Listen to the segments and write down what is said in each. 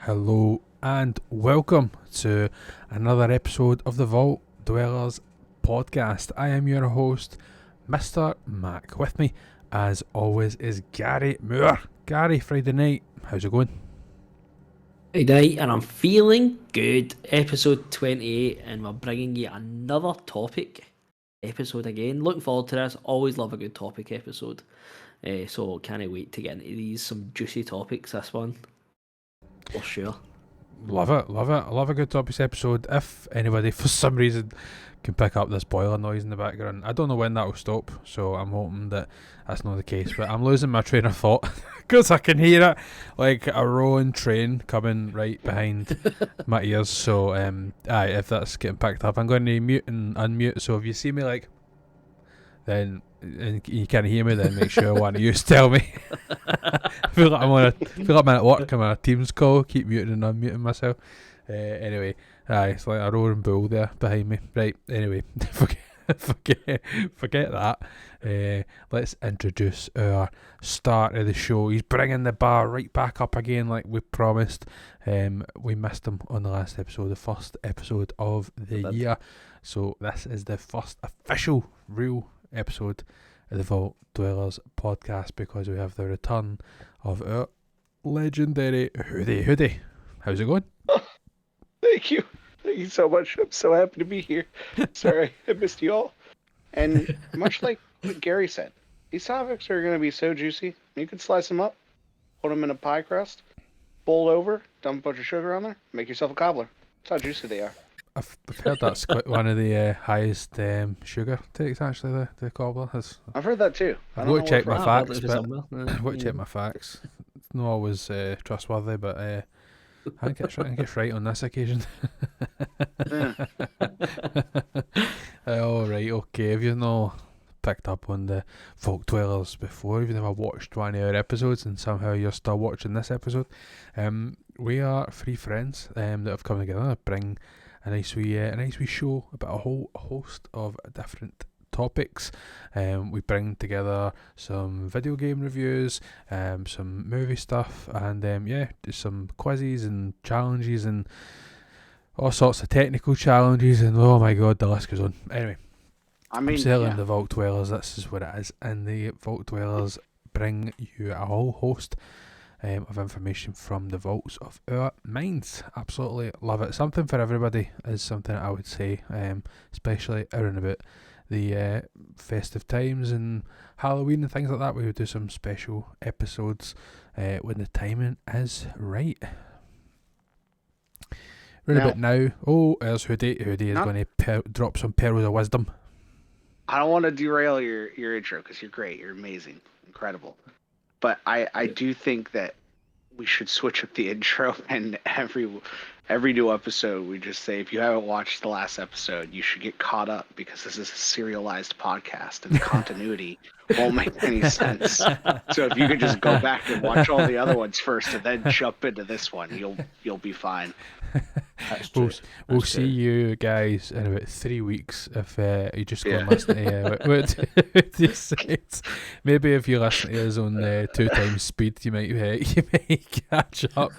Hello and welcome to another episode of the Vault Dwellers Podcast. I am your host, MrMac. With me, as always, is Gary Moore. Gary, Friday night, how's it going? Friday, and I'm feeling good. Episode 28, and we're bringing you another topic episode again. Looking forward to this. Always love a good topic episode. So can't wait to get into these. Some juicy topics, this one. For sure. Love it. I love a good topics episode. If anybody, for some reason, can pick up this boiler noise in the background, I don't know when that will stop, so I'm hoping that that's not the case, but I'm losing my train of thought because I can hear it like a rolling train coming right behind my ears. So if that's getting picked up, I'm going to mute and unmute, so if you see me then and you can't hear me, then make sure one of you tell me. I feel like I'm at work, I'm on a Teams call, keep muting and unmuting myself. Anyway, it's like a roaring bull there behind me. Right, anyway, forget that. Let's introduce our start of the show. He's bringing the bar right back up again like we promised. We missed him on the last episode, the first episode of the year. So this is the first official real episode of the Vault Dwellers Podcast because we have the return of our legendary Hoodie. Hoodie, how's it going? Thank you so much. I'm so happy to be here. Sorry, I missed you all. And much like what Gary said, these topics are going to be so juicy. You can slice them up, put them in a pie crust, fold over, dump a bunch of sugar on there, make yourself a cobbler. That's how juicy they are. I've heard that's quite one of the highest sugar takes, actually, the cobbler. I've heard that too. I've got to check my facts, but I've got to check my facts. It's not always trustworthy, but I think it's right on this occasion. Alright, okay. If you've not picked up on the Vault Dwellers before, if you've never watched one of our episodes and somehow you're still watching this episode, we are three friends that have come together to bring a nice wee show about a whole host of different topics. We bring together some video game reviews, some movie stuff, and just some quizzes and challenges and all sorts of technical challenges, and oh my god, the list goes on. Anyway, I'm selling the Vault Dwellers. This is what it is, and the Vault Dwellers bring you a whole host of information from the vaults of our minds. Absolutely love it. Something for everybody is something I would say, especially around about the festive times and Halloween and things like that. We would do some special episodes when the timing is right. Right about now. Oh, there's Hoodie. Hoodie is going to drop some pearls of wisdom. I don't want to derail your intro because you're great. You're amazing. Incredible. But I do think that we should switch up the intro, and every new episode we just say, if you haven't watched the last episode, you should get caught up because this is a serialized podcast and continuity won't make any sense. So if you could just go back and watch all the other ones first and then jump into this one, you'll be fine. We'll see you guys in about 3 weeks if you just go and listen to what you said. Maybe if you listen to us on 2 times speed, you might catch up.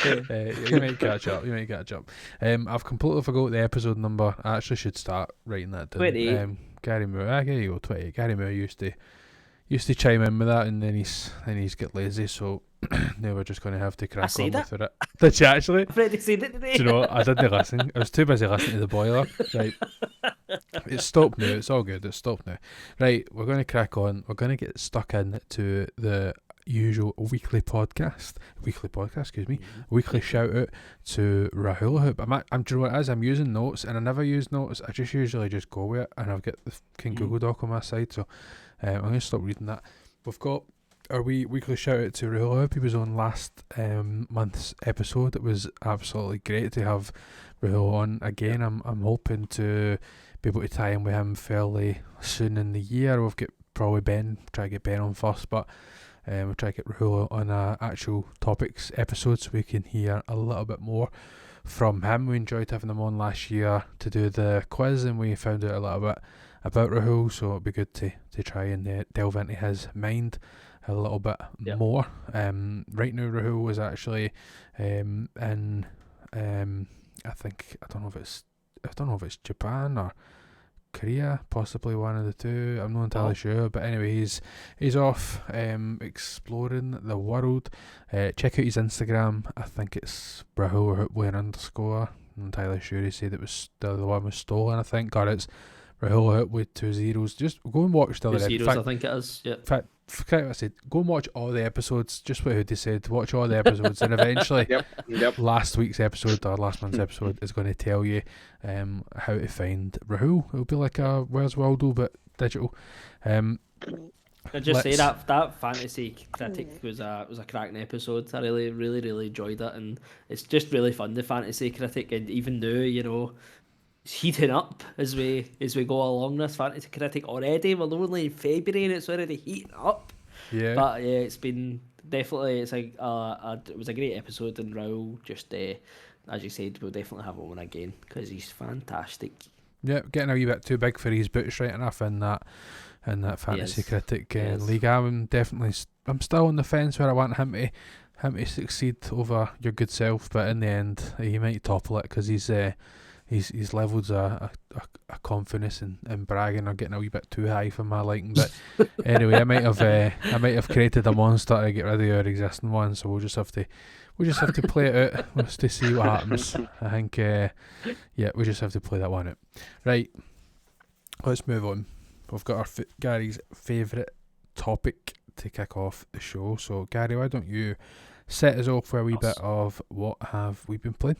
You might catch up. I've completely forgot the episode number. I actually should start writing that down. 28. Gary Moore. There you go, 28. Gary Moore used to chime in with that, and then he's get lazy, so now we're just going to have to crack on with it. Did you actually? I've already said it today. Do you know what? I didn't listen. I was too busy listening to the boiler. Right. It's stopped now. It's all good. It's stopped now. Right. We're going to crack on. We're going to get stuck into the usual weekly podcast, weekly shout out to Rahula Hoop. I'm do you know what it is? I'm using notes, and I never use notes. I just usually just go with it, and I've got the Google Doc on my side, so I'm going to stop reading that. We've got our weekly shout out to Rahula Hoop. He was on last month's episode. It was absolutely great to have Rahula on again. I'm hoping to be able to tie in with him fairly soon in the year. We've got probably try to get Ben on first, but we'll try to get Rahula on a actual topics episode so we can hear a little bit more from him. We enjoyed having him on last year to do the quiz, and we found out a little bit about Rahul, so it'd be good to try and delve into his mind a little bit more. Right now, Rahul is actually in I don't know if it's Japan or Korea, possibly one of the two. I'm not entirely sure, but anyway, he's off exploring the world. Check out his Instagram. I think it's Rahul _. I'm not entirely sure. He said it was the one was stolen, I think, or it's Rahul with 2 zeros. Just go and watch the 2 other zeros, I think it is. Yeah. In fact, forget what I said. Go and watch all the episodes. Just what Hoodie said. Watch all the episodes, and eventually, last week's episode or last month's episode is going to tell you how to find Rahul. It'll be like a Where's Waldo but digital. I just say that fantasy critic was a cracking episode. I really enjoyed it, and it's just really fun, the fantasy critic, and even though, you know, it's heating up as we go along this fantasy critic already. We're only in February and it's already heating up. Yeah. But yeah, it's been definitely it was a great episode, and Raul just as you said, we'll definitely have him on again because he's fantastic. Yeah, getting a wee bit too big for his boots, right enough in that fantasy critic league. I'm still on the fence where I want him to succeed over your good self, but in the end he might topple it because his levels a confidence and bragging are getting a wee bit too high for my liking. But anyway, I might have created a monster to get rid of your existing one, so we'll just have to play it out just to see what happens. I think we just have to play that one out. Right, let's move on. We've got our Gary's favourite topic to kick off the show. So Gary, why don't you set us off for a wee bit of what have we been playing?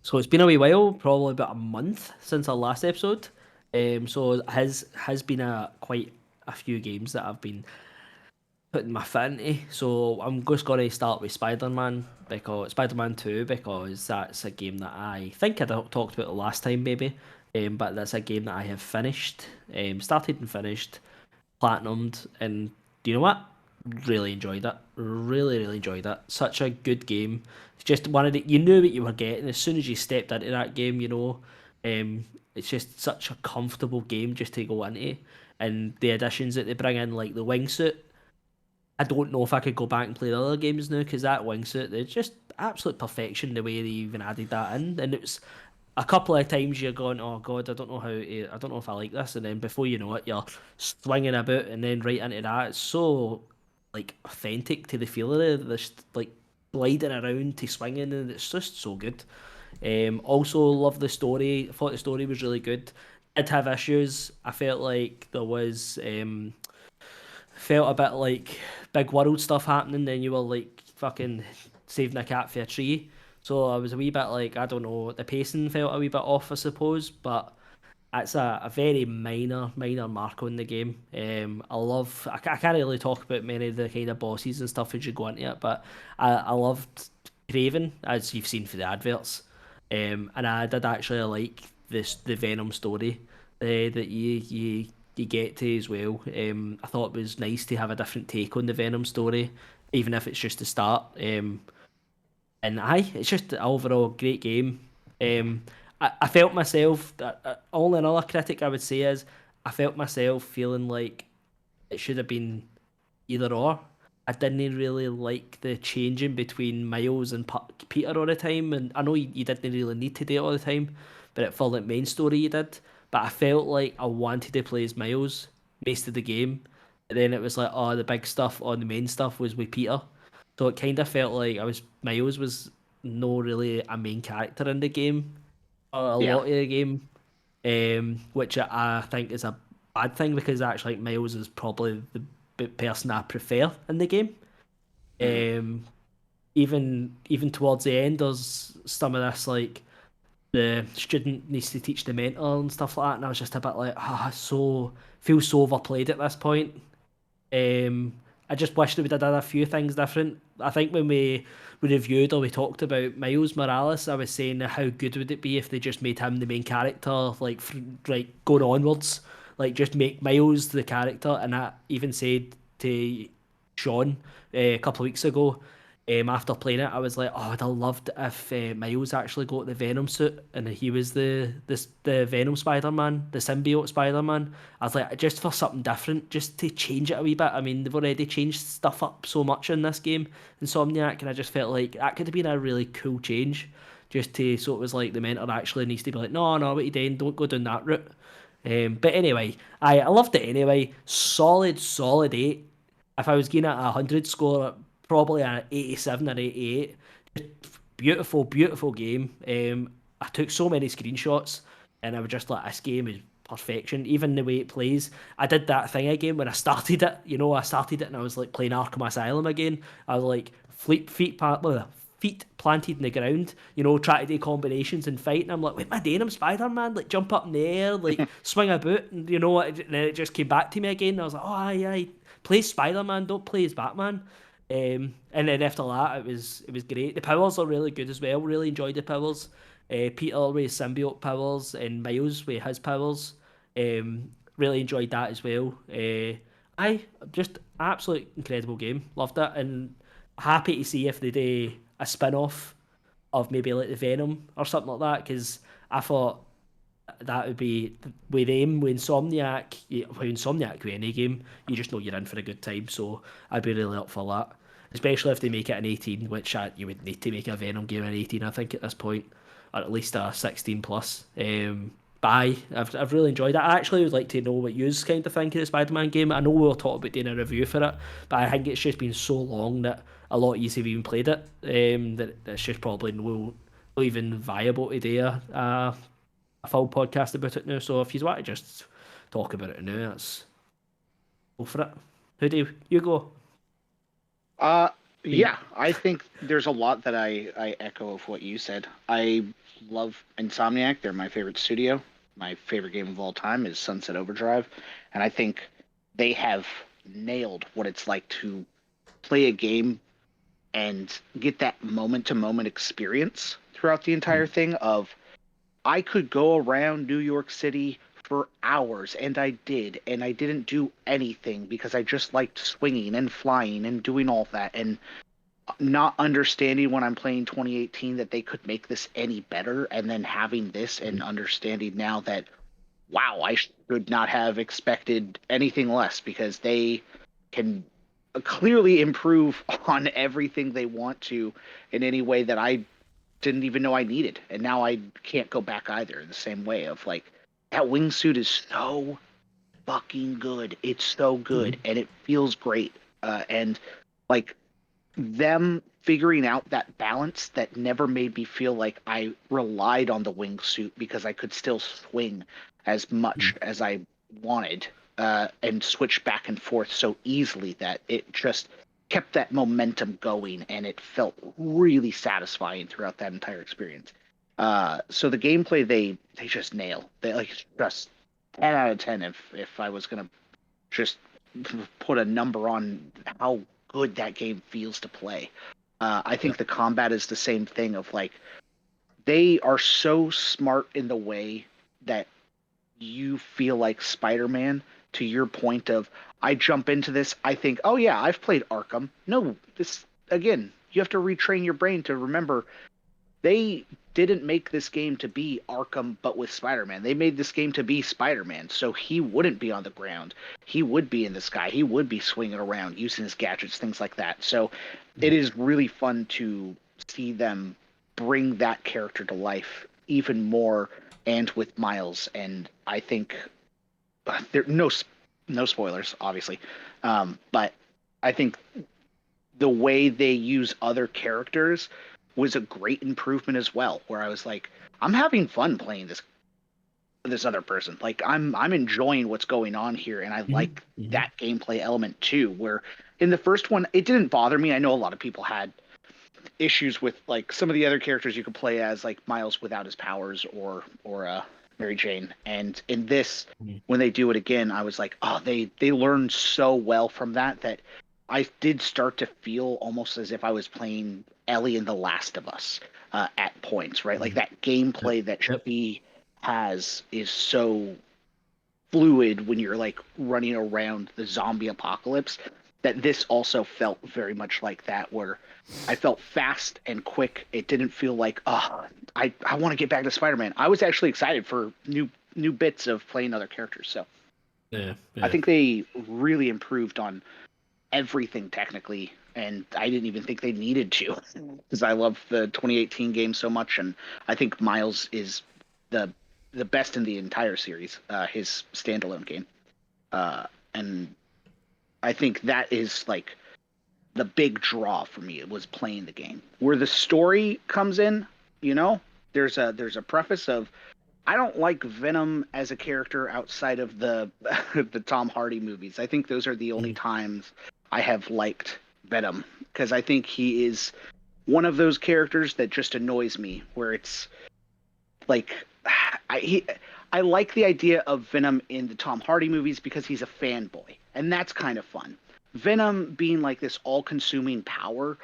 So it's been a wee while, probably about a month since our last episode. So it has been quite a few games that I've been putting my foot into. So I'm just going to start with Spider-Man 2, because that's a game that I think I talked about last time maybe. But that's a game that I have finished, started and finished, platinumed, and do you know what? Really enjoyed it. Really enjoyed it. Such a good game. Just you knew what you were getting as soon as you stepped into that game, you know. It's just such a comfortable game just to go into. And the additions that they bring in, like the wingsuit, I don't know if I could go back and play the other games now, because that wingsuit, it's just absolute perfection the way they even added that in. And it was a couple of times you're going, oh god, I don't know if I like this, and then before you know it, you're swinging about, and then right into that. It's so like authentic to the feel of it, this like gliding around to swinging, and it's just so good. Also love the story. I thought the story was really good. Did have issues. I felt like there was felt a bit like big world stuff happening, then you were like fucking saving a cat for a tree. So I was a wee bit like, I don't know, the pacing felt a wee bit off, I suppose, but it's a very minor mark on the game. I can't really talk about many of the kind of bosses and stuff as you go into it, but I loved Craven, as you've seen for the adverts. And I did actually like the Venom story that you get to as well. I thought it was nice to have a different take on the Venom story, even if it's just the start. And it's just an overall great game. I felt myself, only another critic I would say is, I felt myself feeling like it should have been either or. I didn't really like the changing between Miles and Peter all the time, and I know you didn't really need to do it all the time, but for the main story you did. But I felt like I wanted to play as Miles most of the game, and then it was like, oh, the big stuff on the main stuff was with Peter. So it kind of felt like Miles was no really a main character in the game, or a lot of the game, which I think is a bad thing, because actually Miles is probably the person I prefer in the game. Even towards the end, there's some of this like the student needs to teach the mentor and stuff like that, and I was just a bit like, feels so overplayed at this point. I just wish they would have done a few things different. I think when we reviewed or we talked about Miles Morales, I was saying how good would it be if they just made him the main character, like going onwards, like just make Miles the character. And I even said to Sean a couple of weeks ago, After playing it, I was like, oh, I'd have loved if Miles actually got the Venom suit and he was the Venom Spider-Man, the symbiote Spider-Man. I was like, just for something different, just to change it a wee bit. I mean, they've already changed stuff up so much in this game, Insomniac, and I just felt like that could have been a really cool change. Just to, so it was like the mentor actually needs to be like, no, no, what are you doing? Don't go down that route. But anyway, I loved it anyway. Solid 8. If I was giving it a 100 score, probably an 87 or 88. Beautiful game. I took so many screenshots, and I was just like, this game is perfection. Even the way it plays. I did that thing again when I started it. You know, I started it and I was like playing Arkham Asylum again. I was like, feet planted in the ground, you know, try to do combinations and fight. And I'm like, what am I doing? I'm Spider-Man. Like, jump up in the air, like, swing a boot. And, you know, and then it just came back to me again. And I was like, oh, aye. Play Spider-Man, don't play as Batman. And then after that, it was great. The powers are really good as well. Really enjoyed the powers. Peter with his symbiote powers and Miles with his powers. Really enjoyed that as well. I just absolute incredible game. Loved it, and happy to see if they do a spin-off of maybe like the Venom or something like that, because I thought that would be with them, with Insomniac, with any game, you just know you're in for a good time. So I'd be really up for that, especially if they make it an 18, which you would need to make a Venom game an 18, I think, at this point, or at least a 16 plus. But I've really enjoyed it. I actually would like to know what you kind of think of the Spider-Man game. I know we were talking about doing a review for it, but I think it's just been so long that a lot of you have even played it, that it's just probably not even viable to do a full podcast about it now. So if you want to just talk about it now, let's go for it. Hoodie, you go. Yeah, I think there's a lot that I echo of what you said. I love Insomniac. They're my favorite studio. My favorite game of all time is Sunset Overdrive, and I think they have nailed what it's like to play a game and get that moment to moment experience throughout the entire thing of I could go around New York City for hours, and I did, and I didn't do anything because I just liked swinging and flying and doing all that, and not understanding when I'm playing 2018 that they could make this any better, and then having this and understanding now that, wow, I should not have expected anything less because they can clearly improve on everything they want to in any way that I didn't even know I needed. And now I can't go back either in the same way of like, that wingsuit is so fucking good. It's so good and it feels great. And like them figuring out that balance that never made me feel like I relied on the wingsuit because I could still swing as much as I wanted, and switch back and forth so easily that it just kept that momentum going and it felt really satisfying throughout that entire experience. So the gameplay they just nail. They like just 10 out of 10 if I was gonna just put a number on how good that game feels to play. I think the combat is the same thing of like they are so smart in the way that you feel like Spider-Man to your point of I jump into this, I think, oh yeah, I've played Arkham. No, this again, you have to retrain your brain to remember they didn't make this game to be Arkham but with Spider-Man. They made this game to be Spider-Man, so he wouldn't be on the ground. He would be in the sky. He would be swinging around, using his gadgets, things like that. So it is really fun to see them bring that character to life even more and with Miles. And I think there no spoilers, obviously, but I think the way they use other characters was a great improvement as well. Where I was like, I'm having fun playing this other person. Like I'm enjoying what's going on here, and I like that gameplay element too. Where in the first one, it didn't bother me. I know a lot of people had issues with like some of the other characters you could play as, like Miles without his powers or Mary Jane. And in this, when they do it again, I was like, oh, they learned so well from that I did start to feel almost as if I was playing Ellie in The Last of Us at points, right? Like that gameplay that she has is so fluid when you're like running around the zombie apocalypse. that this also felt very much like that, where I felt fast and quick. It didn't feel like, oh, I want to get back to Spider-Man. I was actually excited for new bits of playing other characters. So Yeah, I yeah. think they really improved on everything technically, and I didn't even think they needed to, because I love the 2018 game so much, and I think Miles is the the best in the entire series, his standalone game, and I think that is like the big draw for me. It was playing the game. Where the story comes in, you know, there's a preface of I don't like Venom as a character outside of the the Tom Hardy movies. I think those are the only Mhm. times I have liked Venom, because I think he is one of those characters that just annoys me. Where it's like I he, I like the idea of Venom in the Tom Hardy movies because he's a fanboy, and that's kind of fun. Venom being like this all-consuming power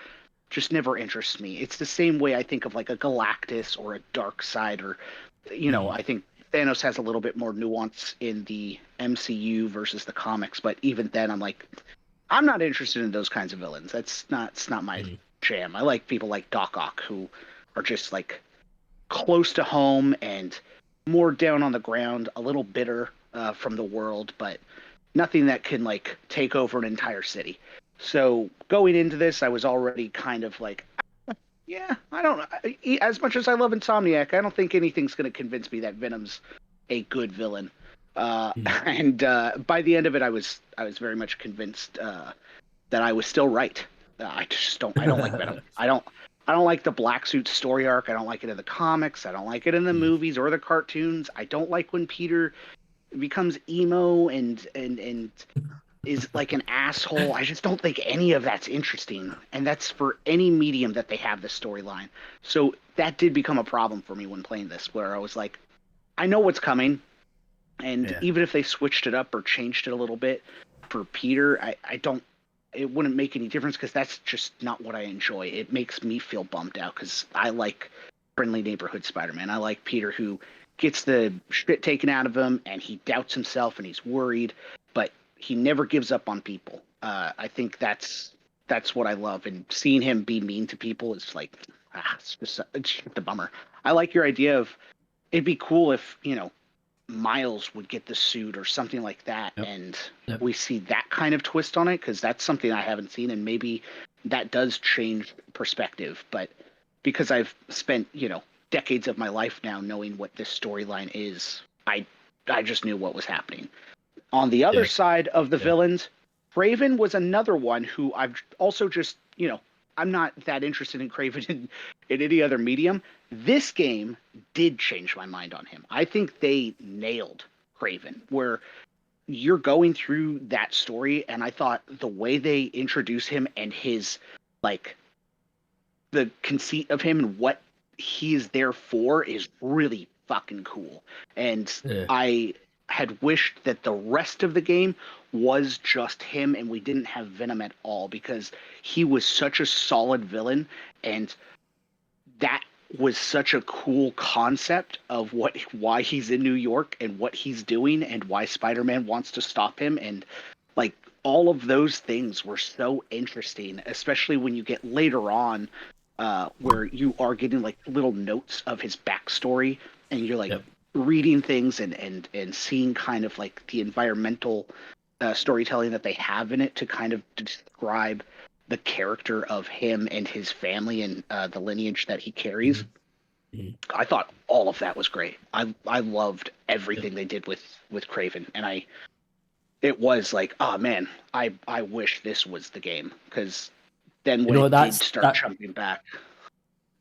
just never interests me. It's the same way I think of like a Galactus or a Darkseid, or Mhm. I think Thanos has a little bit more nuance in the MCU versus the comics, but even then I'm like I'm not interested in those kinds of villains. It's not my Mhm. jam. I like people like Doc Ock, who are just like close to home and more down on the ground, a little bitter from the world, but nothing that can like take over an entire city. So going into this, I was already kind of like, yeah, I don't know. As much as I love Insomniac, I don't think anything's going to convince me that Venom's a good villain. Mhm. And by the end of it, I was very much convinced that I was still right. I just don't. I don't like Venom. I don't like the Black Suit story arc. I don't like it in the comics. I don't like it in the Mhm. movies or the cartoons. I don't like when Peter becomes emo and is like an asshole. I just don't think any of that's interesting. And that's for any medium that they have this storyline. So that did become a problem for me when playing this, where I was like, I know what's coming. And Yeah. even if they switched it up or changed it a little bit for Peter, I don't, it wouldn't make any difference, because that's just not what I enjoy. It makes me feel bummed out because I like friendly neighborhood Spider-Man. I like Peter who gets the shit taken out of him and he doubts himself and he's worried, but he never gives up on people. I think that's what I love, and seeing him be mean to people is like, it's just a bummer. I like your idea of it'd be cool if Miles would get the suit or something like that, Yep. and Yep. we see that kind of twist on it, because that's something I haven't seen, and maybe that does change perspective. But because I've spent decades of my life now knowing what this storyline is, I just knew what was happening. On the other Yeah. side of the Yeah. villains, Craven was another one who I've also just, I'm not that interested in Craven in any other medium. This game did change my mind on him. I think they nailed Craven, where you're going through that story, and I thought the way they introduce him and his, like, the conceit of him and what he's there for is really fucking cool. And Yeah. I had wished that the rest of the game was just him and we didn't have Venom at all, because he was such a solid villain, and that was such a cool concept of why he's in New York and what he's doing and why Spider-Man wants to stop him, and like all of those things were so interesting, especially when you get later on, where you are getting like little notes of his backstory, and you're like Yep. reading things and seeing kind of like the environmental storytelling that they have in it to kind of describe the character of him and his family and the lineage that he carries. Mhm. Mhm. I thought all of that was great. I loved Yep. everything they did with Craven, and it was like, oh man, I wish this was the game, because then You when know it did that's start that. jumping back.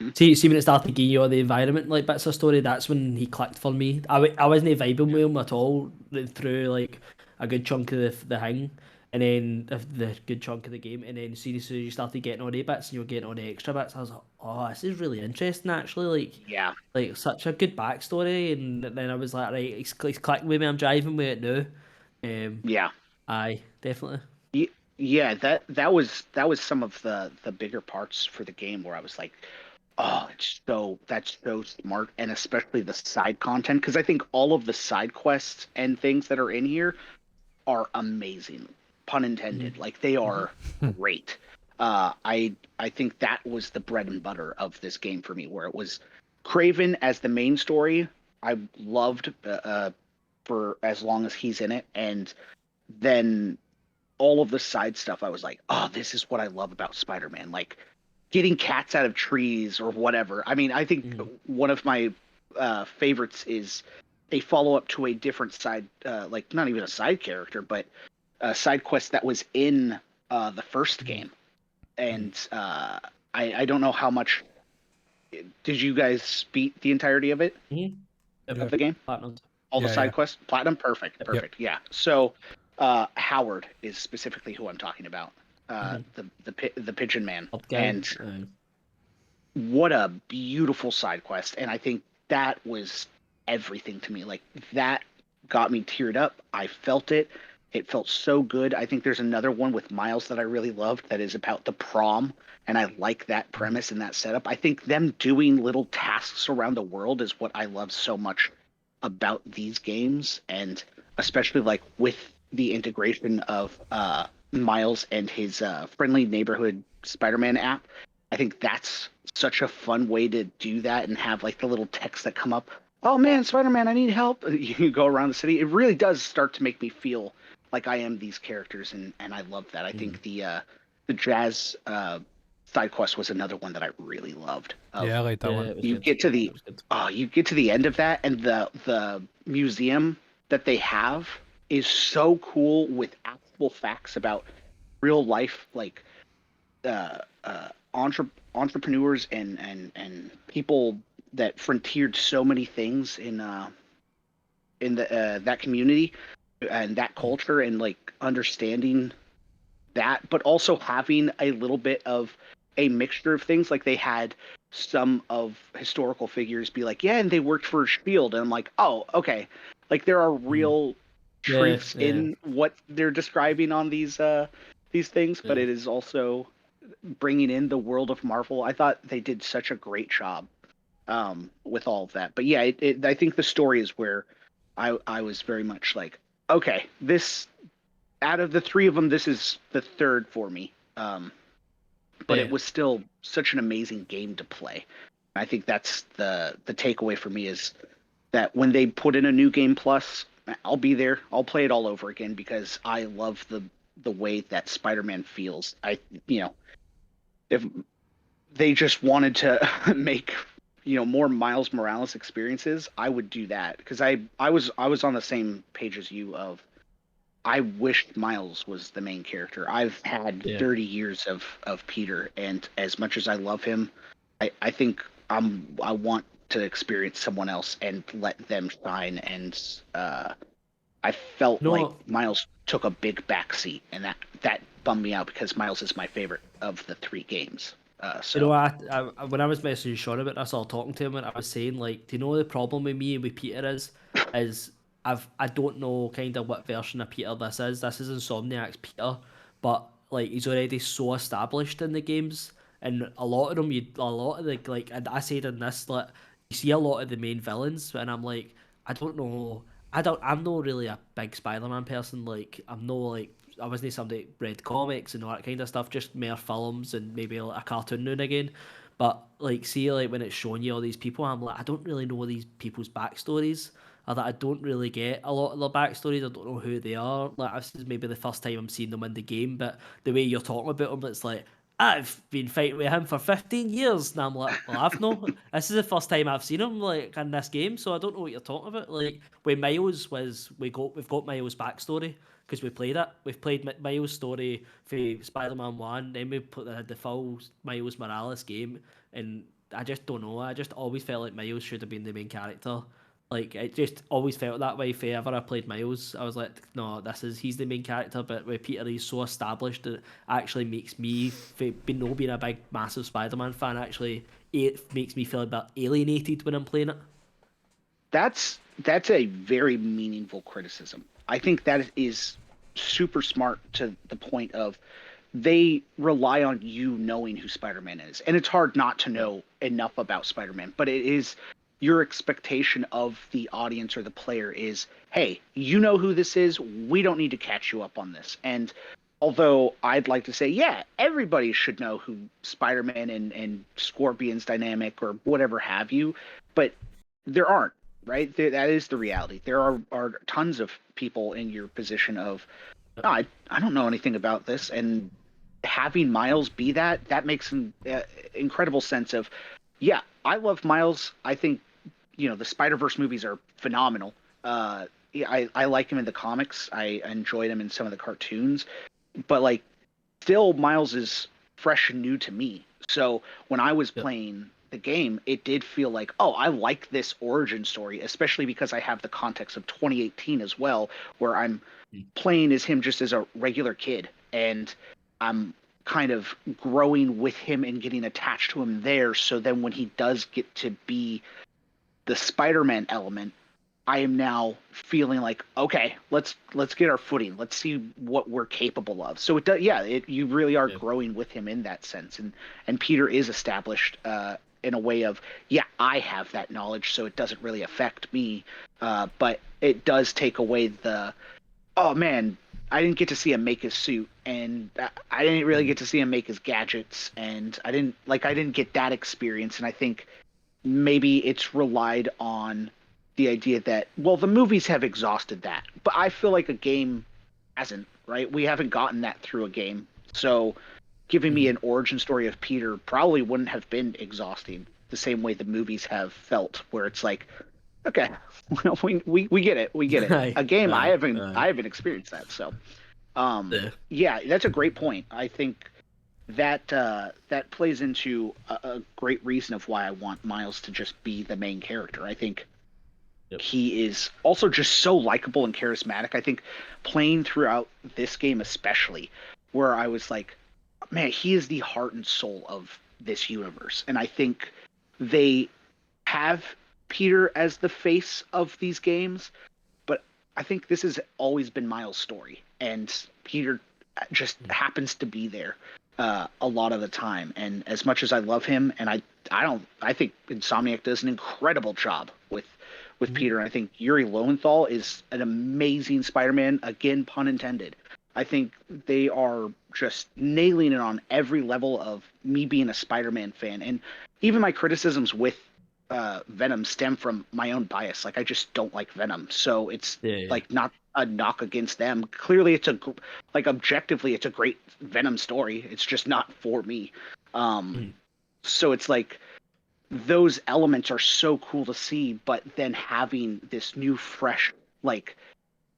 Hmm? See when it started giving you all the environment like bits of story. That's when he clicked for me. I wasn't vibing with him at all through like a good chunk of the thing, and then the good chunk of the game, and then seriously you started getting all the bits and you were getting all the extra bits. I was like, oh, this is really interesting actually. Yeah, Like such a good backstory, and then I was like, right, he's clicking with me. I'm driving with it now. yeah. Aye, definitely. Yeah, that was some of the bigger parts for the game, where I was like, oh, that's so smart, and especially the side content, because I think all of the side quests and things that are in here are amazing. pun intended. Like they are great. I think that was the bread and butter of this game for me, where it was Craven as the main story. I loved for as long as he's in it, and then all of the side stuff. I was like, oh, this is what I love about Spider-Man. Like getting cats out of trees or whatever. I mean, I think one of my favorites is a follow-up to a different side, like not even a side character, but a side quest that was in the first game. And I don't know how much. Did you guys beat the entirety of it? Of the game? Platinum. All the side quests? Platinum? Perfect. Yep. Yeah. So Howard is specifically who I'm talking about. The Pigeon Man. And what a beautiful side quest. And I think that was everything to me. Like that got me teared up. I felt it. It felt so good. I think there's another one with Miles that I really loved that is about the prom, and I like that premise and that setup. I think them doing little tasks around the world is what I love so much about these games, and especially like with the integration of Miles and his friendly neighborhood Spider-Man app. I think that's such a fun way to do that and have like the little texts that come up. Oh man, Spider-Man, I need help. You go around the city. It really does start to make me feel like I am these characters, and I love that. I think the jazz side quest was another one that I really loved. I like that one. You get to the end of that, and the museum that they have is so cool with actual facts about real life, like entrepreneurs and people that frontiered so many things in that community and that culture, and like understanding that, but also having a little bit of a mixture of things. Like they had some of historical figures be like, yeah, and they worked for Shield, and I'm like, oh, okay. Like there are real truths in what they're describing on these things, but it is also bringing in the world of Marvel. I thought they did such a great job with all of that. But yeah, I think the story is where I was very much like, okay, this out of the three of them, this is the third for me. But it was still such an amazing game to play. I think that's the takeaway for me, is that when they put in a new game plus, I'll be there. I'll play it all over again because I love the way that Spider-Man feels. If they just wanted to make more Miles Morales experiences, I would do that, because I was on the same page as you of I wish Miles was the main character. I've had 30 years of Peter, and as much as I love him, I think I want to experience someone else and let them shine. And I felt like Miles took a big backseat, and that bummed me out because Miles is my favorite of the three games. So I when I was messaging Sean about this, I was talking to him, and I was saying, like, do you know the problem with me and with Peter is I don't know kind of what version of Peter this is. This is Insomniac's Peter, but like he's already so established in the games, and a lot of them, and I said in this, like, you see a lot of the main villains, and I'm like, I don't know. I'm not really a big Spider-Man person. Like, I wasn't somebody that read comics and all that kind of stuff, just mere films and maybe like a cartoon now and again. But like, see, like when it's showing you all these people, I'm like, I don't really know these people's backstories, or that I don't really get a lot of their backstories. I don't know who they are. Like, this is maybe the first time I'm seeing them in the game, but the way you're talking about them, it's like, I've been fighting with him for 15 years. And I'm like, well, I've no. This is the first time I've seen him like in this game, so I don't know what you're talking about. Like, when Miles was, we've got Miles' backstory because we played it. We've played Miles' story for Spider-Man 1, then we put the full Miles Morales game, and I just don't know. I just always felt like Miles should have been the main character. Like, it just always felt that way. If ever I played Miles, I was like, no, he's the main character. But with Peter, he's so established that it actually makes me, being a big, massive Spider-Man fan, actually, it makes me feel a bit alienated when I'm playing it. That's a very meaningful criticism. I think that is super smart, to the point of they rely on you knowing who Spider-Man is. And it's hard not to know enough about Spider-Man, but it is your expectation of the audience or the player is, hey, you know who this is. We don't need to catch you up on this. And although I'd like to say, yeah, everybody should know who Spider-Man and Scorpion's dynamic or whatever have you, but there aren't, right? That is the reality. There are tons of people in your position of, "Oh, I don't know anything about this," and having Miles be that makes an incredible sense of, yeah, I love Miles. I think the Spider-Verse movies are phenomenal. Yeah, I like him in the comics. I enjoyed him in some of the cartoons, but like, still, Miles is fresh and new to me. So when I was playing the game, it did feel like, oh, I like this origin story, especially because I have the context of 2018 as well, where I'm playing as him just as a regular kid, and I'm kind of growing with him and getting attached to him there. So then when he does get to be the Spider-Man element, I am now feeling like, okay, let's get our footing. Let's see what we're capable of. So it does, yeah. You really are growing with him in that sense, and Peter is established in a way of, yeah, I have that knowledge, so it doesn't really affect me, but it does take away the, oh man, I didn't get to see him make his suit, and I didn't really get to see him make his gadgets, and I didn't get that experience, and I think maybe it's relied on the idea that, well, the movies have exhausted that, but I feel like a game hasn't, right? We haven't gotten that through a game. So giving me an origin story of Peter probably wouldn't have been exhausting the same way the movies have felt, where it's like, okay, we get it. We get it. Aye, A game, aye, I haven't experienced that. So yeah, that's a great point. I think that that plays into a great reason of why I want Miles to just be the main character. I think he is also just so likable and charismatic. I think playing throughout this game especially, where I was like, man, he is the heart and soul of this universe. And I think they have Peter as the face of these games, but I think this has always been Miles' story, and Peter just happens to be there a lot of the time. And as much as I love him, and I think Insomniac does an incredible job with Peter. And I think Yuri Lowenthal is an amazing Spider-Man, again, pun intended. I think they are just nailing it on every level of me being a Spider-Man fan. And even my criticisms with Venom stem from my own bias. Like, I just don't like Venom. So it's like not a knock against them. Clearly, objectively, it's a great Venom story. It's just not for me. So it's like, those elements are so cool to see, but then having this new, fresh, like,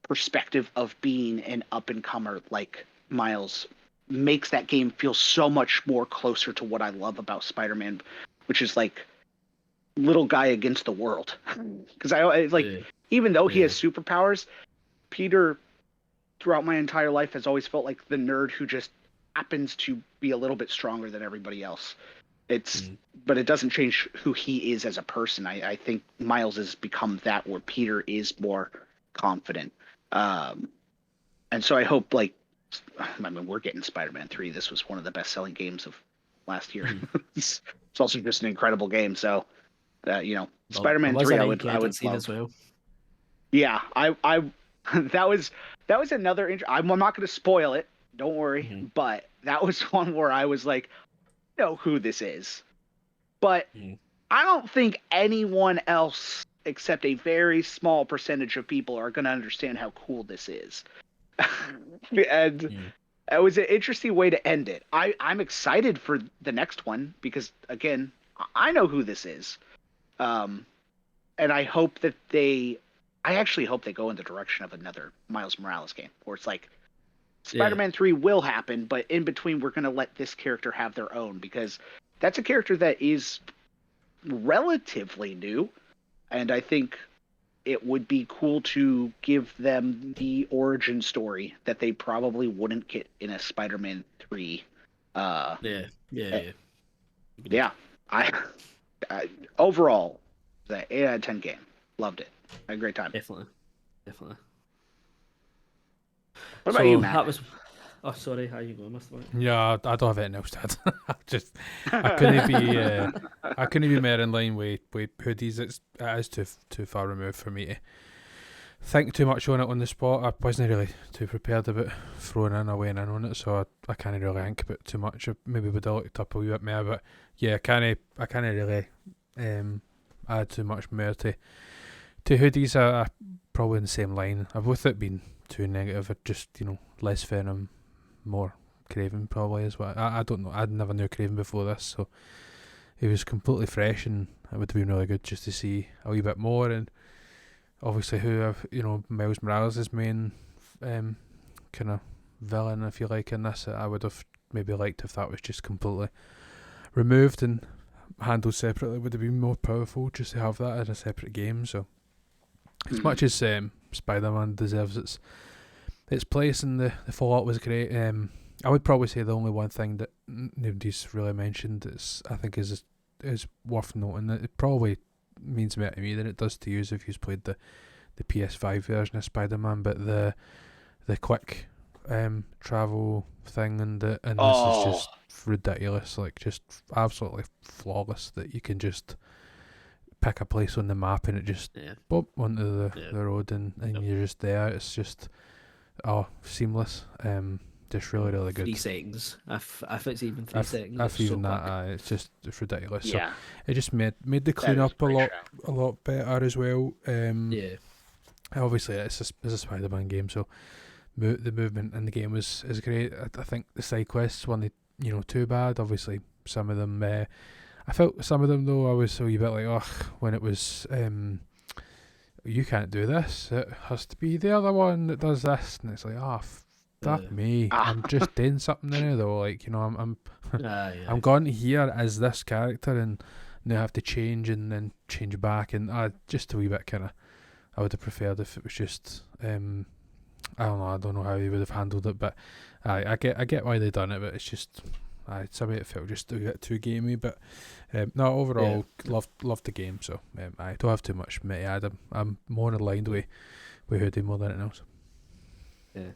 perspective of being an up-and-comer like Miles makes that game feel so much more closer to what I love about Spider-Man, which is like little guy against the world. Because even though he has superpowers, Peter, throughout my entire life, has always felt like the nerd who just happens to be a little bit stronger than everybody else. But it doesn't change who he is as a person. I think Miles has become that, where Peter is more confident. And so I hope, like, I mean, we're getting Spider-Man 3. This was one of the best-selling games of last year. It's also just an incredible game. So, Spider-Man 3, I would love as well. Yeah, I that was another. I'm not going to spoil it. Don't worry. But that was one where I was like, know who this is, but I don't think anyone else except a very small percentage of people are going to understand how cool this is. And it was an interesting way to end it. I'm excited for the next one because, again, I know who this is, and I hope that I actually hope they go in the direction of another Miles Morales game, where it's like, Spider-Man 3 will happen, but in between, we're going to let this character have their own, because that's a character that is relatively new, and I think it would be cool to give them the origin story that they probably wouldn't get in a Spider-Man 3. Yeah. I overall, the 8 out of 10 game. Loved it. Had a great time. Definitely. What about you, Matt? Oh, sorry. How you going, Mr. Mac? Yeah, I don't have anything else to add. I couldn't be more in line with hoodies. It is too far removed for me to think too much on it on the spot. I wasn't really too prepared about throwing in or weighing in on it, so I can't really think about it too much. I maybe would have looked up a wee bit more, but yeah, I can't really add too much more to hoodies. I probably in the same line. With it being too negative, just less Venom, more Craven probably is what I don't know. I'd never knew Craven before this, so it was completely fresh, and it would have been really good just to see a wee bit more. And obviously, Miles Morales' main kind of villain, if you like, in this, I would have maybe liked if that was just completely removed and handled separately. Would have been more powerful just to have that in a separate game. So, as much as Spider-Man deserves its place in the Fallout was great, I would probably say the only one thing that nobody's really mentioned I think is worth noting, that it probably means more to me than it does to you if you've played the PS5 version of Spider-Man, but the quick travel thing and this is just ridiculous, like just absolutely flawless, that you can just pick a place on the map and it just boop onto the road and you're just there. It's just seamless. Just really, really good. 3 seconds. If it's even 3 seconds. If even so that, it's ridiculous. Yeah. So it just made the cleanup a lot better as well. Obviously it's a Spider-Man game, so the movement in the game is great. I think the side quests weren't too bad. Obviously some of them, I felt some of them though I was a wee bit like when it was you can't do this. It has to be the other one that does this, and it's like fuck me. I'm just doing something now though. Like I'm I'm going here as this character, and now I have to change and then change back, and just a wee bit kind of. I would have preferred if it was just I don't know how he would have handled it, but I get why they done it, but it's just some of it felt just a bit too gamey, but no, overall loved the game, so I don't have too much to add. I'm more aligned with Hoodie more than anything else.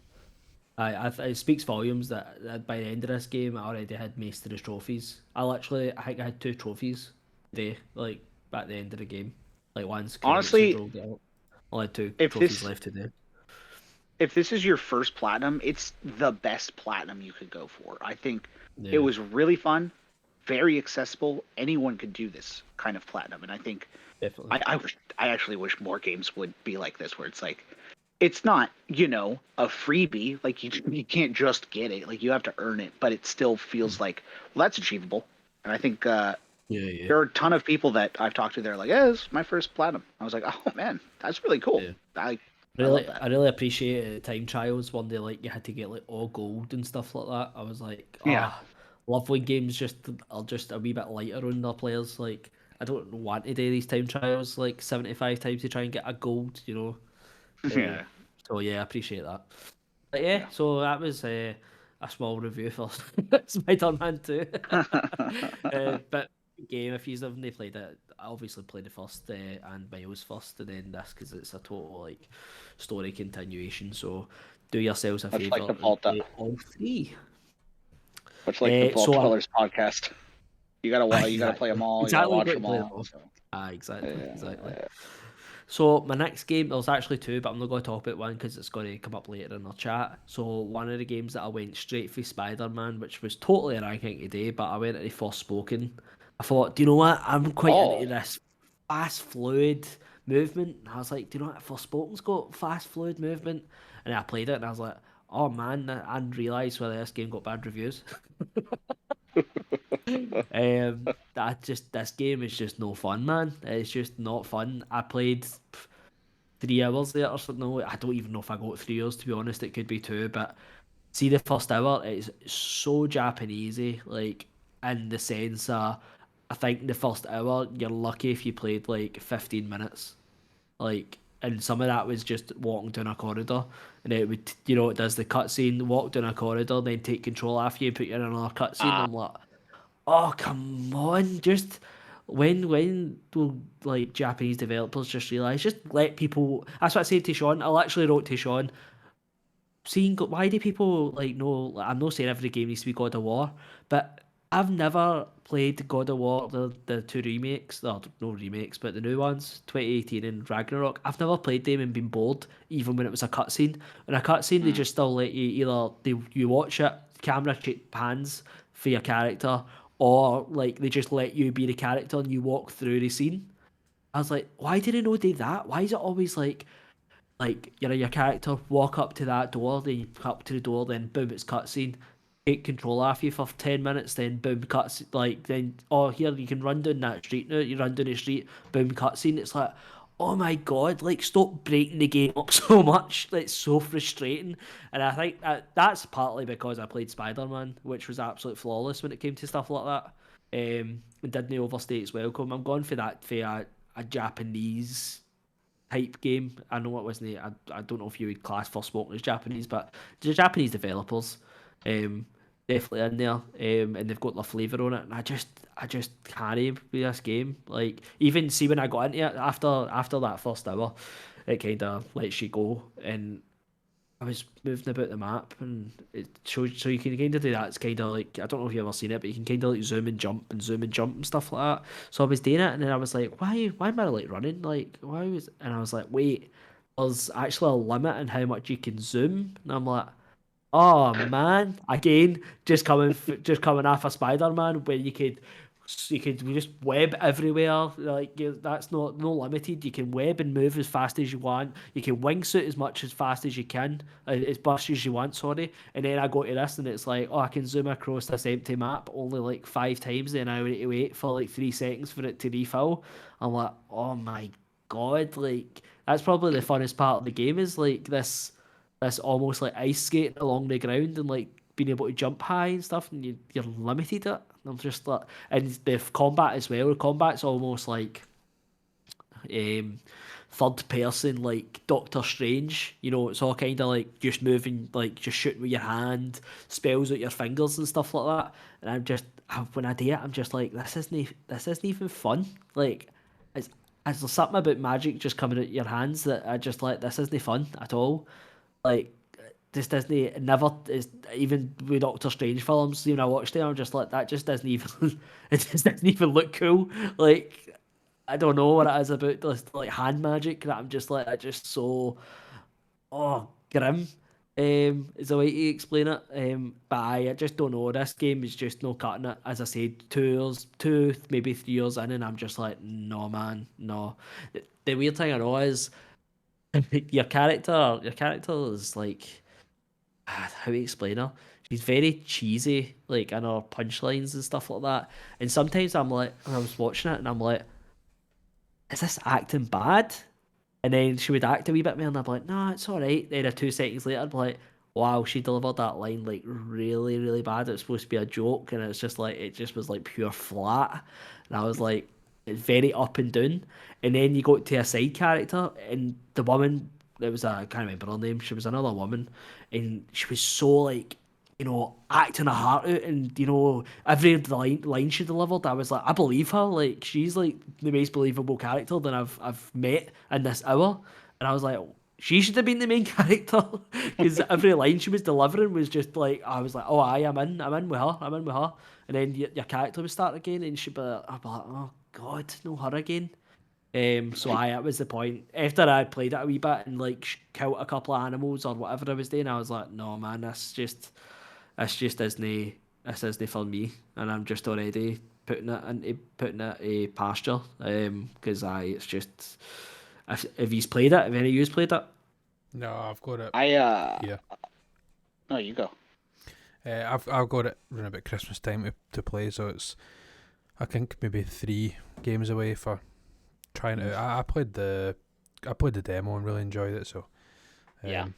It speaks volumes that by the end of this game I already had most of the trophies. I think I had 2 trophies today, like at the end of the game. Like once honestly, only 2 trophies left today. If this is your first platinum, it's the best platinum you could go for. I think it was really fun, very accessible. Anyone could do this kind of platinum, and I think definitely. I actually wish more games would be like this, where it's like it's not a freebie. Like you can't just get it. Like you have to earn it, but it still feels like that's achievable. And I think there are a ton of people that I've talked to. They're like, "Yeah, this is my first platinum." I was like, "Oh man, that's really cool." Yeah. I really appreciate time trials when they you had to get all gold and stuff like that. I was like, love when games are just a wee bit lighter on their players. Like I don't want to do these time trials 75 times to try and get a gold, So I appreciate that. But so that was a small review for Spider-Man 2. But game, if you haven't played it, I obviously played the first and Miles first, and then this because it's a total story continuation. So do yourselves a favour and play all 3. Much like the Vault Dwellers podcast. You gotta play them all. Exactly, you gotta watch them all. So. Exactly. So my next game, there's actually 2, but I'm not going to talk about one because it's going to come up later in our chat. So one of the games that I went straight for Spider-Man, which was totally ranking today, but I went into Forspoken. I thought, do you know what? I'm quite into this fast, fluid movement. And I was like, do you know what? Forspoken's got fast, fluid movement. And I played it and I was like, oh man, I didn't realise whether this game got bad reviews. This game is just no fun, man. It's just not fun. I played 3 hours there or something. No, I don't even know if I got 3 hours, to be honest. It could be 2, but see the first hour, it's so Japanesey, in the sense I think the first hour you're lucky if you played 15 minutes, and some of that was just walking down a corridor, and it would it does the cutscene, walk down a corridor, then take control after you, put you in another cutscene. I'm like, oh come on, just when will Japanese developers just realise, just let people. That's what I said to Sean. I literally wrote to Sean, seeing why do people like know? Like, I'm not saying every game needs to be God of War, but I've never played God of War, the two remakes, no remakes, but the new ones, 2018 and Ragnarok. I've never played them and been bored, even when it was a cutscene. In a cutscene, they just still let you you watch it, camera pans for your character, or like they just let you be the character and you walk through the scene. I was like, why did I not do that? Why is it always like your character walk up to that door, then you come up to the door, then boom, it's cutscene. Take control off you for 10 minutes, then boom, cuts like then oh here you can run down that street now. You run down the street, boom, cutscene. It's like, oh my god, like stop breaking the game up so much. It's so frustrating, and I think that's partly because I played Spider-Man, which was absolutely flawless when it came to stuff like that. And didn't overstay its welcome. I'm going for that for a Japanese type game. I know it wasn't. I don't know if you would class Forspoken as Japanese, but the Japanese developers, definitely in there, and they've got their flavour on it. And I just can't with this game. Like even see when I got into it after that first hour, it kind of lets you go, and I was moving about the map, and it shows so you can kind of do that. It's kind of like I don't know if you've ever seen it, but you can kind of like zoom and jump and stuff like that. So I was doing it, and then I was like, why am I like running? Like why was? And I was like, wait, there's actually a limit in how much you can zoom, and I'm like, oh man, again, just coming off a Spider-Man where you could just web everywhere. Like that's not no limited. You can web and move as fast as you want. You can wingsuit as fast as you can, as much as you want. Sorry. And then I go to this, and it's like, oh, I can zoom across this empty map only like 5 times. Then I need to wait for like 3 seconds for it to refill. I'm like, oh my god, like that's probably the funnest part of the game is like this almost like ice skating along the ground and like being able to jump high and stuff, and you're limited it. I'm just like, and the combat as well. The combat's almost like third person, like Doctor Strange. You know, it's all kind of like just moving, like just shooting with your hand, spells with your fingers and stuff like that. And when I do it, I'm just like, this isn't even fun. Like, it's there's something about magic just coming out your hands that I just like. This isn't fun at all. Like this Disney never is even with Doctor Strange films. You know, I watched it, I'm just like that. Just doesn't even it just doesn't even look cool. Like I don't know what it is about this like hand magic that I'm just like I just so grim. Is the way to explain it. But I just don't know. This game is just no cutting it. As I said, 2 maybe 3 years in, and I'm just like, no man, no. The weird thing I know is your character is like how do you explain her? She's very cheesy, like in her punchlines and stuff like that. And sometimes I'm like, when I was watching it, and I'm like, is this acting bad? And then she would act a wee bit more, and I'd be like, nah, it's all right. Then 2 seconds later, I'd be like, wow, she delivered that line like really, really bad. It was supposed to be a joke, and it's just like it just was like pure flat. And I was like, it's very up and down. And then you go to a side character, and the woman, it was I can't remember her name. She was another woman, and she was so like, you know, acting her heart out, and you know, every line she delivered, I was like, I believe her. Like she's like the most believable character that I've met in this hour, and I was like, she should have been the main character because every line she was delivering was just like, I was like, oh, I'm in with her, and then your character would start again, and she'd be like, I'd be like, oh god, no her again. So that was the point. After I played it a wee bit and like killed a couple of animals or whatever I was doing, I was like, no man, this just isn't for me, and I'm just already putting it a pasture. Because it's just if he's played it, if any of you's played it. No, I've got it. Yeah. No, you go. I've got it around about Christmas time to play, so it's I think maybe 3 games away for trying it out. I played the demo and really enjoyed it, so Yeah.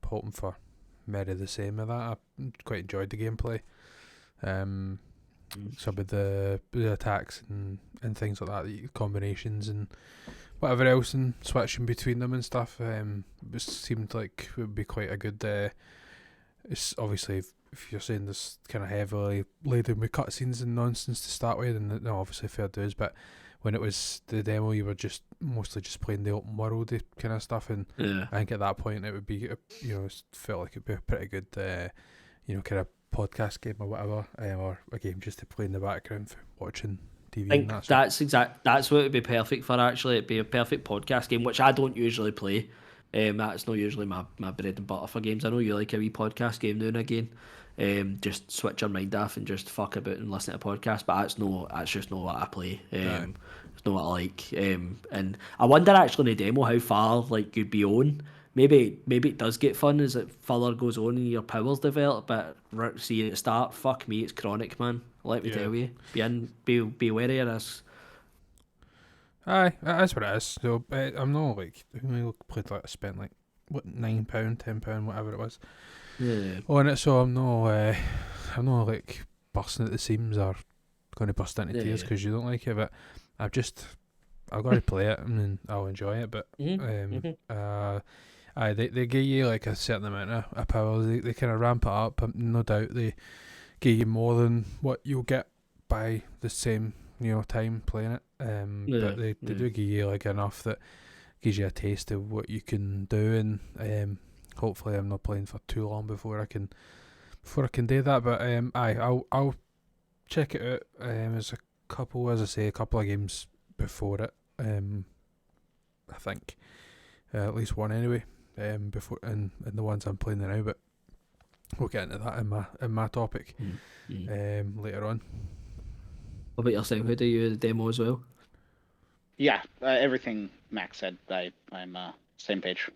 hoping for maybe the same of that. I quite enjoyed the gameplay. Some of the attacks and things like that, the combinations and whatever else, and switching between them and stuff. It seemed like it would be quite a good. It's obviously if you're saying this kind of heavily laden with cutscenes and nonsense to start with, and no, obviously fair dues, but when it was the demo, you were just mostly just playing the open world kind of stuff, and Yeah. I think at that point it would be, it felt like it'd be a pretty good, kind of podcast game or whatever, or a game just to play in the background for watching TV. I think and that's what it'd be perfect for. Actually, it'd be a perfect podcast game, which I don't usually play. That's not usually my bread and butter for games. I know you like a wee podcast game now and again. Just switch your mind off and just fuck about and listen to a podcast. But that's just not what I play. It's not what I like. And I wonder actually in the demo how far like you'd be on. Maybe it does get fun as it further goes on and your powers develop. But see at the start, fuck me, it's chronic, man. Let me tell you, be wary of this. Aye, that's what it is. So I'm not like, I played like, I spent like what, £9, £10, whatever it was, on it. So I'm not like bursting at the seams or going to burst into tears because you don't like it. But I've got to play it and then I'll enjoy it. But they give you like a certain amount of powers. They kind of ramp it up. No doubt they give you more than what you'll get by the same time playing it. But they do give you like enough that gives you a taste of what you can do, and hopefully I'm not playing for too long before I can do that. But I'll check it out. There's a couple of games before it. I think at least one anyway. Before and the ones I'm playing now, but we'll get into that in my topic later on. What about yourself? How do you the demo as well? Yeah, everything Max said, I'm same page.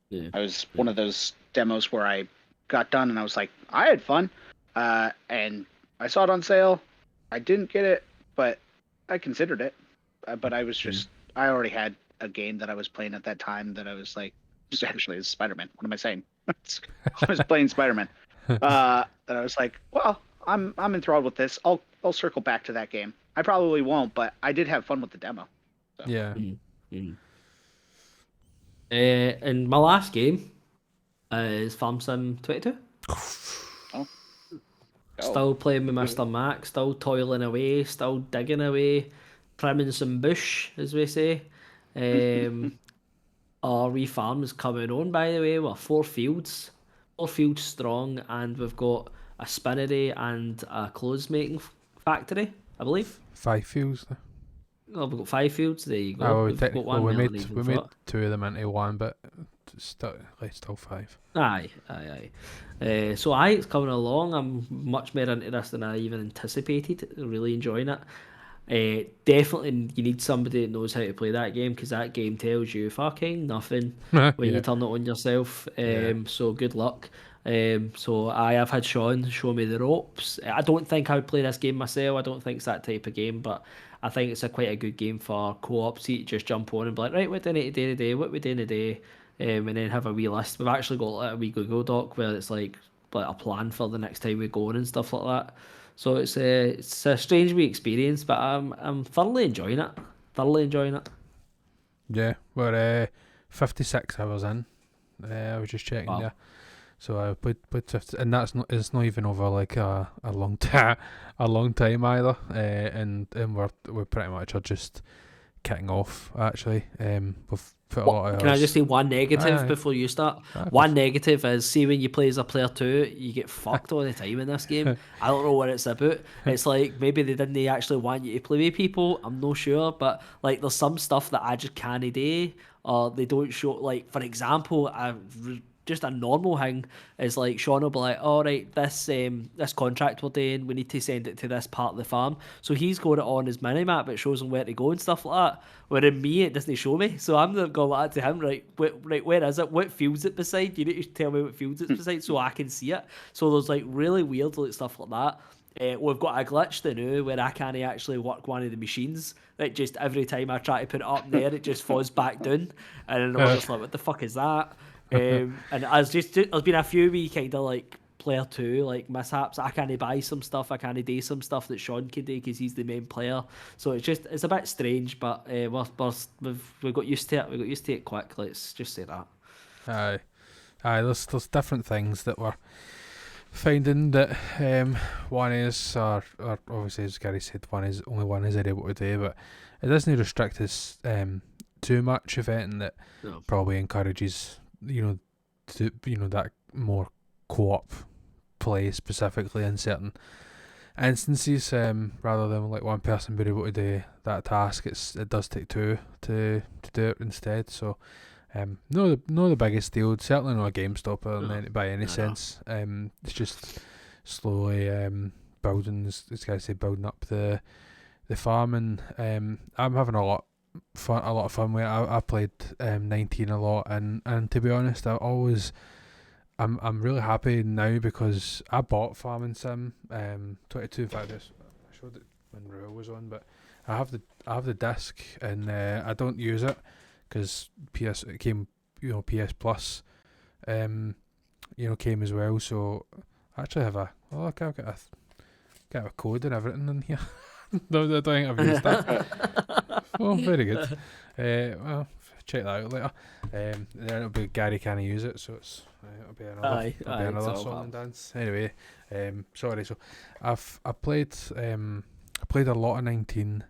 Yeah. I was one of those demos where I got done and I was like, I had fun, and I saw it on sale. I didn't get it, but I considered it. But I was just, I already had a game that I was playing at that time that I was like, actually, it's Spider-Man. What am I saying? I was playing Spider-Man. And I was like, well, I'm enthralled with this. I'll circle back to that game. I probably won't, but I did have fun with the demo. So. Yeah. And my last game is Farm Sim 22. Oh. Still playing with MrMac, still toiling away, still digging away, trimming some bush, as we say. Our wee farm is coming on, by the way. We're 4 fields strong, and we've got a spinnery and a clothes making factory, I believe. 5 fields. Oh, we've got 5 fields. There you go. We made 2 of them into one, but still 5. Aye. So it's coming along. I'm much more into this than I even anticipated. Really enjoying it. Definitely you need somebody that knows how to play that game, because that game tells you fucking nothing when you turn it on yourself. So good luck. So I have had Sean show me the ropes. I don't think I would play this game myself. I don't think it's that type of game, but I think it's quite a good game for co-op. So you just jump on and be like, right, what do I need to do today? What we doing today? And then have a wee list. We've actually got like a wee Google Doc where it's like a plan for the next time we go on and stuff like that. So it's a strange wee experience, but I'm thoroughly enjoying it. Yeah, we're 56 hours in. I was just checking there. So I played 50, and it's not even over like a long time either. And we're pretty much are just kicking off actually. We've put a lot of hours. Can I just say one negative before you start? One negative is, see, when you play as a player 2, you get fucked all the time in this game. I don't know what it's about. It's like maybe they didn't actually want you to play with people. I'm not sure, but like there's some stuff that I just can't do, or they don't show. Like for example, just a normal thing is like Sean will be like, all right, this contract we're doing, we need to send it to this part of the farm. So he's got it on his mini map, it shows him where to go and stuff like that. Where in me, it doesn't show me. So I'm going like that to him, right, where is it? What field's it beside? You need to tell me what fields it's beside so I can see it. So there's like really weird like stuff like that. We've got a glitch now where I can't actually work one of the machines. Like just every time I try to put it up there, it just falls back down. And then I'm just like, what the fuck is that? And there's been a few wee kind of like player 2 like mishaps. I can't buy some stuff, I can't do some stuff that Sean can do because he's the main player. So it's a bit strange, but we got used to it. We got used to it quick. Let's just say that. Aye. There's different things that we're finding that one is, or obviously as Gary said, only one is able to do, but it doesn't restrict us too much, if anything, that No. probably encourages that more co-op play specifically in certain instances, rather than like one person being able to do that task. It does take two to do it instead. So no the biggest deal, certainly not a game stopper by any sense. It's just slowly building, as guys say, building up the farm, and I'm having a lot of fun with it. I played 19 a lot, and to be honest, I'm really happy now because I bought Farming Sim 22. In fact, I showed it when Raoul was on, but I have the disc, and I don't use it because it came, PS Plus, came as well. So I actually have I've got a code and everything in here. No, I don't think I've used that. Oh, very good. Well, check that out later. Then it'll be Gary can't use it, so it'll be another song and dance. Anyway, sorry. So I played a lot of 19.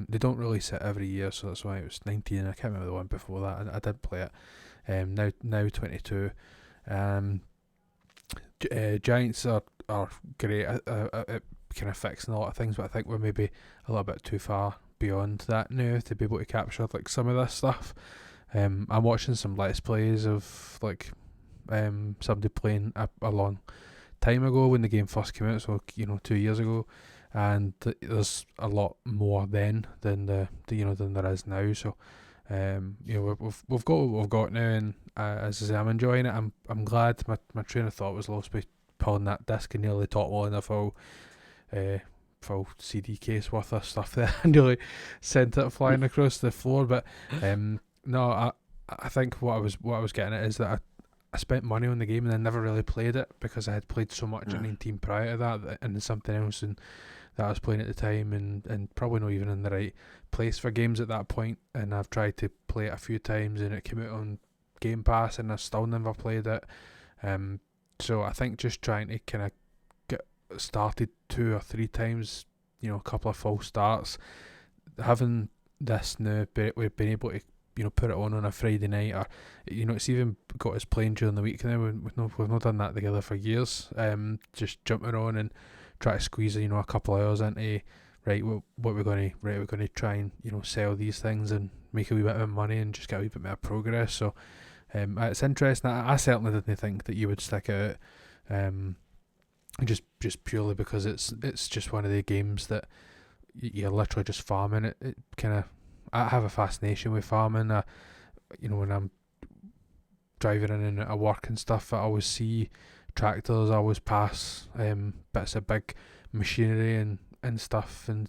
They don't release it every year, so that's why it was 19. I can't remember the one before that. I did play it. Now 22. Giants are great at kind of fixing a lot of things, but I think we're maybe a little bit too far beyond that now to be able to capture like some of this stuff. I'm watching some let's plays of like somebody playing a long time ago when the game first came out, so 2 years ago, and there's a lot more then than than there is now. So we've got what we've got now, and as I say, I'm enjoying it. I'm glad my train of thought was lost by pulling that disc and nearly toppling a full CD case worth of stuff there and nearly sent it flying across the floor. But no, I think what I was getting at is that I spent money on the game and I never really played it because I had played so much at 19 prior to that and something else and that I was playing at the time, and probably not even in the right place for games at that point. And I've tried to play it a few times and it came out on Game Pass and I still never played it. So I think just trying to kind of get started 2 or 3 times, a couple of false starts, having this now, we've been able to put it on a Friday night, or it's even got us playing during the week now. We've not done that together for years. Just jumping on and try to squeeze a couple of hours into we're going to try and sell these things and make a wee bit of money and just get a wee bit more progress. So it's interesting. I certainly didn't think that you would stick out. Just purely because it's just one of the games that you're literally just farming. It kind of, I have a fascination with farming. When I'm driving in and out of work and stuff, I always see tractors. I always pass bits of big machinery and stuff, and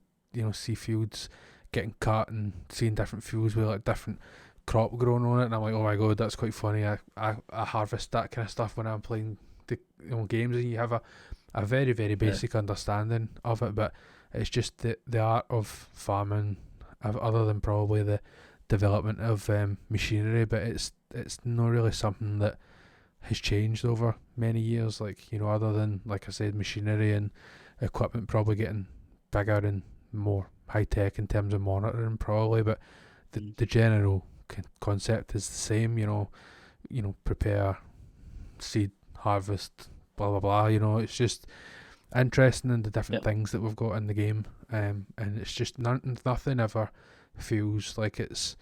see fields getting cut and seeing different fields with like different crop growing on it, and I'm like, oh my god, that's quite funny. I harvest that kind of stuff when I'm playing the games, and you have a very, very basic understanding of it, but it's just the art of farming, other than probably the development of machinery, but it's not really something that has changed over many years, other than, like I said, machinery and equipment probably getting bigger and more high tech in terms of monitoring probably, but the general concept is the same. Prepare, seed, harvest, blah blah blah. It's just interesting in the different things that we've got in the game, and it's just nothing ever feels like it's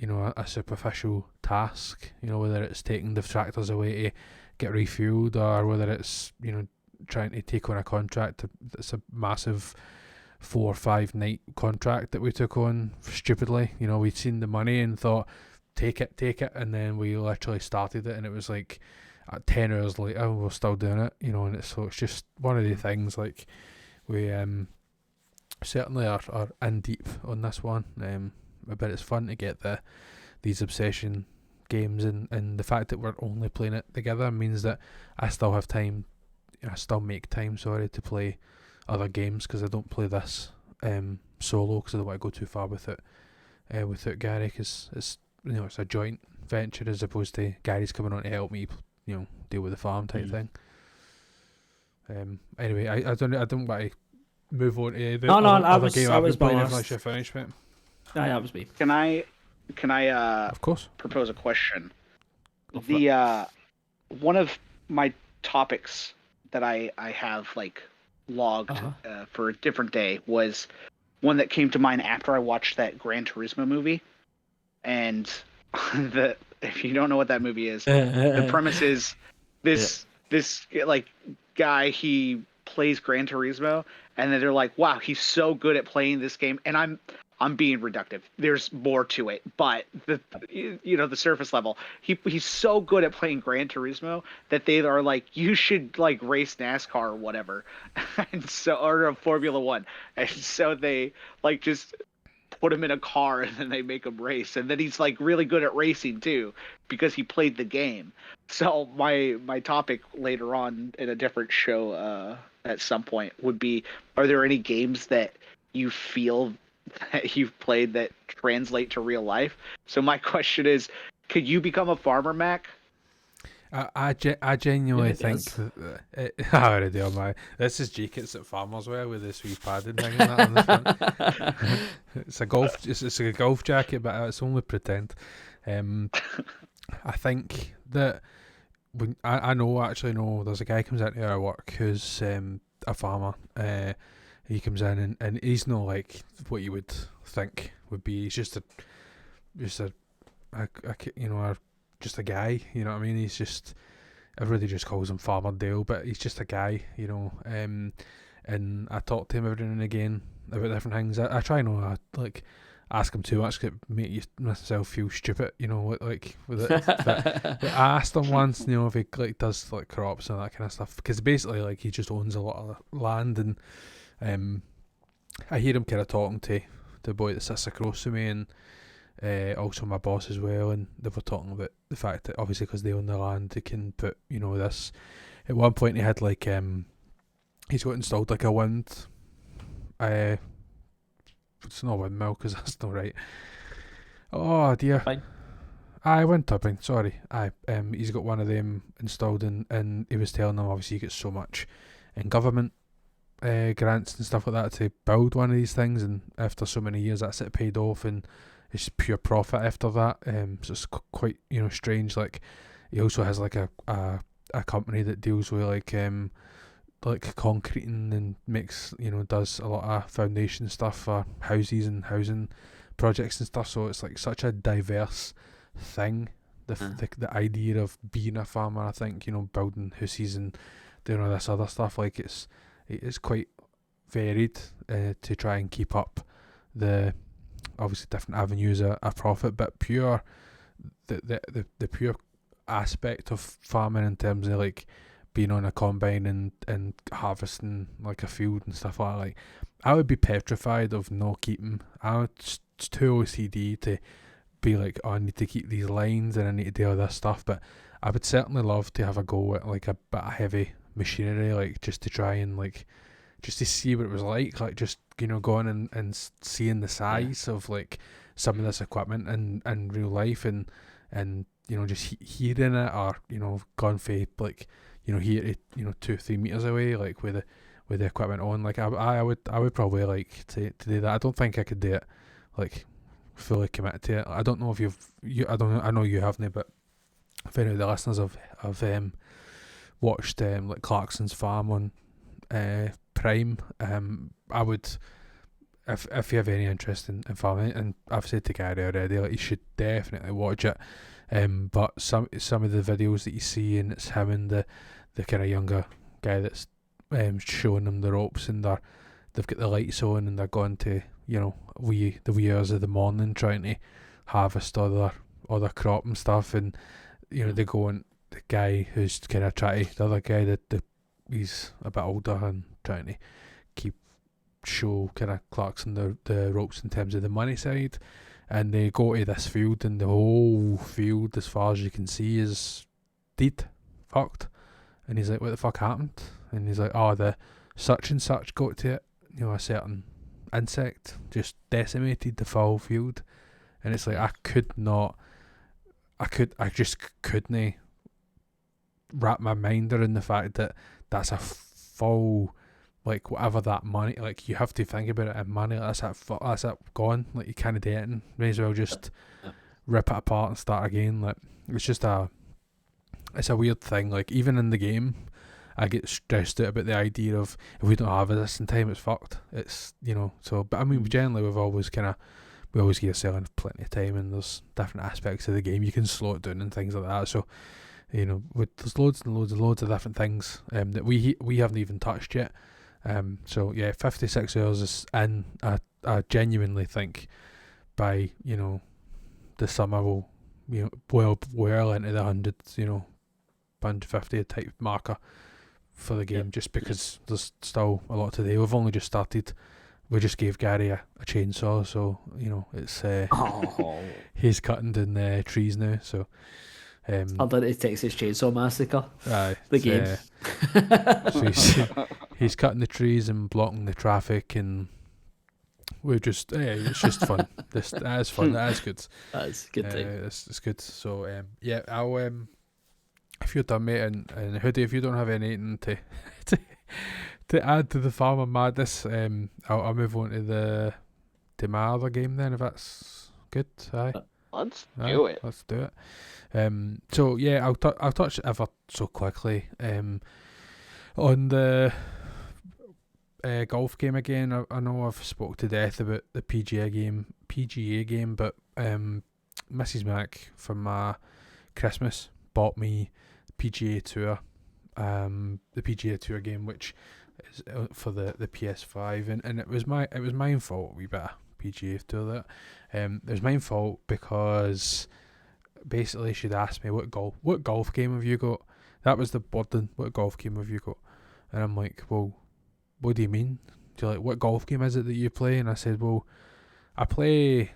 a superficial task, whether it's taking the tractors away to get refueled, or whether it's trying to take on a contract that's a massive 4 or 5 night contract that we took on stupidly. We'd seen the money and thought take it, and then we literally started it and it was like 10 hours later we're still doing it, and it's just one of the things, like, we certainly are in deep on this one, but it's fun to get these obsession games, and the fact that we're only playing it together means that I still have time, I still make time, to play other games, because I don't play this solo, because I don't want to go too far without Gary, because it's a joint venture as opposed to Gary's coming on to help me deal with the farm type thing. Anyway, I don't want to move on to the No, other game I I've been was playing last. unless you're finished, mate. Aye, that was me. Can I Of course. propose a question? Go for it. One of my topics that I have like logged Uh-huh. for a different day was one that came to mind after I watched that Gran Turismo movie. And if you don't know what that movie is, the premise is this like guy, he plays Gran Turismo, and then they're like, wow, he's so good at playing this game. And I'm being reductive. There's more to it, but the surface level, he's so good at playing Gran Turismo that they are like, you should like race NASCAR or whatever, and so, or a Formula One, and so they like just put him in a car and then they make him race, and then he's like really good at racing too because he played the game. So my topic later on in a different show at some point would be, are there any games that you feel that you've played that translate to real life? So my question is, could you become a farmer, Mac? I genuinely Yeah, it think does. I already do my. This is Jake. It's at Farmers Wear with this wee padding thing and that on the front. It's a golf. It's a golf jacket, but it's only pretend. I think that when I know there's a guy comes into our work who's a farmer. He comes in and he's not like what you would think would be. He's just a just a guy, you know what I mean? He's just, everybody just calls him Farmer Dale, but he's just a guy, you know. And I talk to him every now and again about different things. I try not to like ask him too much, 'cause it make myself feel stupid, you know, like with it. But I asked him once, you know, if he like does like crops and that kind of stuff, because basically like he just owns a lot of land, and I hear him kind of talking to the boy that sits across from me, and also my boss as well, and they were talking about the fact that obviously because they own the land, they can put, you know, this. At one point he had like he's got installed like a wind, it's not a windmill because that's not right. Oh dear. Fine. Wind turbine. Sorry. He's got one of them installed, and he was telling them obviously you get so much in government grants and stuff like that to build one of these things, and after so many years that's it paid off, and it's pure profit after that. So it's quite, you know, strange. Like he also has like a company that deals with like concreting and makes, you know, does a lot of foundation stuff for houses and housing projects and stuff. So it's like such a diverse thing. The idea of being a farmer, I think, you know, building houses and doing all this other stuff, like it's quite varied to try and keep up the obviously different avenues of profit, but pure the pure aspect of farming in terms of like being on a combine and harvesting like a field and stuff like that. Like I would be petrified of not keeping. It's too OCD to be like, oh, I need to keep these lines and I need to do all this stuff, but I would certainly love to have a go at like a bit of heavy machinery, like just to try and like just to see what it was like just, you know, going and seeing the size of like some of this equipment in real life, and you know, just hearing it, or, you know, gone for like, you know, here to, you know, 2-3 meters away, like with the equipment on. Like I would probably like to do that. I don't think I could do it like fully committed to it. I don't know if I don't know, I know you haven't, but if any of the listeners have watched like Clarkson's Farm on Prime, I would, if you have any interest in farming, and I've said to Gary already, like you should definitely watch it. But some of the videos that you see, and it's him and the kind of younger guy that's showing them the ropes, and they've got the lights on, and they're going to, you know, the wee hours of the morning trying to harvest all their crop and stuff, and you know, they go, and the guy who's kind of the other guy that he's a bit older and trying to show kind of Clarkson the ropes in terms of the money side, and they go to this field, and the whole field, as far as you can see, is dead, fucked. And he's like, what the fuck happened? And he's like, oh, the such and such got to it, you know, a certain insect just decimated the full field. And it's like, I just couldn't wrap my mind around the fact that that's a full, like whatever that money, like you have to think about it in money. That's it gone. Like you can't do it. May as well just rip it apart and start again. Like it's just it's a weird thing. Like even in the game, I get stressed out about the idea of if we don't have this in time, it's fucked. It's so. But I mean, generally we always give ourselves plenty of time, and there's different aspects of the game you can slow it down and things like that. So there's loads and loads and loads of different things that we haven't even touched yet. So yeah, 56 hours is in. I genuinely think by the summer we'll well into the hundreds, 150 type marker for the game, just because there's still a lot to do. We've only just started. We just gave Gary a chainsaw, so it's he's cutting down trees now. So Other than Texas Chainsaw Massacre, the game. So he's cutting the trees and blocking the traffic, and we're just it's just fun. That is fun. That is good. That's good thing. It's good. So I'll if you're done, mate, and Hoodie, if you don't have anything to add to the Farmer Madness, I'll move on to my other game then, if that's good. Let's do it. Let's do it. So yeah, I'll touch ever so quickly on the golf game again. I know I've spoke to death about the PGA game, but Mrs. Mac for my Christmas bought me PGA Tour, the PGA Tour game, which is for the PS5, and it was my fault a wee bit of PGA Tour that. It was my fault because basically she'd asked me what golf game have you got? That was the burden. What golf game have you got? And I'm like, well, what do you mean? Do you what golf game is it that you play? And I said, well, I play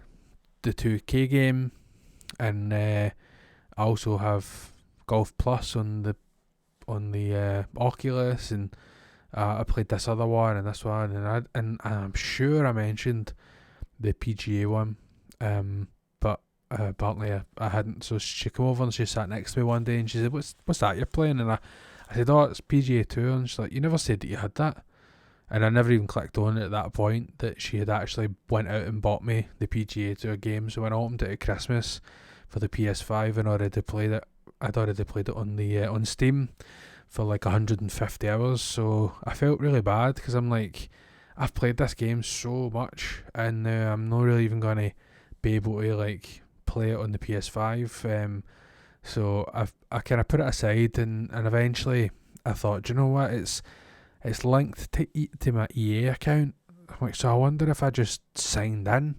the 2K game, and I also have Golf Plus on the Oculus, and I played this other one and this one, and I'm sure I mentioned the PGA one, but apparently I hadn't. So she came over and she sat next to me one day and she said, "What's that you're playing?" And I said, "Oh, it's PGA Tour." And she's like, "You never said that you had that." And I never even clicked on it at that point that she had actually went out and bought me the PGA Tour game. So when I opened it at Christmas for the PS5 and already played it, I'd already played it on Steam for like 150 hours. So I felt really bad because I'm like, I've played this game so much, and now I'm not really even going to be able to like play it on the PS5. So I kind of put it aside, and eventually I thought, do you know what? It's linked to my EA account. I'm like, so I wonder if I just signed in,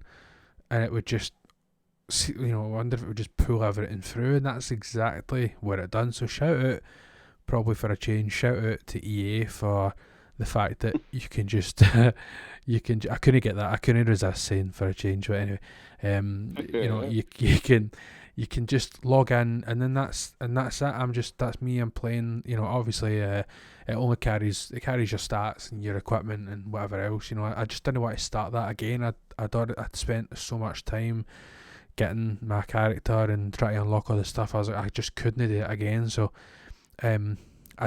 and it would just, I wonder if it would just pull everything through, and that's exactly what it done. So shout out, probably for a change, shout out to EA for the fact that you can just I couldn't get that. I couldn't resist saying for a change, but anyway, you can just log in, and then that's it. That's me. I'm playing. Obviously, it carries your stats and your equipment and whatever else. I just didn't want to start that again. I thought I'd spent so much time getting my character and trying to unlock all the stuff. I was like, I just couldn't do it again. So, I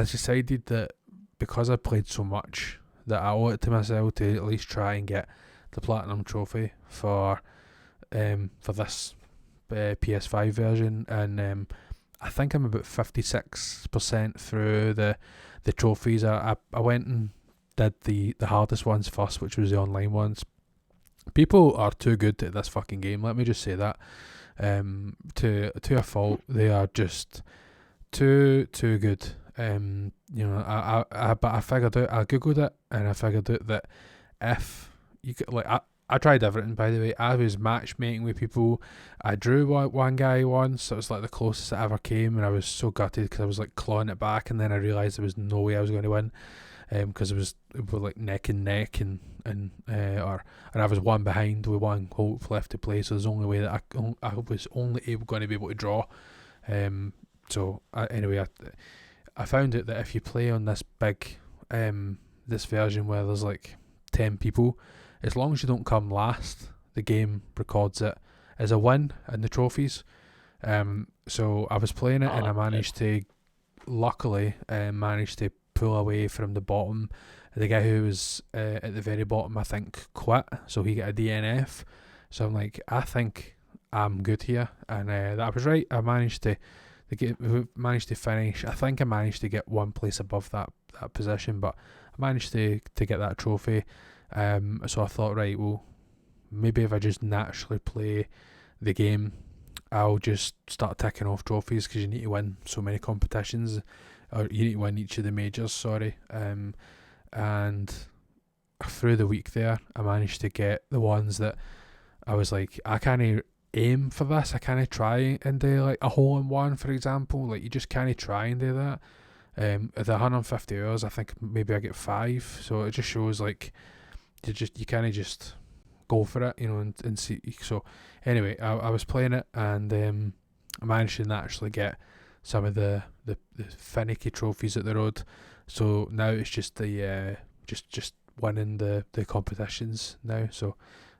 decided that because I played so much, that I owe it to myself to at least try and get the platinum trophy for this PS5 version, and I think I'm about 56% through the trophies. I went and did the hardest ones first, which was the online ones. People are too good at this fucking game, let me just say that. To a fault, they are just too good. But I figured out, I googled it, and I figured out that if you could, like, I tried everything, by the way. I was matchmaking with people. I drew one guy once, so it was like the closest I ever came, and I was so gutted because I was like clawing it back, and then I realised there was no way I was going to win, because it was like neck and neck, and I was one behind with one hole left to play, so there's only way that I was only going to be able to draw. Anyway, I found out that if you play on this big, this version where there's like 10 people, as long as you don't come last, the game records it as a win in the trophies. So I was playing it, and I managed to, luckily, pull away from the bottom. The guy who was at the very bottom, I think, quit, so he got a DNF. So I'm like, I think I'm good here, and I was right. I managed to finish. I think I managed to get one place above that position, but I managed to get that trophy. So I thought, right, well, maybe if I just naturally play the game, I'll just start ticking off trophies, because you need to win so many competitions, or you need to win each of the majors. Sorry. And through the week there, I managed to get the ones that I was like, I can't aim for this. I can't try and do like a hole in one, for example. Like, you just can't try and do that. At the 150 hours, I think maybe I get 5. So it just shows like you can't just go for it, and see. So anyway, I was playing it, and I managed to naturally get some of the finicky trophies at the road. So now it's just the just winning the competitions now. So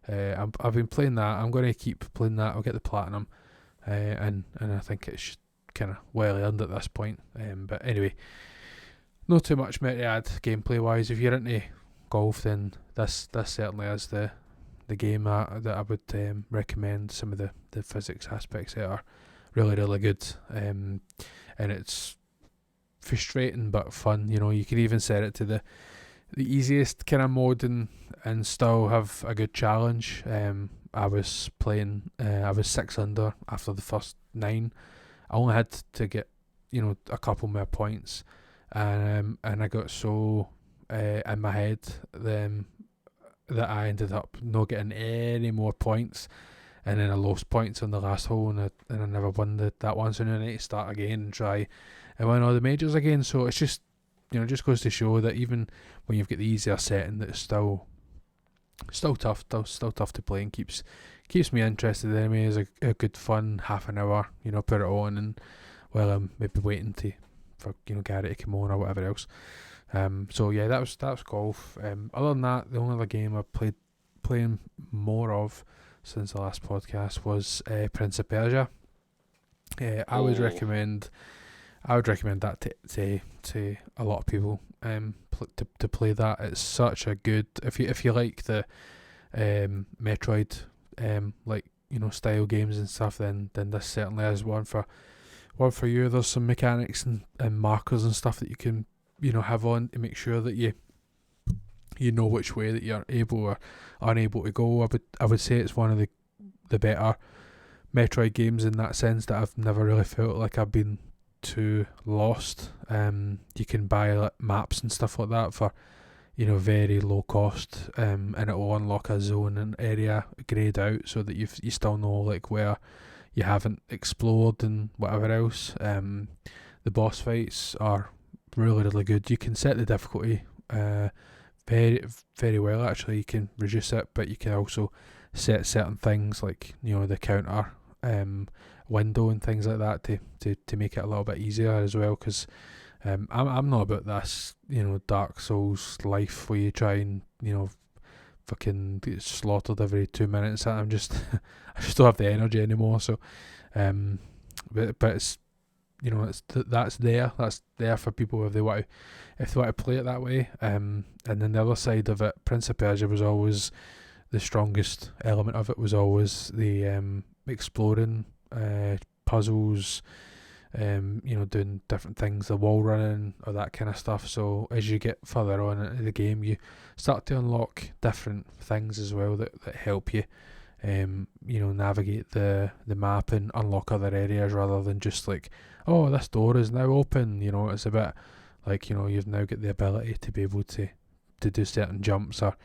I've been playing that. I'm going to keep playing that. I'll get the platinum, and I think it's kind of well earned at this point. But anyway, not too much more to add gameplay wise. If you're into golf, then this certainly is the game that I would recommend. Some of the physics aspects that are really good, and it's frustrating but fun. You could even set it to the easiest kind of mode and still have a good challenge. I was playing, I was 6 under after the first 9. I only had to get a couple more points, and I got so in my head that I ended up not getting any more points, and then I lost points on the last hole, and I never won that one. So now I need to start again and try and win all the majors again. So it's just just goes to show that even when you've got the easier setting, that it's still tough, still tough to play, and keeps me interested. Anyway, is a good fun half an hour. Put it on, and while I'm maybe waiting for Gary to come on or whatever else. So yeah, that was golf. Other than that, the only other game I've playing more of since the last podcast was Prince of Persia. I would recommend that to a lot of people to play that. It's such a good, if you like the Metroid style games and stuff, then this certainly is one for you. There's some mechanics and markers and stuff that you can have on to make sure that you know which way that you're able or unable to go. I would say it's one of the better Metroid games in that sense, that I've never really felt like I've been too lost. You can buy maps and stuff like that for very low cost, and it will unlock a zone and area grayed out so that you still know like where you haven't explored and whatever else. The boss fights are really good. You can set the difficulty very very well. Actually, you can reduce it, but you can also set certain things like the counter window and things like that to make it a little bit easier as well, because I'm not about this Dark Souls life where you try and fucking get slaughtered every 2 minutes. I just don't have the energy anymore. So but it's that's there for people if they want to play it that way. And then the other side of it, Prince of Persia was always the strongest element of it, was always the exploring, puzzles, doing different things, the wall running, or that kind of stuff. So as you get further on into the game, you start to unlock different things as well that help you navigate the map and unlock other areas, rather than just like, oh, this door is now open. It's a bit like you've now got the ability to be able to do certain jumps or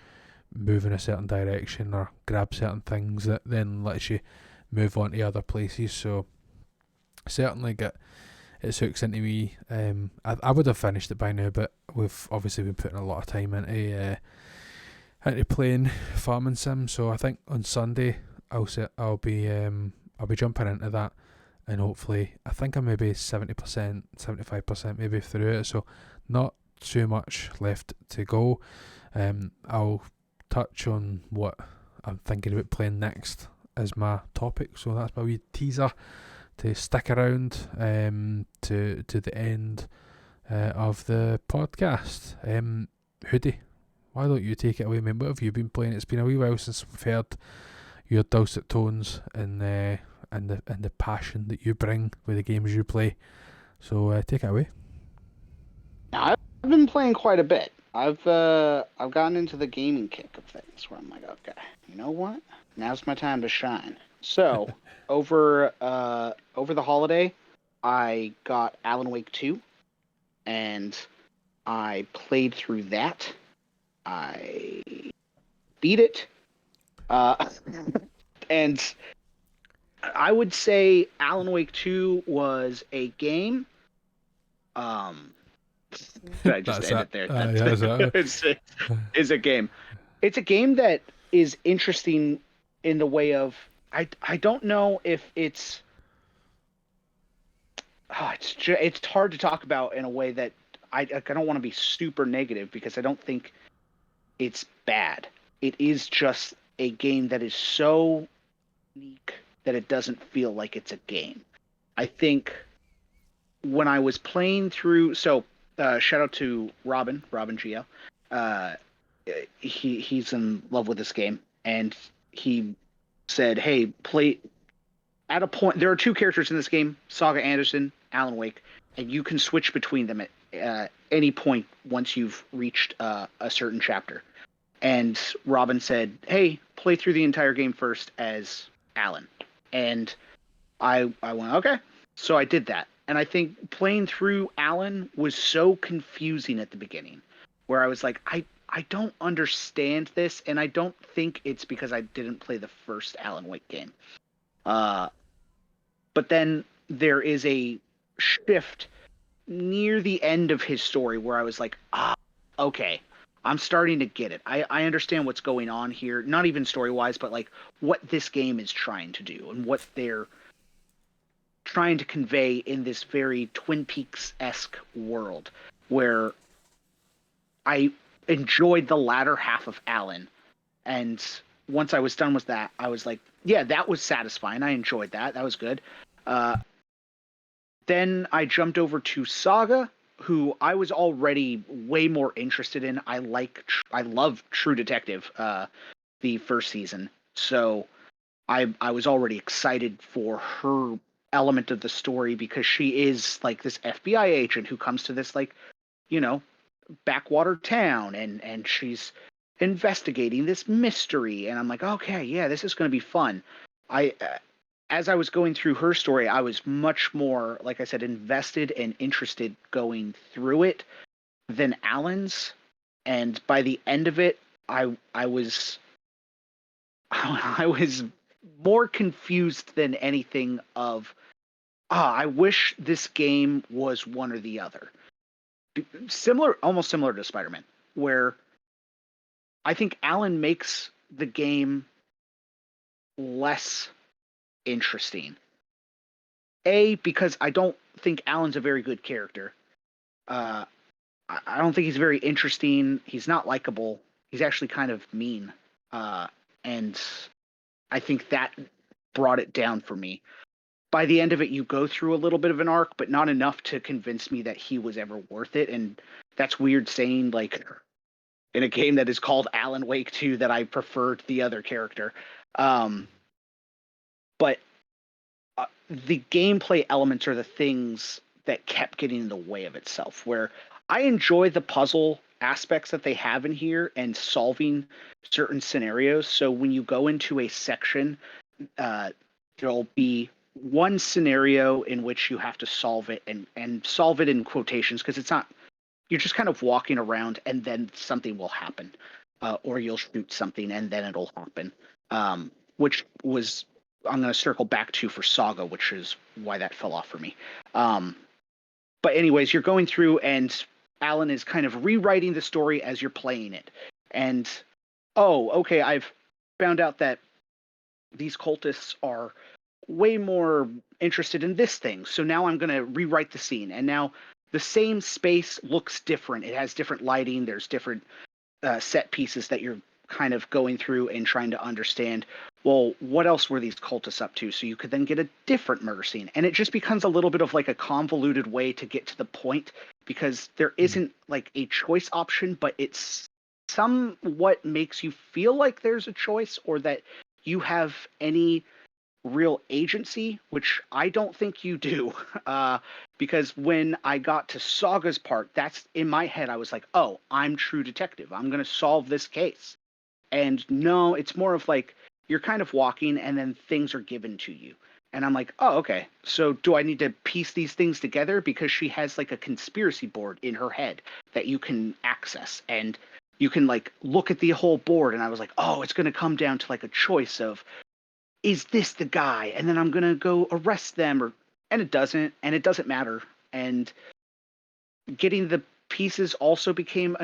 move in a certain direction or grab certain things that then lets you move on to other places. So certainly get its hooks into me. I would have finished it by now, but we've obviously been putting a lot of time into playing Farming Sim. So I think on Sunday I'll be jumping into that, and hopefully I think I'm maybe 70%, 75% maybe through it. So not too much left to go. I'll touch on what I'm thinking about playing next as my topic. So that's my wee teaser to stick around to the end. of the podcast. Hoodie, why don't you take it away, man? What have you been playing? It's been a wee while since we've heard your dulcet tones and the passion that you bring with the games you play. So take it away. Now, I've been playing quite a bit. I've gotten into the gaming kick of things where I'm like, okay, you know what? Now's my time to shine. So over the holiday, I got Alan Wake 2, and I played through that. I beat it, and I would say Alan Wake 2 was a game. Did I just That's end it. it there? It's a game. It's a game that is interesting in the way of I don't know if it's hard to talk about in a way that I don't want to be super negative because I don't think it's bad. It is just a game that is so unique that it doesn't feel like it's a game. I think when I was playing through, shout out to Robin GL. He's in love with this game, and he said, "Hey, play." At a point, there are two characters in this game: Saga Anderson, Alan Wake, and you can switch between them at any point once you've reached a certain chapter. And Robin said, "Hey, play through the entire game first as Alan," and I went, okay. So I did that. And I think playing through Alan was so confusing at the beginning, where I was like, I don't understand this, and I don't think it's because I didn't play the first Alan Wake game. But then there is a shift near the end of his story where I was like, okay, I'm starting to get it. I understand what's going on here, not even story-wise, but like what this game is trying to do and what they're trying to convey in this very Twin Peaks-esque world where I enjoyed the latter half of Alan. And once I was done with that, I was like, yeah, that was satisfying. I enjoyed that. That was good. Then I jumped over to Saga, who I was already way more interested in. I love True Detective, the first season. So I was already excited for her element of the story because she is like this FBI agent who comes to this backwater town and she's investigating this mystery, and I'm like, okay, yeah, this is going to be fun. As I was going through her story, I was much more, like I said, invested and interested going through it than Alan's. And by the end of it, I was I was more confused than anything of, I wish this game was one or the other. Almost similar to Spider-Man, where I think Alan makes the game less interesting. Because I don't think Alan's a very good character. I don't think he's very interesting. He's not likable. He's actually kind of mean. And I think that brought it down for me. By the end of it, you go through a little bit of an arc, but not enough to convince me that he was ever worth it. And that's weird saying, like, in a game that is called Alan Wake 2 that I preferred the other character. But the gameplay elements are the things that kept getting in the way of itself, where I enjoy the puzzle aspects that they have in here and solving certain scenarios. So when you go into a section, there'll be one scenario in which you have to solve it and solve it in quotations because it's not, you're just kind of walking around and then something will happen, or you'll shoot something and then it'll happen, which was, I'm going to circle back to for Saga, which is why that fell off for me. But anyways, you're going through and Alan is kind of rewriting the story as you're playing it. And, okay, I've found out that these cultists are way more interested in this thing. So now I'm going to rewrite the scene. And now the same space looks different. It has different lighting. There's different set pieces that you're kind of going through and trying to understand, well, what else were these cultists up to? So you could then get a different murder scene. And it just becomes a little bit of like a convoluted way to get to the point, because there isn't like a choice option, but it's somewhat makes you feel like there's a choice, or that you have any real agency, which I don't think you do. Because when I got to Saga's part, that's in my head, I was like, oh, I'm true detective. I'm going to solve this case. And no, it's more of like you're kind of walking and then things are given to you. And I'm like, oh, okay. So do I need to piece these things together? Because she has like a conspiracy board in her head that you can access. And you can like look at the whole board. And I was like, oh, it's going to come down to like a choice of, is this the guy? And then I'm going to go arrest them, and it doesn't matter. And getting the pieces also became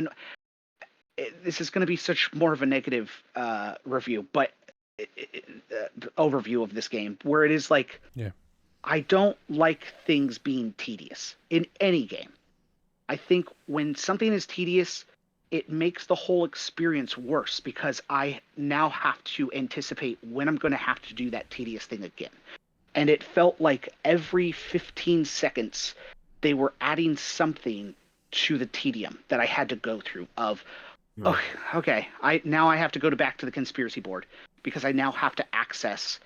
this is going to be such more of a negative review, but overview of this game, where it is like, I don't like things being tedious in any game. I think when something is tedious, it makes the whole experience worse, because I now have to anticipate when I'm going to have to do that tedious thing again. And it felt like every 15 seconds they were adding something to the tedium that I had to go through of, oh, okay, I have to go back to the conspiracy board, because I now have to access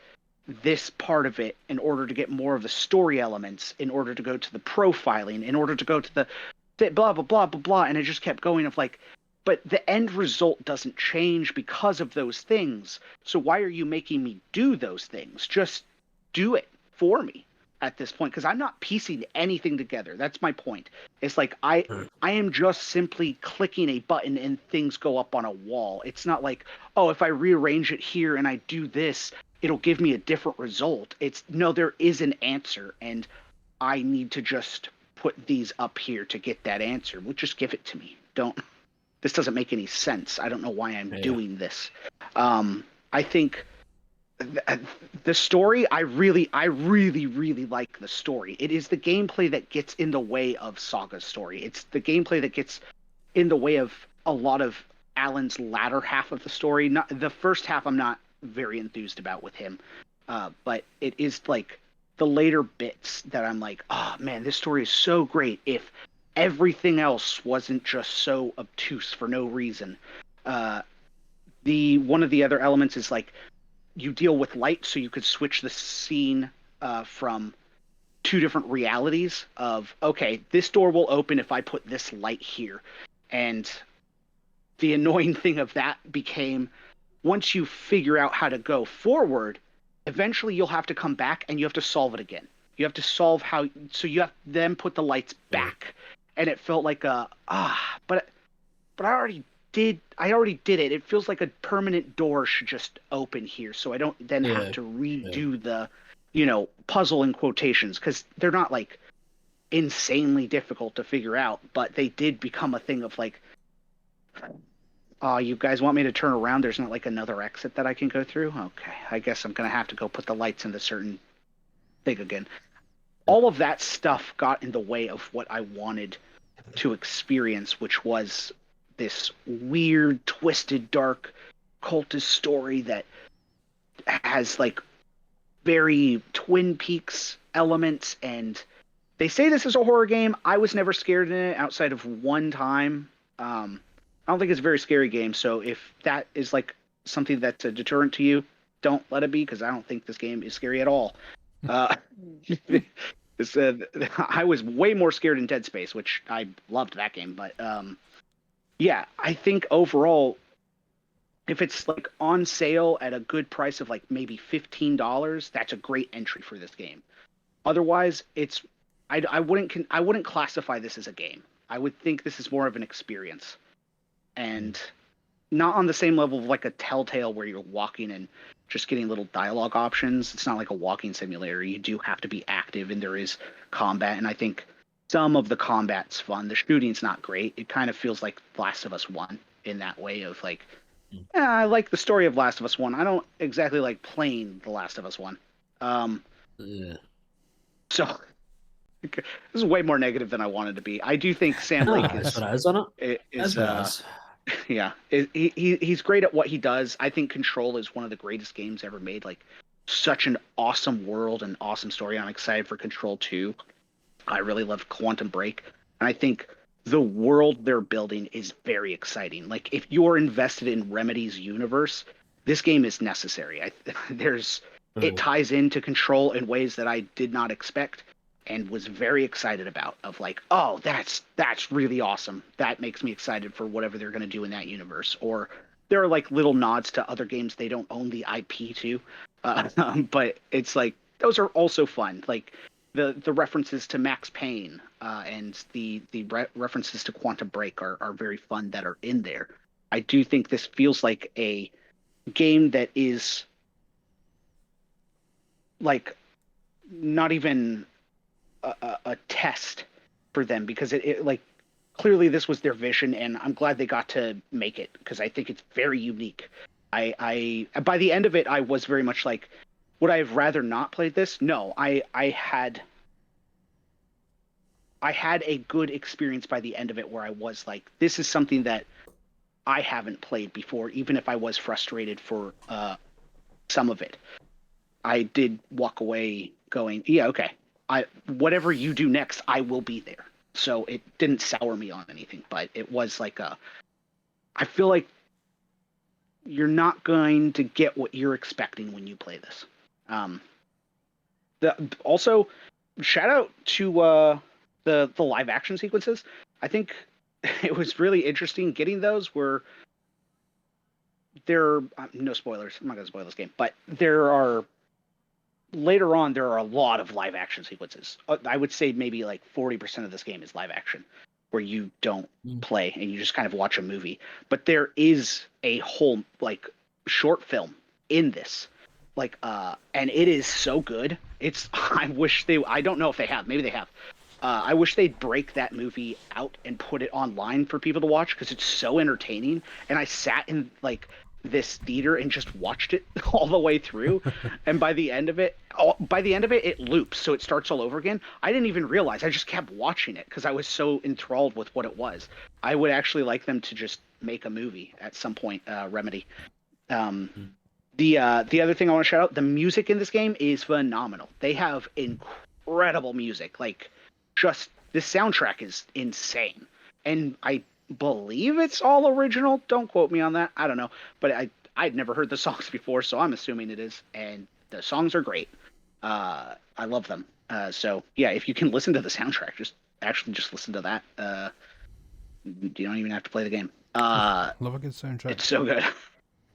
this part of it in order to get more of the story elements, in order to go to the profiling, in order to go to the blah, blah, blah, blah, blah. And it just kept going of like, but the end result doesn't change because of those things. So why are you making me do those things? Just do it for me at this point, because I'm not piecing anything together. That's my point. It's like I am just simply clicking a button and things go up on a wall. It's not like, oh, if I rearrange it here and I do this, it'll give me a different result. It's no, there is an answer, and I need to just put these up here to get that answer. Well, just give it to me. This doesn't make any sense. I don't know why I'm doing this. I think the story, I really like the story. It is the gameplay that gets in the way of Saga's story. It's the gameplay that gets in the way of a lot of Alan's latter half of the story. Not the first half, I'm not very enthused about with him, but it is like the later bits that I'm like, oh man, this story is so great. If everything else wasn't just so obtuse for no reason. One of the other elements is like you deal with light, so you could switch the scene from two different realities of, okay, this door will open if I put this light here. And the annoying thing of that became, once you figure out how to go forward, eventually you'll have to come back and you have to solve it again. You have to solve so you have to then put the lights back. And it felt like but I already did it. It feels like a permanent door should just open here, so I don't then have to redo the, puzzle in quotations, because they're not like insanely difficult to figure out, but they did become a thing of like, oh, you guys want me to turn around? There's not like another exit that I can go through? Okay, I guess I'm going to have to go put the lights in the certain thing again. All of that stuff got in the way of what I wanted to experience, which was this weird, twisted, dark, cultist story that has like very Twin Peaks elements. And they say this is a horror game. I was never scared in it outside of one time. I don't think it's a very scary game. So if that is like something that's a deterrent to you, don't let it be, because I don't think this game is scary at all. I was way more scared in Dead Space, which I loved that game. But yeah, I think overall, if it's like on sale at a good price of like maybe $15, that's a great entry for this game. Otherwise, I wouldn't classify this as a game. I would think this is more of an experience, and not on the same level of like a Telltale where you're walking and just getting little dialogue options. It's not like a walking simulator. You do have to be active, and there is combat, and I think some of the combat's fun. The shooting's not great. It kind of feels like Last of Us 1 in that way of like, I like the story of Last of Us 1. I don't exactly like playing The Last of Us 1. So this is way more negative than I wanted to be. I do think Sam Lake That's what it is, isn't it? is That's what it is. Yeah, he's great at what he does. I think Control is one of the greatest games ever made. Like, such an awesome world and awesome story. I'm excited for Control 2. I really love Quantum Break, and I think the world they're building is very exciting. Like, if you're invested in Remedy's universe, this game is necessary. There's it ties into Control in ways that I did not expect and was very excited about. Of like, oh, that's really awesome. That makes me excited for whatever they're going to do in that universe. Or there are like little nods to other games they don't own the IP to, but it's like those are also fun. Like the references to Max Payne and the references to Quantum Break are very fun that are in there. I do think this feels like a game that is like not even a test for them, because it like clearly this was their vision, and I'm glad they got to make it because I think it's very unique. I by the end of it, I was very much like, would I have rather not played this? No, I had a good experience by the end of it where I was like, this is something that I haven't played before, even if I was frustrated for some of it. I did walk away going, yeah, okay. Whatever you do next, I will be there. So it didn't sour me on anything, but it was like I feel like you're not going to get what you're expecting when you play this. Also, shout out to the live action sequences. I think it was really interesting getting those. Where there no spoilers. I'm not gonna spoil this game, but there are later on there are a lot of live action sequences. I would say maybe like 40% of this game is live action, where you don't play and you just kind of watch a movie. But there is a whole like short film in this, like and it is so good. It's I don't know if they have, maybe they have. I wish they'd break that movie out and put it online for people to watch, because it's so entertaining. And I sat in like this theater and just watched it all the way through. And by the end of it, it loops, so it starts all over again. I didn't even realize. I just kept watching it because I was so enthralled with what it was. I would actually like them to just make a movie at some point, Remedy. The other thing I want to shout out, the music in this game is phenomenal. They have incredible music. Like, just the soundtrack is insane, and I believe it's all original. Don't quote me on that. I don't know, but I'd never heard the songs before, so I'm assuming it is. And the songs are great. I love them. So yeah, if you can listen to the soundtrack, just listen to that. You don't even have to play the game. Love a good soundtrack. It's so good.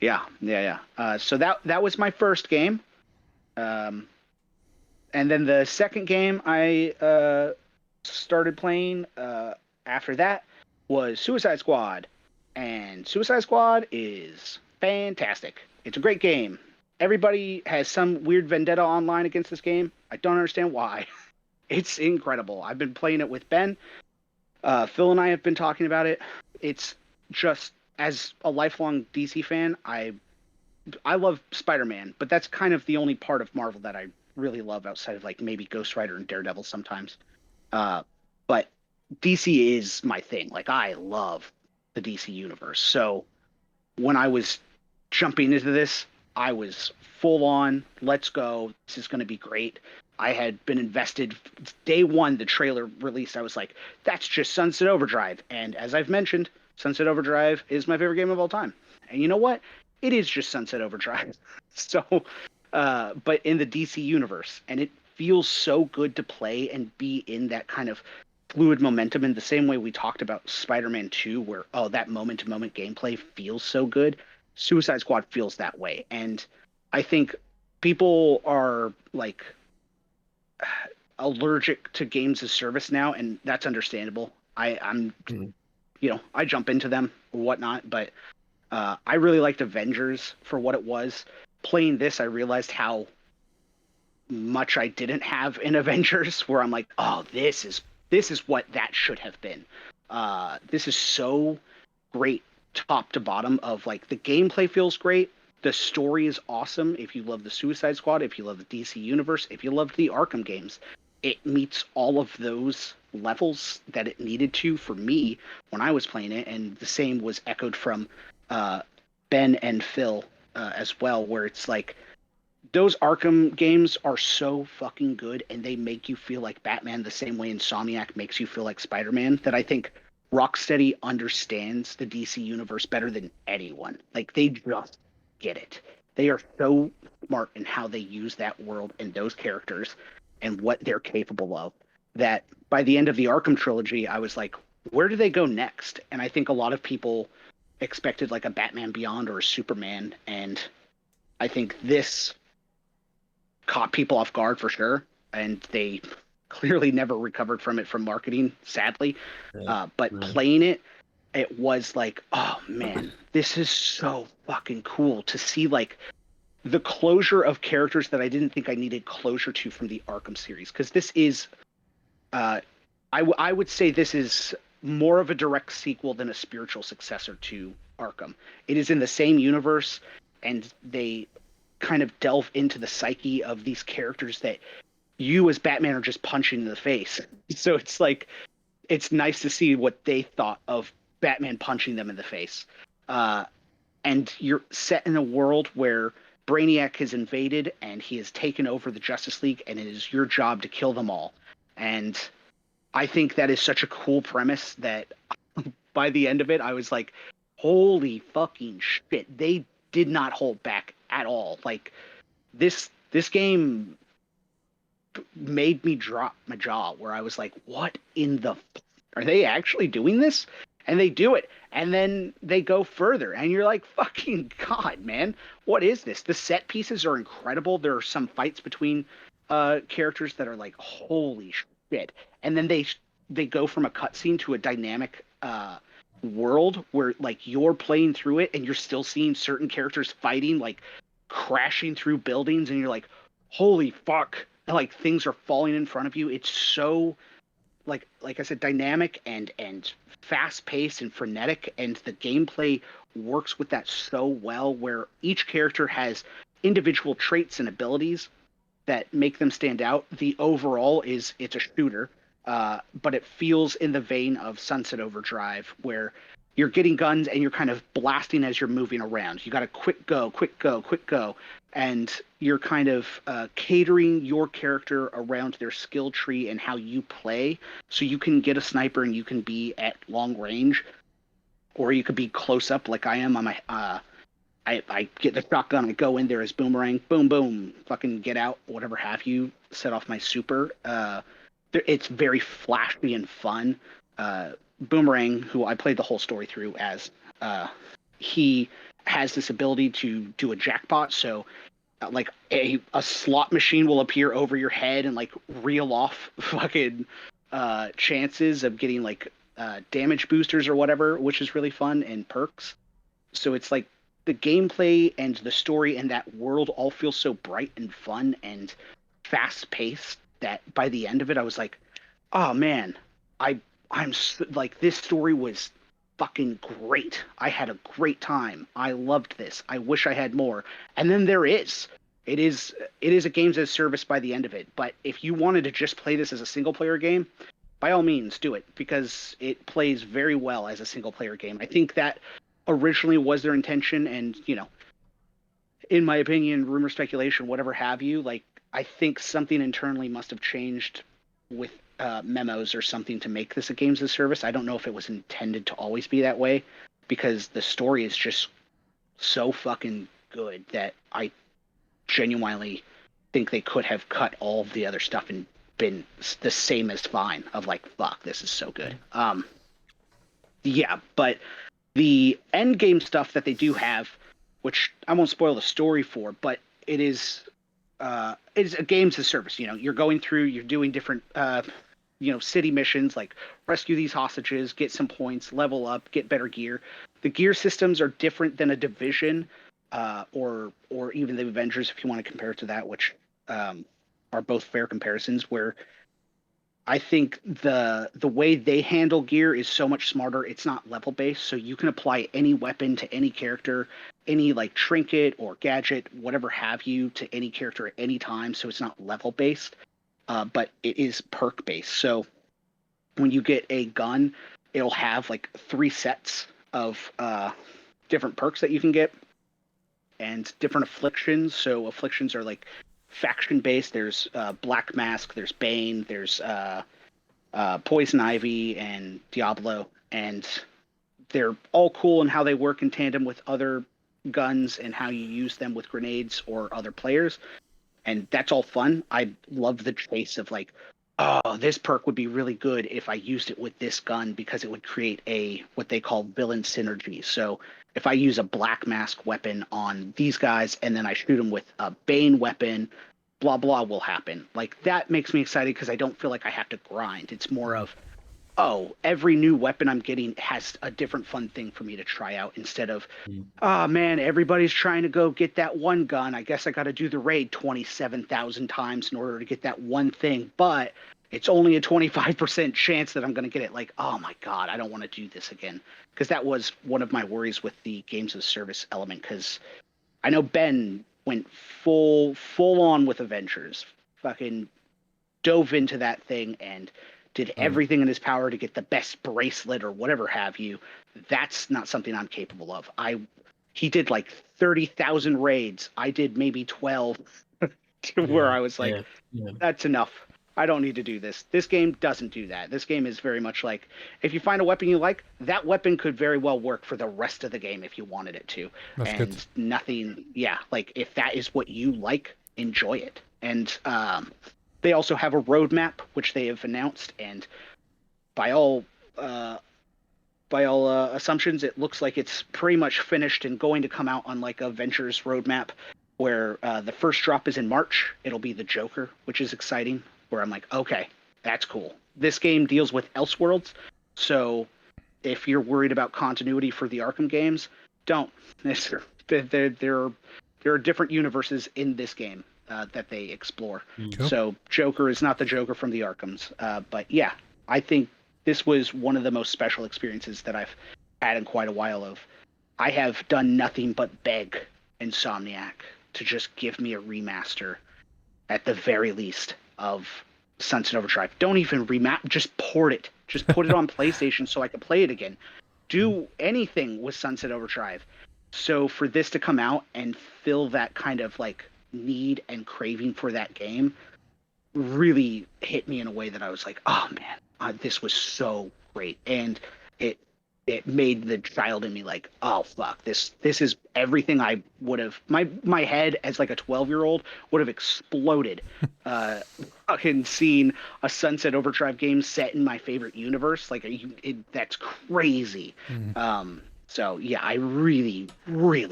Yeah. So that was my first game. And then the second game I started playing after that was Suicide Squad. And Suicide Squad is fantastic. It's a great game. Everybody has some weird vendetta online against this game. I don't understand why. It's incredible. I've been playing it with Ben. Phil and I have been talking about it. It's just, as a lifelong DC fan, I love Spider-Man, but that's kind of the only part of Marvel that I really love outside of like maybe Ghost Rider and Daredevil sometimes. But DC is my thing. Like, I love the DC universe. So when I was jumping into this, I was full on, let's go. This is going to be great. I had been invested day one. The trailer released, I was like, that's just Sunset Overdrive. And as I've mentioned, Sunset Overdrive is my favorite game of all time. And you know what? It is just Sunset Overdrive. So, but in the DC universe, and it feels so good to play and be in that kind of fluid momentum in the same way we talked about Spider-Man 2, where, oh, that moment-to-moment gameplay feels so good. Suicide Squad feels that way. And I think people are, like, allergic to games as service now, and that's understandable. I'm I jump into them or whatnot, but I really liked Avengers for what it was. Playing this, I realized how much I didn't have in Avengers, where I'm like, oh, this is what that should have been. This is so great top to bottom. Of like, the gameplay feels great. The story is awesome. If you love the Suicide Squad, if you love the DC universe, if you love the Arkham games, it meets all of those levels that it needed to for me when I was playing it, and the same was echoed from uh, Ben and Phil as well, where it's like those Arkham games are so fucking good, and they make you feel like Batman the same way Insomniac makes you feel like Spider-Man. That I think Rocksteady understands the DC universe better than anyone. Like they just get it. They are so smart in how they use that world and those characters and what they're capable of. That by the end of the Arkham trilogy, I was like, where do they go next? And I think a lot of people expected like a Batman Beyond or a Superman, and I think this caught people off guard for sure, and they clearly never recovered from it from marketing, sadly. But playing it, it was like, oh man, this is so fucking cool to see like the closure of characters that I didn't think I needed closure to from the Arkham series. Because this is, I would say this is more of a direct sequel than a spiritual successor to Arkham. It is in the same universe, and they kind of delve into the psyche of these characters that you as Batman are just punching in the face. So it's like it's nice to see what they thought of Batman punching them in the face. And you're set in a world where Brainiac has invaded and he has taken over the Justice League, and it is your job to kill them all. And I think that is such a cool premise that by the end of it, I was like, holy fucking shit. They did not hold back at all. Like this game made me drop my jaw where I was like, what in the are they actually doing this? And they do it. And then they go further and you're like, fucking God, man, what is this? The set pieces are incredible. There are some fights between characters that are like, holy shit. And then they go from a cutscene to a dynamic world where like you're playing through it and you're still seeing certain characters fighting, like crashing through buildings, and you're like, holy fuck, like things are falling in front of you. It's so like I said, dynamic and fast paced and frenetic, and the gameplay works with that so well, where each character has individual traits and abilities that make them stand out. The overall is it's a shooter, but it feels in the vein of Sunset Overdrive, where you're getting guns and you're kind of blasting as you're moving around. You got to quick go, quick go, quick go, and you're kind of catering your character around their skill tree and how you play. So you can get a sniper and you can be at long range, or you could be close up like I am on my. I get the shotgun, I go in there as Boomerang, boom, boom, fucking get out, whatever have you, set off my super. It's very flashy and fun. Boomerang, who I played the whole story through as, he has this ability to do a jackpot. So, like a slot machine will appear over your head and like reel off fucking chances of getting like damage boosters or whatever, which is really fun, and perks. So it's like the gameplay and the story and that world all feel so bright and fun and fast paced that by the end of it, I was like, oh man, I'm like, this story was fucking great. I had a great time. I loved this. I wish I had more. And then there is. It is a games as service by the end of it. But if you wanted to just play this as a single player game, by all means do it, because it plays very well as a single player game. I think that originally was their intention, and in my opinion, rumor, speculation, whatever have you, like I think something internally must have changed with memos or something to make this a games as service. I don't know if it was intended to always be that way, because the story is just so fucking good that I genuinely think they could have cut all of the other stuff and been the same as fine, of like, fuck, this is so good. Yeah, but the end game stuff that they do have, which I won't spoil the story for, but it's a games as service. You're going through, you're doing different city missions, like rescue these hostages, get some points, level up, get better gear. The gear systems are different than a Division, or even the Avengers, if you want to compare it to that, which are both fair comparisons. Where I think the way they handle gear is so much smarter. It's not level based, so you can apply any weapon to any character, any like trinket or gadget, whatever have you, to any character at any time. So it's not level based. but it is perk based. So when you get a gun, it'll have like 3 sets of different perks that you can get and different afflictions. So afflictions are like faction based. There's Black Mask, there's Bane, there's Poison Ivy, and Diablo, and they're all cool in how they work in tandem with other guns and how you use them with grenades or other players. And that's all fun. I love the chase of like, oh, this perk would be really good if I used it with this gun because it would create a what they call villain synergy. So if I use a Black Mask weapon on these guys and then I shoot them with a Bane weapon, blah blah will happen. Like that makes me excited because I don't feel like I have to grind. It's more of, oh, every new weapon I'm getting has a different fun thing for me to try out instead of, oh man, everybody's trying to go get that one gun. I guess I got to do the raid 27,000 times in order to get that one thing, but it's only a 25% chance that I'm going to get it. Like, oh my God, I don't want to do this again. Because that was one of my worries with the games of service element. Because I know Ben went full on with Avengers, fucking dove into that thing and did everything in his power to get the best bracelet or whatever have you. That's not something I'm capable of. He did like 30,000 raids. I did maybe 12 to where I was like, that's enough. I don't need to do this. This game doesn't do that. This game is very much like, if you find a weapon you like, that weapon could very well work for the rest of the game if you wanted it to. That's and good. Nothing, like if that is what you like, enjoy it. And they also have a roadmap, which they have announced, and by all assumptions, it looks like it's pretty much finished and going to come out on like a Ventures roadmap, where the first drop is in March. It'll be the Joker, which is exciting. Where I'm like, okay, that's cool. This game deals with Elseworlds, so if you're worried about continuity for the Arkham games, don't. There are different universes in this game that they explore. Cool. So Joker is not the Joker from the Arkhams. But yeah, I think this was one of the most special experiences that I've had in quite a while. I have done nothing but beg Insomniac to just give me a remaster at the very least of Sunset Overdrive. Don't even remap, just port it. Just put it on PlayStation so I can play it again. Do anything with Sunset Overdrive. So for this to come out and fill that kind of like need and craving for that game really hit me in a way that I was like, oh man, this was so great. And it made the child in me like, oh fuck, this is everything I would have. My head as like a 12-year-old would have exploded, fucking seeing a Sunset Overdrive game set in my favorite universe. Like that's crazy. So yeah, I really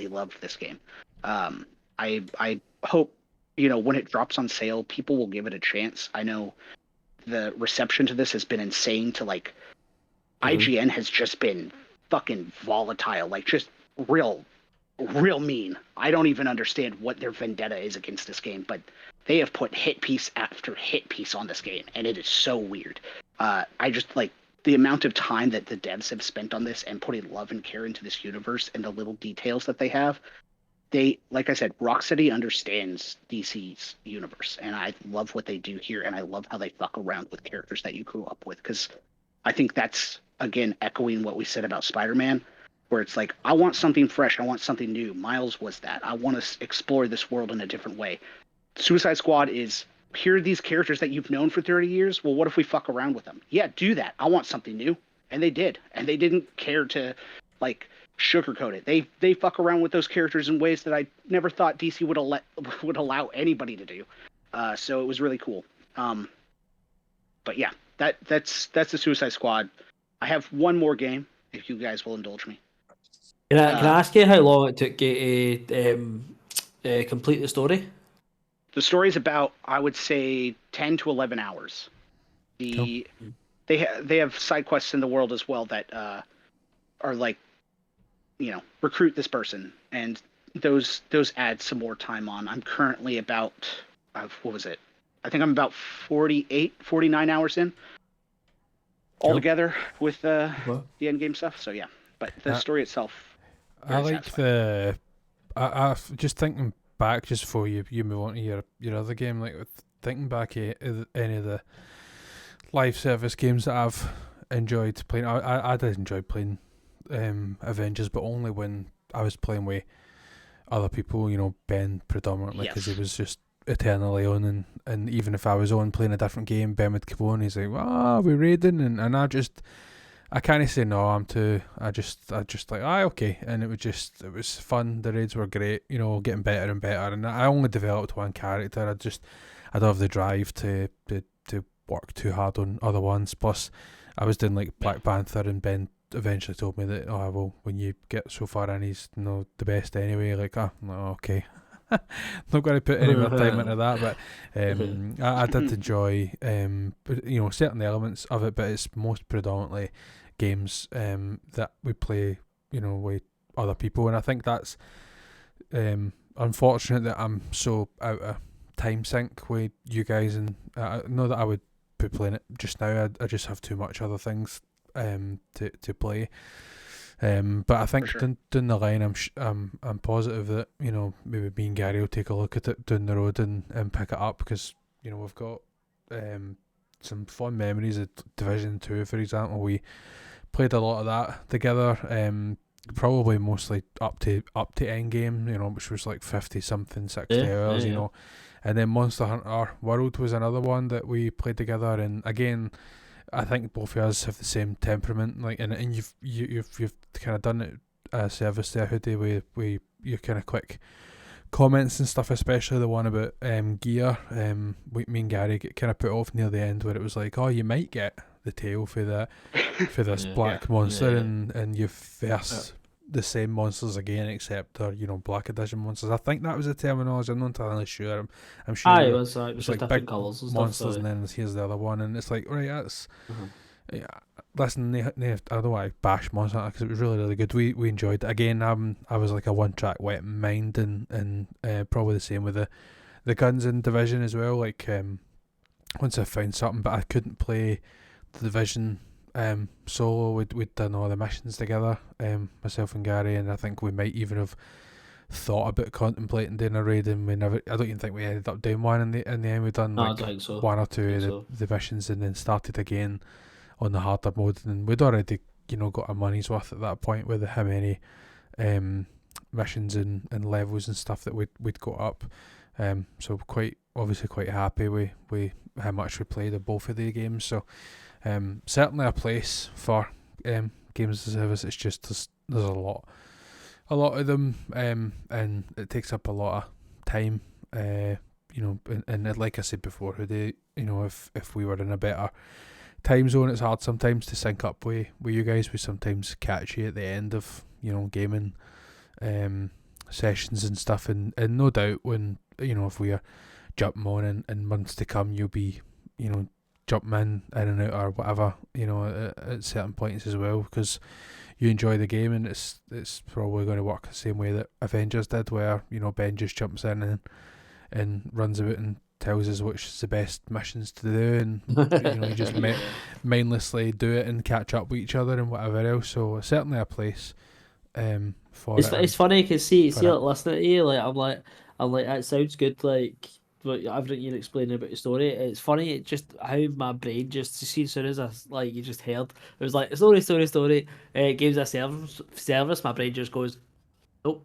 loved this game. I hope when it drops on sale, people will give it a chance. I know the reception to this has been insane. To like. IGN has just been fucking volatile, like just real mean. I don't even understand what their vendetta is against this game, but they have put hit piece after hit piece on this game, and it is so weird. I just like the amount of time that the devs have spent on this and putting love and care into this universe and the little details that they have. They, like I said, Rocksteady understands DC's universe, and I love what they do here, and I love how they fuck around with characters that you grew up with, because I think that's, again, echoing what we said about Spider-Man, where it's like, I want something fresh. I want something new. Miles was that. I want to explore this world in a different way. Suicide Squad is, here are these characters that you've known for 30 years. Well, what if we fuck around with them? Yeah, do that. I want something new. And they did. And they didn't care to, like, sugarcoat it. They fuck around with those characters in ways that I never thought DC would allow anybody to do. So it was really cool. But yeah. That's the Suicide Squad. I have one more game, if you guys will indulge me. Can I ask you how long it took you to complete the story? The story is about, I would say, 10 to 11 hours. They have side quests in the world as well that are like, recruit this person, and those add some more time on. I'm currently about what was it? I think I'm about 49 hours in altogether with the end game stuff. So yeah, but the story itself. I like I just thinking back just before you move on to your other game, like with thinking back at any of the live service games that I've enjoyed playing. I did enjoy playing Avengers, but only when I was playing with other people, you know, Ben predominantly, because he was just eternally on, and even if I was on playing a different game, Ben would come on, he's like, we're raiding, and I can't say no, I just like, okay, and it was fun, the raids were great, you know, getting better and better, and I only developed one character, I don't have the drive to work too hard on other ones, plus I was doing like Black Panther, and Ben eventually told me that, well, when you get so far in, he's the best anyway, like, okay. Not going to put any more time into that, but I did enjoy certain elements of it, but it's most predominantly games that we play, you know, with other people, and I think that's unfortunate that I'm so out of time sync with you guys, and I know that I would be playing it just now, I just have too much other things to play. But I think down the line, I'm positive that, you know, maybe me and Gary will take a look at it down the road and pick it up, because, you know, we've got some fond memories of Division 2, for example. We played a lot of that together, probably mostly up to end game, you know, which was like 50 something 60 hours, you know. And then Monster Hunter World was another one that we played together, and again, I think both of us have the same temperament, like, and you've kind of done it a service there, Hoodie, with your kind of quick comments and stuff, especially the one about gear. Me and Gary get kind of put off near the end, where it was like, you might get the tail for this black monster, and you verse the same monsters again, except they're, you know, black edition monsters. I think that was the terminology. I'm not entirely sure. I'm sure it was like different big colours and monsters, stuff, so. and then here's the other one, and it's like, right, that's listen, I don't want to bash Monster Hunter, because it was really, really good. We enjoyed it. Again, I was like a one-track wet mind, and probably the same with the guns in Division as well. Like, once I found something, but I couldn't play the Division solo. We'd done all the missions together, myself and Gary, and I think we might even have thought about contemplating doing a raid, and I don't even think we ended up doing one in the end. We'd done like one or two of the missions, and then started again on the harder mode, and we'd already, you know, got our money's worth at that point with how many missions and levels and stuff that we'd got up, so quite happy with how much we played of both of the games. So certainly a place for games as a service. It's just there's a lot of them, and it takes up a lot of time, you know, and like I said before, Hoodie, you know, if we were in a better time zone, it's hard sometimes to sync up with you guys. We sometimes catch you at the end of, you know, gaming sessions and stuff, and no doubt when, you know, if we are jumping on in months to come, you'll be, you know, jumping in and out or whatever, you know, at certain points as well, because you enjoy the game, and it's probably going to work the same way that Avengers did, where, you know, Ben just jumps in and runs about and tells us which is the best missions to do, and you know, you just mindlessly do it and catch up with each other and whatever else. So certainly a place for it. It's funny because see like listening to you, like I'm like that sounds good, like everything you're explaining about the story. It's funny, it just how my brain just as soon as I, like, you just heard it was like story, games as service, my brain just goes, nope.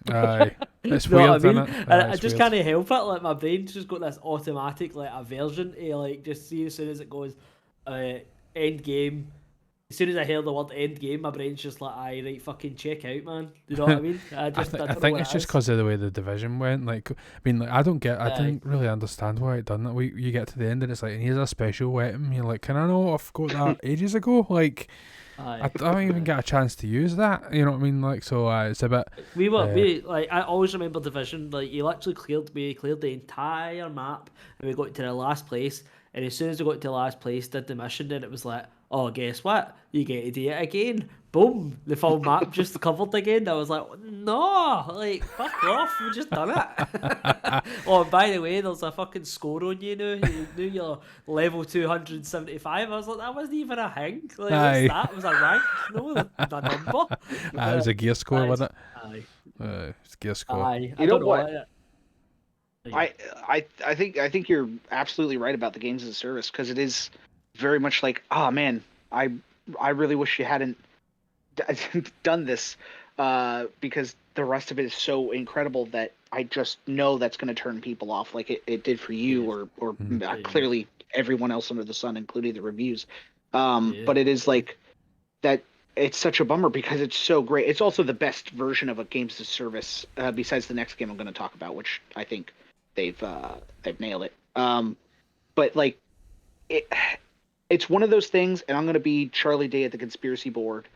Aye, it's you know weird, what I mean? isn't it? And I just can't help it. Like, my brain's just got this automatic like aversion to, like, just see as soon as it goes end game. As soon as I hear the word end game, my brain's just like, aye, right, fucking check out, man. You know what I mean? I think it's just because of the way the Division went. Like, I mean, like, I didn't really understand why it done that. You get to the end and it's like, and here's a special weapon. You're like, can I know I've got that ages ago? Like, I don't even get a chance to use that. You know what I mean? Like, so it's a bit. We like, I always remember Division. Like, you literally cleared the entire map, and we got to the last place. And as soon as we got to the last place, did the mission, and it was like, oh, guess what? You get to do it again. Boom, the full map just covered again. I was like, no, like, fuck off, we just done it. Oh, and by the way, there's a fucking score on you now. You knew you're level 275. I was like, that wasn't even a thing. Like, what's that? It was a rank, no, a number. It was a gear score, wasn't it? Aye. It's gear score. Aye. You know what? I think you're absolutely right about the games as a service, because it is very much like, oh man, I really wish you hadn't done this, because the rest of it is so incredible that I just know that's going to turn people off, like it did for you, Yeah. or Yeah. clearly everyone else under the sun, including the reviews. Yeah. But it is like that. It's such a bummer because it's so great. It's also the best version of a games as a service, besides the next game I'm going to talk about, which I think they've nailed it. But like it, it's one of those things, and I'm going to be Charlie Day at the conspiracy board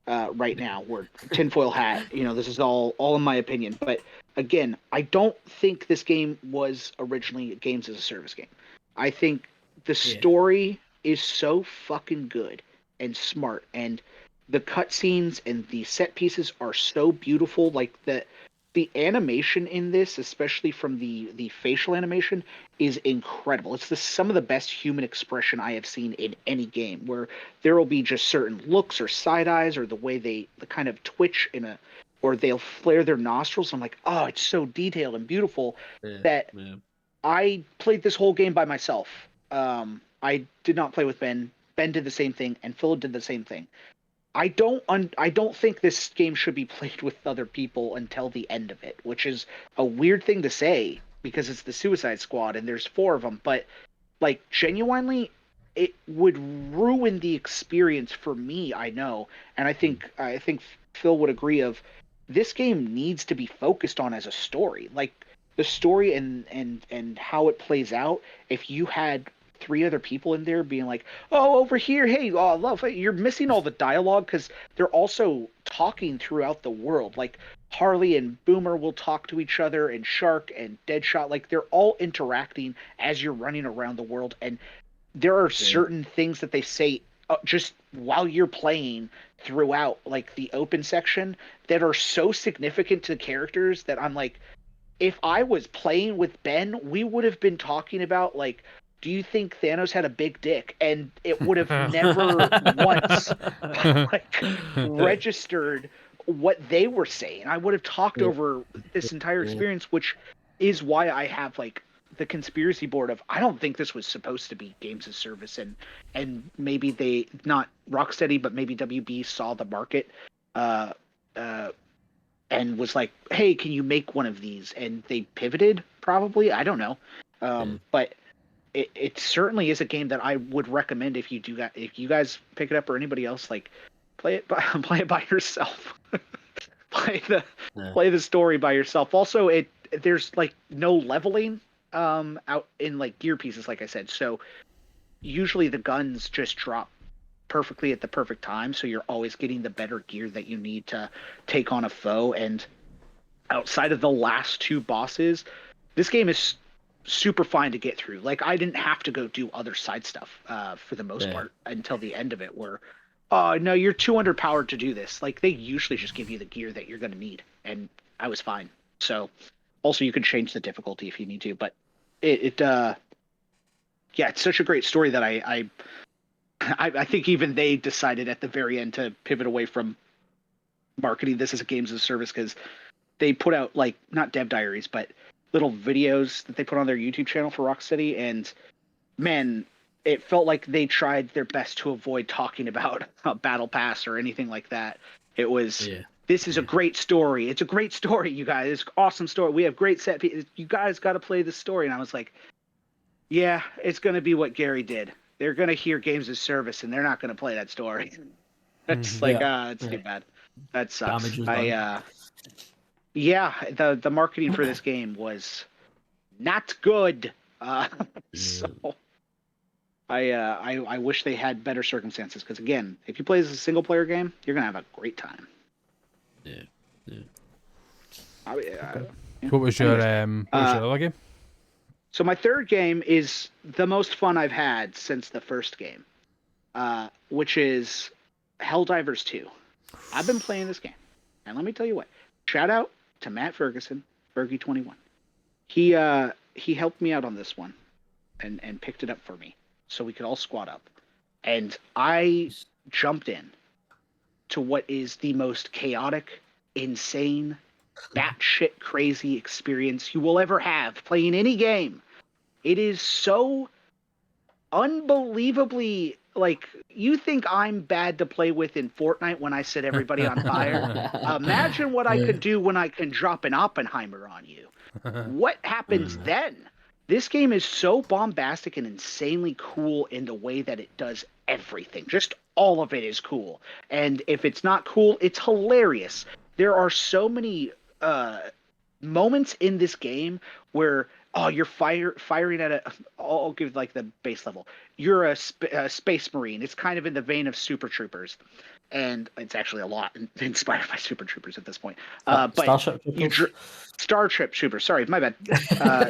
right now, where tinfoil hat. This is all in my opinion. But again, I don't think this game was originally a games as a service game. I think the Yeah. story is so fucking good and smart, and the cutscenes and the set pieces are so beautiful. Like the animation in this, especially from the facial animation, is incredible. It's some of the best human expression I have seen in any game, where there will be just certain looks or side eyes, or the way the kind of twitch or they'll flare their nostrils. I'm like, oh, it's so detailed and beautiful Yeah. that Yeah. I played this whole game by myself. I did not play with Ben. Ben did the same thing, and Phil did the same thing. I don't think this game should be played with other people until the end of it, which is a weird thing to say because it's the Suicide Squad and there's four of them, but like genuinely it would ruin the experience for me, I know. And I think Phil would agree of this game needs to be focused on as a story. Like the story and how it plays out. If you had three other people in there being like, "Oh, over here, hey, oh, love," you're missing all the dialogue because they're also talking throughout the world. Like Harley and Boomer will talk to each other, and Shark and Deadshot, like they're all interacting as you're running around the world, and there are Yeah. certain things that they say just while you're playing throughout, like the open section, that are so significant to the characters that I'm like, if I was playing with Ben, we would have been talking about like, do you think Thanos had a big dick? And it would have never once like registered what they were saying. I would have talked over this entire Yeah. experience, which is why I have like the conspiracy board of I don't think this was supposed to be games as service, and maybe they, not Rocksteady, but maybe WB saw the market uh uh and was like, hey, can you make one of these? And they pivoted, probably. I don't know. But it certainly is a game that I would recommend if if you guys pick it up, or anybody else, like play it by yourself. play the Yeah. play the story by yourself. Also, there's like no leveling out in like gear pieces, like I said. So usually the guns just drop perfectly at the perfect time, so you're always getting the better gear that you need to take on a foe. And outside of the last two bosses, this game is super fine to get through. Like I didn't have to go do other side stuff for the most Yeah. part until the end of it, where oh no, you're too underpowered to do this. Like they usually just give you the gear that you're going to need, and I was fine. So also you can change the difficulty if you need to, but it yeah, it's such a great story that I think even they decided at the very end to pivot away from marketing this as a games as a service, because they put out like not dev diaries but little videos that they put on their YouTube channel for Rocksteady, and man, it felt like they tried their best to avoid talking about a battle pass or anything like that. It was, Yeah. this is a great story. It's a great story, you guys. It's an awesome story. We have great set pieces. You guys got to play this story. And I was like, yeah, it's going to be what Gary did. They're going to hear games as service and they're not going to play that story. It's like, Yeah. it's Yeah. too bad. That sucks. Damage was done. Yeah, the marketing for this game was not good. So I wish they had better circumstances, because again, if you play as a single player game, you're gonna have a great time. Yeah. Yeah. Yeah. What was your Anyways, other game? so my third game is the most fun I've had since the first game, which is Helldivers 2. I've been playing this game, and let me tell you what. Shout out to Matt Ferguson, Fergie21. He helped me out on this one, and picked it up for me so we could all squat up. And I jumped in to what is the most chaotic, insane, batshit crazy experience you will ever have playing any game. It is so unbelievably, like, you think I'm bad to play with in Fortnite when I set everybody on fire? Imagine what I could do when I can drop an Oppenheimer on you. What happens then? This game is so bombastic and insanely cool in the way that it does everything. Just all of it is cool. And if it's not cool, it's hilarious. There are so many moments in this game where you're firing at a. I'll give like the base level. You're a space marine. It's kind of in the vein of Super Troopers, and it's actually a lot inspired by Super Troopers at this point. But Starship Troopers. Starship Troopers. Sorry, my bad.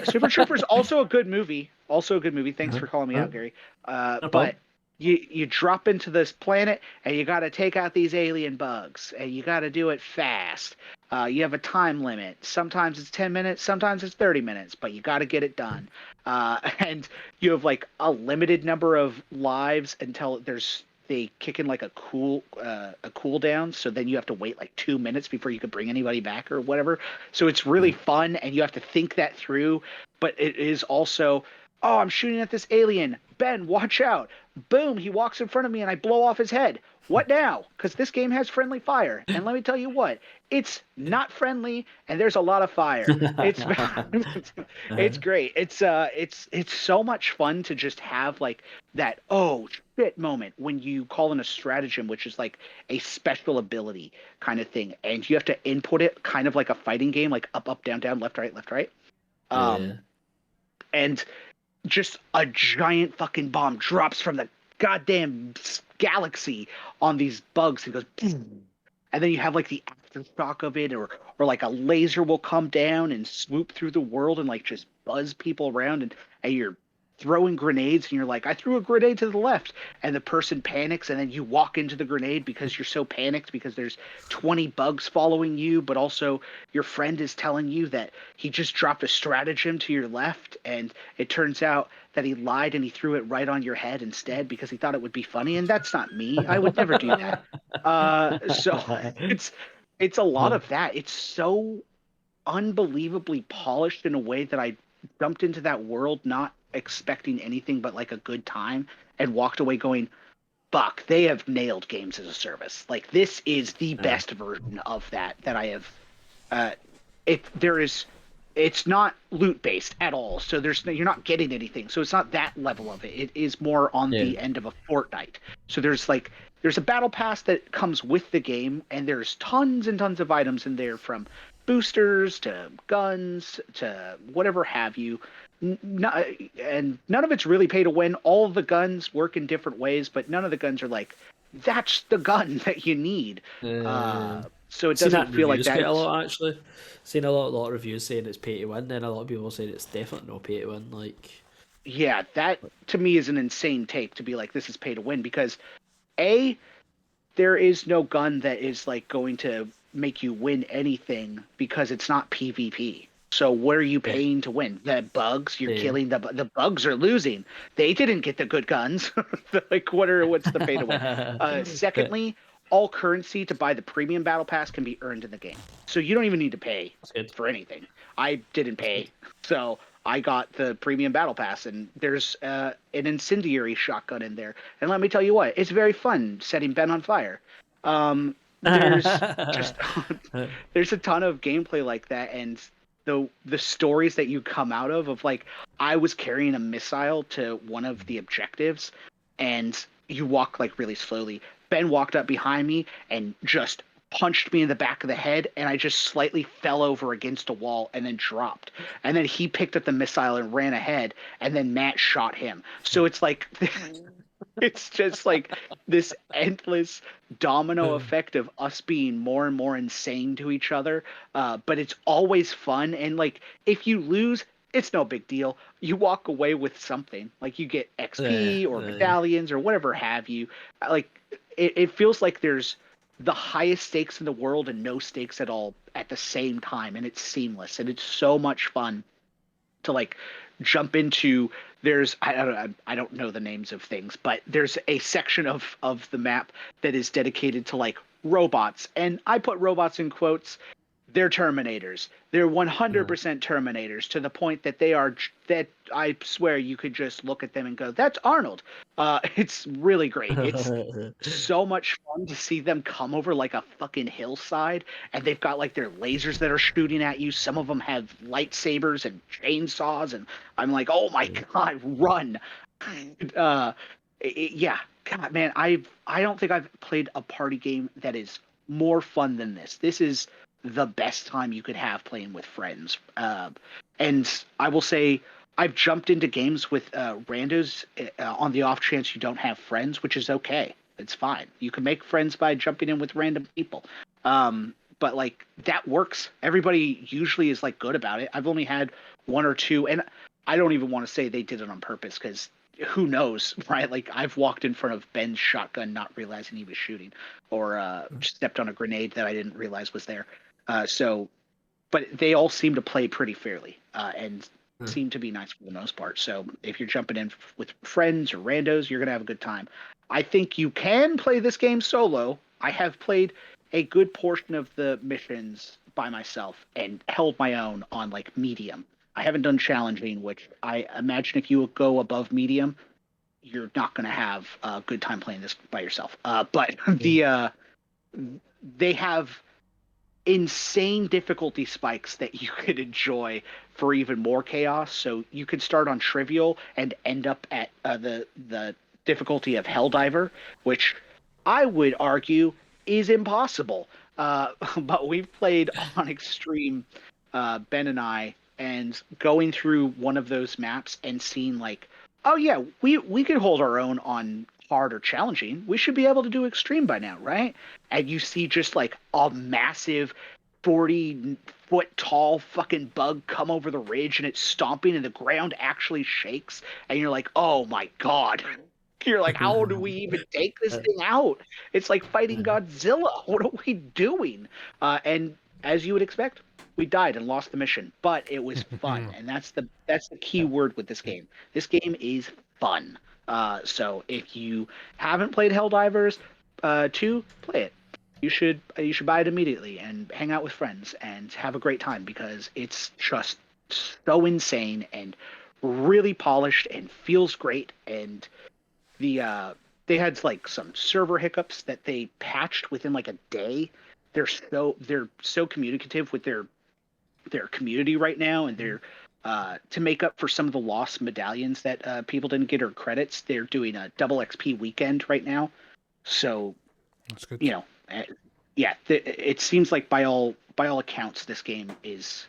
Super Troopers also a good movie. Also a good movie. Thanks for calling me out, Gary. But you drop into this planet and you got to take out these alien bugs, and you got to do it fast. You have a time limit. Sometimes it's 10 minutes, sometimes it's 30 minutes, but you got to get it done. And you have like a limited number of lives until they kick in like a cooldown. So then you have to wait like 2 minutes before you can bring anybody back or whatever. So it's really fun, and you have to think that through. But it is also, oh, I'm shooting at this alien. Ben, watch out. Boom, he walks in front of me and I blow off his head. What now? Because this game has friendly fire. And let me tell you what, it's not friendly and there's a lot of fire. It's it's great. It's so much fun to just have like that oh shit moment when you call in a stratagem, which is like a special ability kind of thing. And you have to input it kind of like a fighting game, like up, down, down, left, right, left, right. And just a giant fucking bomb drops from the goddamn galaxy on these bugs and goes boom. And then you have like the aftershock of it, or like a laser will come down and swoop through the world and like just buzz people around, and you're throwing grenades and you're like, I threw a grenade to the left, and the person panics, and then you walk into the grenade because you're so panicked because there's 20 bugs following you, but also your friend is telling you that he just dropped a stratagem to your left, and it turns out that he lied and he threw it right on your head instead because he thought it would be funny, and that's not me. I would never do that. So it's a lot of that. It's so unbelievably polished in a way that I jumped into that world not expecting anything but like a good time, and walked away going, fuck, they have nailed games as a service. Like, this is the best version of that I have. It's not loot based at all, so you're not getting anything, so it's not that level of it. It is more on the end of a Fortnite. So there's a battle pass that comes with the game, and there's tons and tons of items in there, from boosters to guns to whatever have you. And none of it's really pay to win. All of the guns work in different ways, but none of the guns are like, that's the gun that you need. So it doesn't feel like that. Quite a lot, actually. Seen a lot of reviews saying it's pay to win, then a lot of people saying it's definitely no pay to win. Like, yeah, that to me is an insane take, to be like, this is pay to win, because there is no gun that is like going to make you win anything, because it's not PvP. So what are you paying to win? The bugs? You're killing the bugs are losing. They didn't get the good guns. Like, what's the pay to win? Secondly, all currency to buy the premium battle pass can be earned in the game. So you don't even need to pay for anything. I didn't pay, so I got the premium battle pass, and there's an incendiary shotgun in there. And let me tell you what, it's very fun setting Ben on fire. There's a ton of gameplay like that, and the stories that you come out of like, I was carrying a missile to one of the objectives, and you walk like really slowly. Ben walked up behind me and just punched me in the back of the head, and I just slightly fell over against a wall and then dropped. And then he picked up the missile and ran ahead, and then Matt shot him. So it's like it's just like this endless domino effect of us being more and more insane to each other. But it's always fun, and like, if you lose, it's no big deal. You walk away with something. Like, you get XP or medallions or whatever have you. Like, it feels like there's the highest stakes in the world and no stakes at all at the same time, and it's seamless, and it's so much fun to like jump into. There's I don't know the names of things, but there's a section of the map that is dedicated to like robots, and I put robots in quotes. they're Terminators. They're 100% Terminators, to the point that that I swear you could just look at them and go, "That's Arnold." It's really great. It's so much fun to see them come over like a fucking hillside, and they've got like their lasers that are shooting at you. Some of them have lightsabers and chainsaws, and I'm like, "Oh my god, run!" Yeah, God, man, I don't think I've played a party game that is more fun than this. This is the best time you could have playing with friends. And I will say, I've jumped into games with randos on the off chance you don't have friends, which is okay. It's fine. You can make friends by jumping in with random people. But like that works. Everybody usually is like good about it. I've only had one or two, and I don't even want to say they did it on purpose, because who knows, right? Like I've walked in front of Ben's shotgun not realizing he was shooting, or stepped on a grenade that I didn't realize was there. But they all seem to play pretty fairly, and seem to be nice for the most part. So if you're jumping in with friends or randos, you're gonna have a good time. I think you can play this game solo. I have played a good portion of the missions by myself and held my own on like medium. I haven't done challenging, which I imagine if you go above medium, you're not going to have a good time playing this by yourself. But they have insane difficulty spikes that you could enjoy for even more chaos. So you could start on trivial and end up at the difficulty of Helldiver, which I would argue is impossible. But we've played on extreme, Ben and I, and going through one of those maps and seeing like, oh yeah, we could hold our own on hard or challenging. We should be able to do extreme by now, right? And you see just like a massive 40-foot tall fucking bug come over the ridge, and it's stomping and the ground actually shakes, and you're like, oh my god. You're like, how do we even take this thing out? It's like fighting Godzilla. What are we doing? And as you would expect, we died and lost the mission, but it was fun, and that's the key word with this game. This game is fun. So if you haven't played Helldivers 2, play it. You should buy it immediately and hang out with friends and have a great time, because it's just so insane and really polished and feels great. And they had like some server hiccups that they patched within like a day. They're so communicative with their community right now, and they're to make up for some of the lost medallions that people didn't get, or credits. They're doing a double XP weekend right now. So That's good. Yeah, it seems like by all accounts, this game is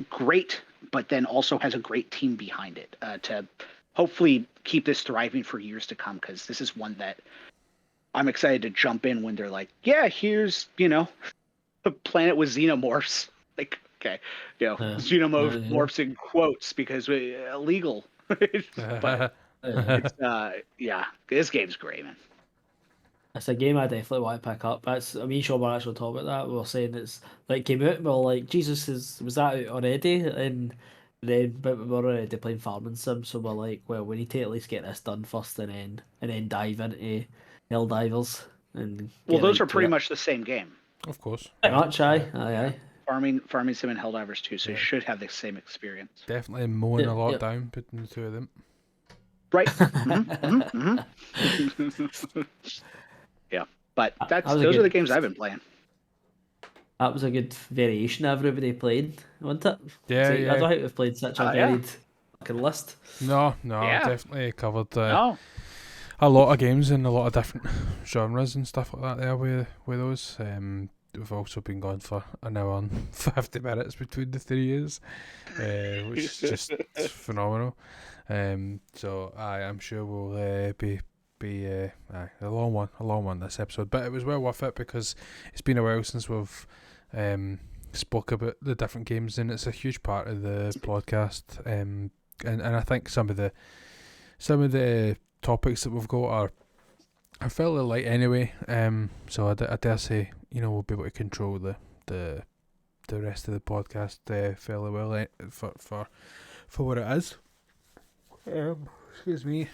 great, but then also has a great team behind it to hopefully keep this thriving for years to come, because this is one that I'm excited to jump in when they're like, yeah, here's, a planet with xenomorphs. Like, okay, xenomorphs in quotes, because illegal. But it's, yeah, this game's great, man. It's a game I definitely want to pick up. Me and Sean were actually talking about that. We were saying it's like came out, and we were like, Jesus, was that out already? But we were already playing Farming Sim, so we're like, well, we need to at least get this done first, and then dive into Helldivers. And well, those are pretty much the same game. Of course. Pretty much, aye. Farming Sim and Helldivers 2, so you should have the same experience. Definitely mowing a lot down, putting the two of them. Right. Yeah, but those are the games I've been playing. That was a good variation everybody played, wasn't it? Yeah, I don't think we've played such a varied fucking list. No, definitely covered a lot of games in a lot of different genres and stuff like that there with those. We've also been going for an hour and 50 minutes between the 3 years, which is just phenomenal. So I'm sure we'll be a long one this episode, but it was well worth it, because it's been a while since we've spoke about the different games, and it's a huge part of the podcast. And I think some of the topics that we've got are fairly light anyway. So I dare say we'll be able to control the rest of the podcast fairly well for what it is. Excuse me.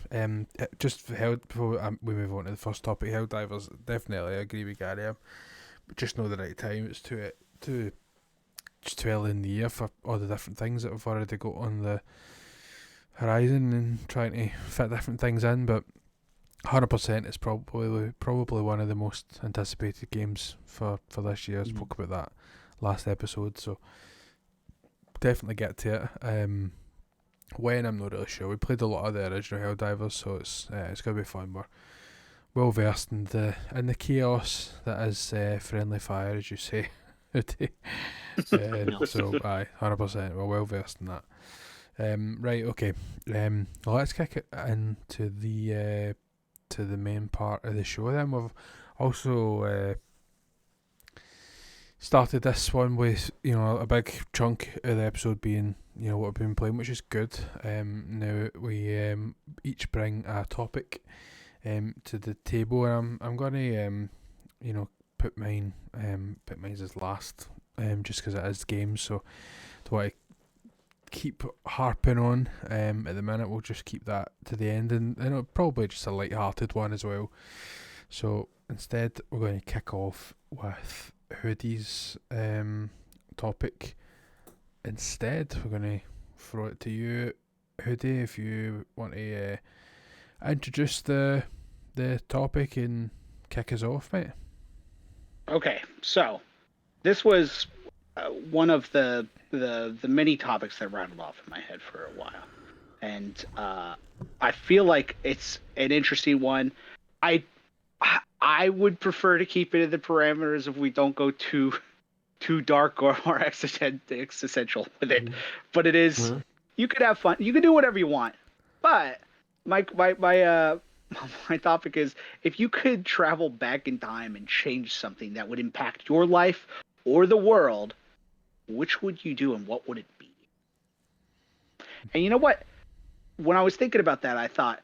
Just before we move on to the first topic, Helldivers, definitely agree with Gary. But just know the right time. It's too just too early in the year for all the different things that we've already got on the horizon and trying to fit different things in. But 100% it's probably one of the most anticipated games for this year. I spoke about that last episode, so definitely get to it. When, I'm not really sure. We played a lot of the original Helldivers, so it's gonna be fun. We're well versed in the chaos that is friendly fire, as you say. So aye, 100%. We're well versed in that. Right, okay. Let's kick it into the main part of the show. Then we've also started this one with a big chunk of the episode being what we've been playing, which is good. Now we each bring a topic to the table, and I'm gonna put mine as last, just because it is games. So do I keep harping on at the minute? We'll just keep that to the end, and probably just a light-hearted one as well. So instead, we're going to kick off with Hoodie's topic. Instead, we're going to throw it to you, Hoodie, if you want to introduce the topic and kick us off, mate. Okay, so this was one of the many topics that rattled off in my head for a while, and I feel like it's an interesting one. I would prefer to keep it in the parameters if we don't go too dark or more existential with it. But it is, you could have fun, you can do whatever you want. But my topic is, if you could travel back in time and change something that would impact your life or the world, which would you do and what would it be? And you know what? When I was thinking about that, I thought,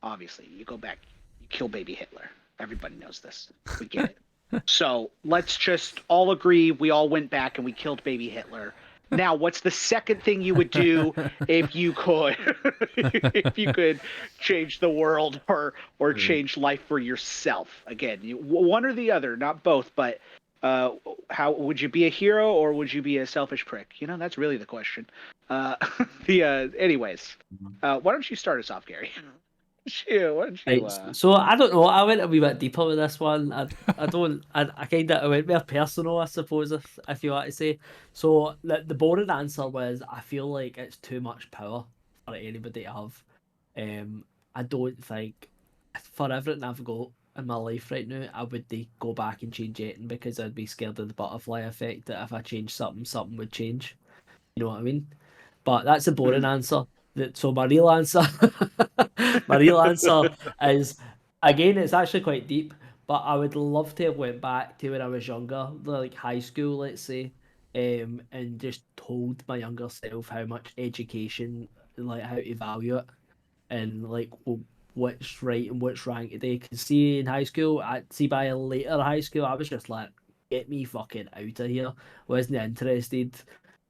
obviously, you go back, you kill baby Hitler. Everybody knows this. We get it. So let's just all agree we all went back and we killed baby Hitler. Now, what's the second thing you would do if you could change the world or change life for yourself? Again, one or the other, not both. But how would you be a hero or would you be a selfish prick? That's really the question. Anyways, why don't you start us off, Gary? So I don't know. I went a wee bit deeper with this one. I went more personal, I suppose, if you want to say. So the boring answer was, I feel like it's too much power for anybody to have. I don't think, for everything I've got in my life right now, I would go back and change anything, because I'd be scared of the butterfly effect, that if I changed something would change. You know what I mean? But that's a boring answer. So my real answer is, again, it's actually quite deep, but I would love to have went back to when I was younger, like high school, let's say, and just told my younger self how much education, like how to value it, and like what's right and what's wrong today. Because see, in high school, by later high school, I was just like, get me fucking out of here. Wasn't interested.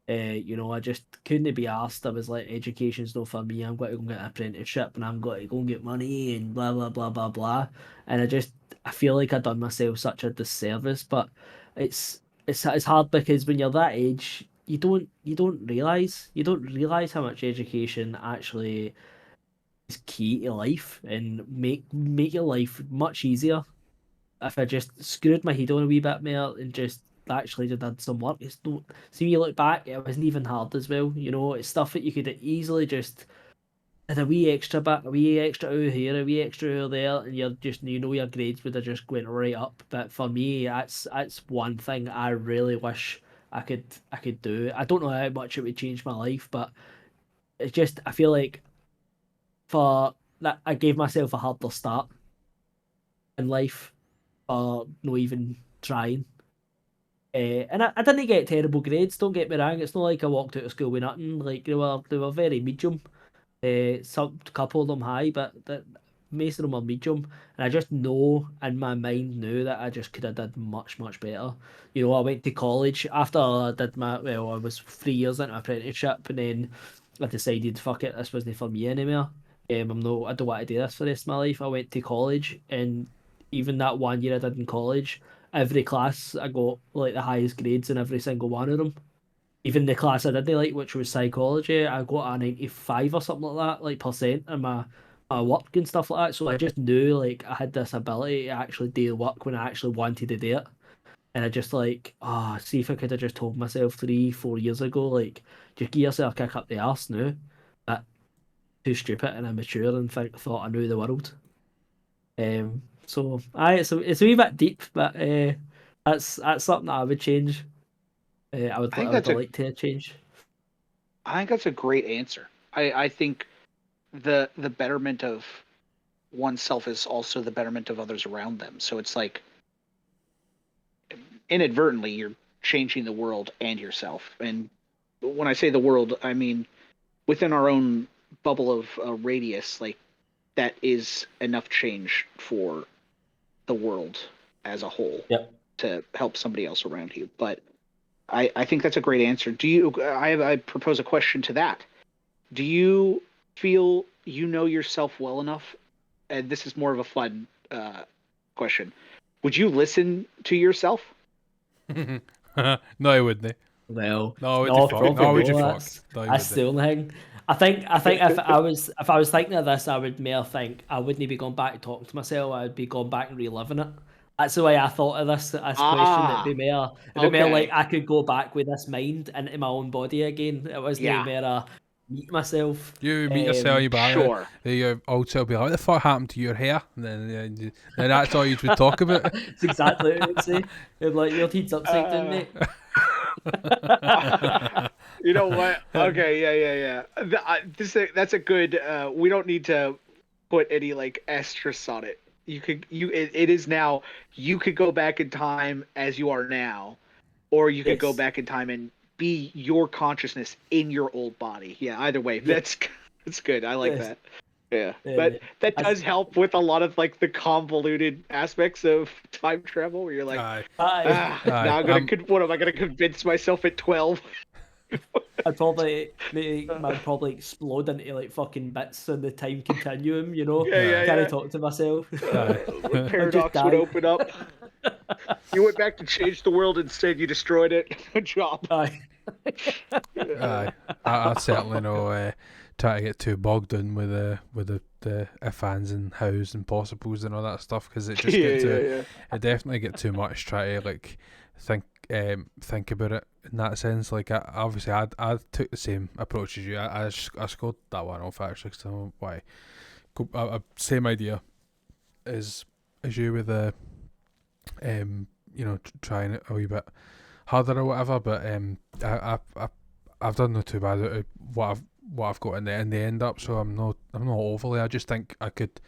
I just couldn't be asked. I was like, education's not for me. I'm going to go get an apprenticeship and I'm going to go and get money and blah blah blah blah blah. And I feel like I've done myself such a disservice. But it's hard, because when you're that age, you don't realize how much education actually is key to life and make your life much easier. If I just screwed my head on a wee bit more and just actually did some work, see, when you look back, it wasn't even hard as well. It's stuff that you could easily just did a wee extra bit, a wee extra hour here, a wee extra hour there, and you're just, your grades would have just went right up. But for me, that's one thing I really wish I could do. I don't know how much it would change my life, but it's just, I feel like for that, I gave myself a harder start in life for not even trying. And I didn't get terrible grades, don't get me wrong. It's not like I walked out of school with nothing. Like, they were very medium. Some couple of them high, but most of them are medium. And I just know in my mind now that I just could have done much, much better. I went to college after I did I was 3 years into my apprenticeship, and then I decided, fuck it, this wasn't for me anymore. I don't want to do this for the rest of my life. I went to college, and even that 1 year I did in college, every class I got like the highest grades in every single one of them. even the class I did like, which was psychology, I got a 95 or something like that, like percent in my work and stuff like that. So I just knew like I had this ability to actually do work when I actually wanted to do it. And I just like, see if I could have just told myself 3, 4 years ago, like, just give yourself a kick up the arse now. But too stupid and immature and thought I knew the world. So it's a wee bit deep, but that's something that I would change. I would I think I would like to change. I think that's a great answer. I think the betterment of oneself is also the betterment of others around them. So it's like inadvertently you're changing the world and yourself. And when I say the world, I mean within our own bubble of radius, like that is enough change for the world as a whole Yep. to help somebody else around you. But I think that's a great answer. I propose a question to that. Do you feel you know yourself well enough? And this is more of a fun question. Would you listen to yourself? No, I wouldn't. Well, No, I would no, be fucked. probably No, I would no. you That's fucked. No, I that's the wouldn't. only thing. I think if I was thinking of this, I would more think I wouldn't be going back and talking to myself. I would be going back and reliving it. That's the way I thought of this question. It'd be more like Okay. I could go back with this mind into my own body again. It wasn't Yeah, more meet myself. You meet yourself, you back sure. your old self be like, what the fuck happened to your hair? And then that's all you would talk about. It's exactly what I would say. It'd be like your teeth's upside down, mate. You know what? Okay, yeah. That's a good. We don't need to put any like asterisk on it. It is now. You could go back in time as you are now, or you could go Yes. back in time and be your consciousness in your old body. Yeah, either way, Yeah. that's good. I like Yes. that. Yeah, Yeah. but that That's- does help with a lot of like the convoluted aspects of time travel, where you're like, Aye. Aye. now what am I gonna convince myself at 12? I'd probably explode into like fucking bits in the time continuum, you know. Yeah. Can't talk to myself. The I'd paradox just would die. open up. You went back to change the world instead. You destroyed it. Good job. Aye. Aye. I certainly know try to get too bogged down with the if ands and hows and possibles and all that stuff, because it just gets Yeah. it definitely get too much try to like think about it in that sense. Like I took the same approach as you. I scored that one off actually, so why same idea as you with the trying it a wee bit harder or whatever, but I've done not too bad at what I've got in the end up, so I'm not overly. I just think I could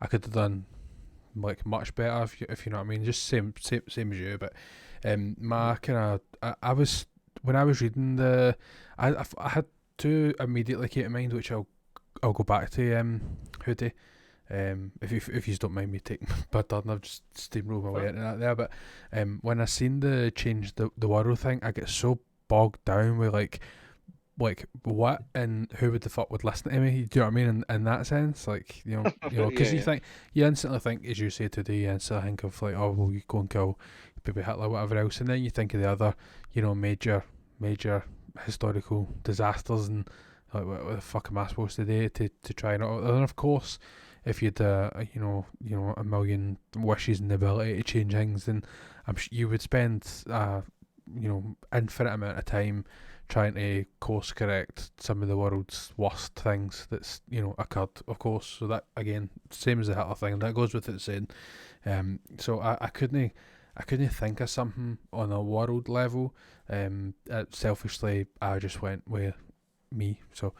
have done like much better if you know what I mean. Just same as you, but my kind of I was when I was reading I had two immediately came to mind, which I'll go back to Hoodie. If you don't mind me taking my turn, I've just steamrolled my way into that there. But when I seen the change the world thing, I get so bogged down with like what and who would the fuck would listen to me? Do you know what I mean? In that sense, like because you instantly think, as you say today, you instantly think of like, oh well, you go and kill baby Hitler, whatever else, and then you think of the other, major historical disasters and like what the fuck am I supposed to do to try and of course. If you'd a million wishes and the ability to change things, then you would spend infinite amount of time trying to course correct some of the world's worst things that's occurred, of course. So that again, same as the Hitler thing, that goes with it saying. So I couldn't think of something on a world level. Selfishly, I just went with me. So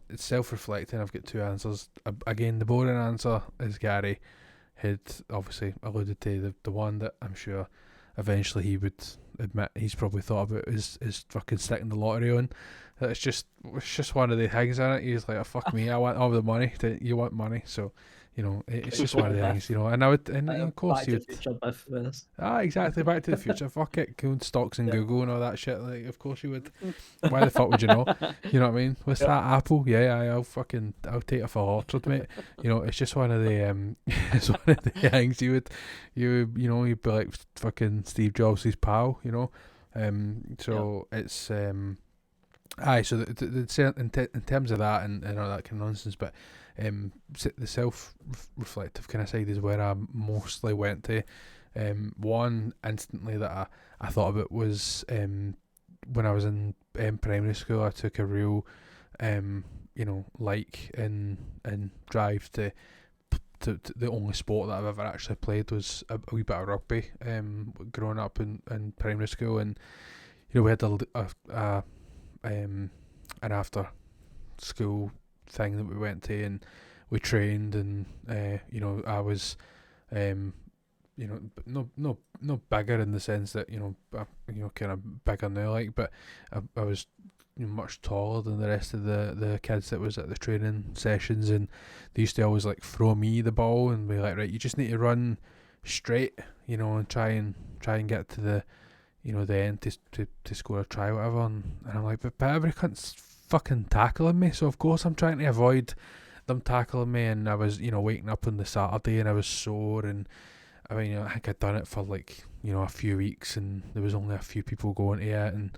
it's self-reflecting. I've got two answers. Again, the boring answer is Gary had obviously alluded to the one that I'm sure eventually he would admit he's probably thought about is fucking sticking the lottery on. It's just one of the things in it. He's like, oh, fuck me, I want all the money. You want money, so it's just one of the things, and I would, and of course Back you to the Future Biff with us. exactly, Back to the Future. Fuck it, go stocks and Google and all that shit. Like, of course you would. Why the fuck would you know? You know what I mean? What's that, Apple? Yeah, I'll take it for Orchard, mate. It's just one of the it's one of the things you'd be like fucking Steve Jobs' pal. So it's aye. So in terms of that and all that kind of nonsense, but the self-reflective kind of side is where I mostly went to. One instantly that I thought about was when I was in primary school. I took a real like and drive to the only sport that I've ever actually played was a wee bit of rugby. Growing up in primary school, and we had an after school thing that we went to, and we trained, and I was no bigger in the sense that kind of bigger now, like, but I was much taller than the rest of the kids that was at the training sessions, and they used to always like throw me the ball and be like, right, you just need to run straight, and try and get to the the end to score a try or whatever, and I'm like, but every cunt's fucking tackling me, so of course I'm trying to avoid them tackling me. And I was waking up on the Saturday and I was sore, and I mean, I think I'd done it for like a few weeks, and there was only a few people going to it, and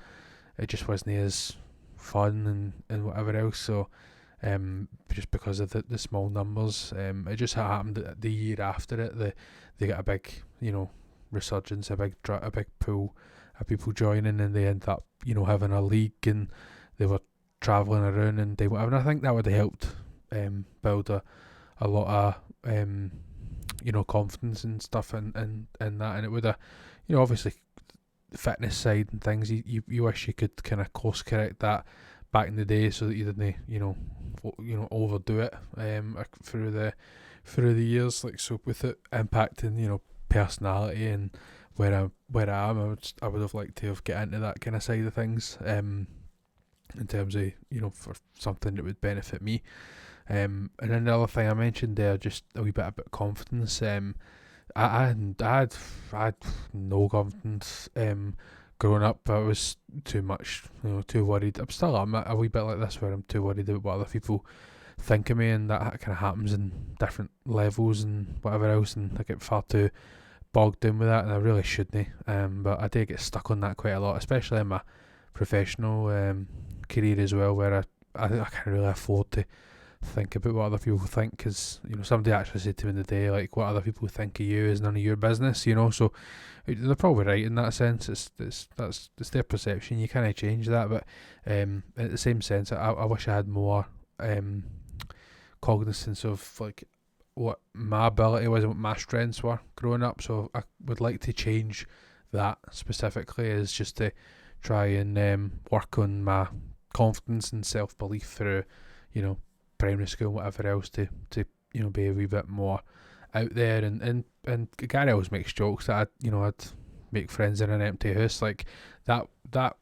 it just wasn't as fun and whatever else. So just because of the small numbers, it just happened that the year after it, they got a big resurgence, a big pool of people joining, and they ended up having a league, and they were travelling around and they whatever. And I think that would have helped build a lot of confidence and stuff and that, and it would have obviously the fitness side and things, you wish you could kind of course correct that back in the day so that you didn't overdo it through the years, like, so with it impacting personality and where I am. I would have liked to have get into that kind of side of things in terms of for something that would benefit me. And then the other thing I mentioned there, just a wee bit about confidence. I had no confidence growing up. I was too much, too worried. I'm a wee bit like this, where I'm too worried about what other people think of me, and that kind of happens in different levels and whatever else, and I get far too bogged down with that, and I really shouldn't. But I do get stuck on that quite a lot, especially in my professional career as well, where I can't really afford to think about what other people think, because somebody actually said to me in the day, like, what other people think of you is none of your business, so they're probably right in that sense. It's their perception, you can't change that, but at the same sense, I wish I had more cognizance of like what my ability was and what my strengths were growing up. So I would like to change that specifically, is just to try and work on my confidence and self-belief through primary school and whatever else, to be a wee bit more out there. And Gary always makes jokes that I'd make friends in an empty house, like that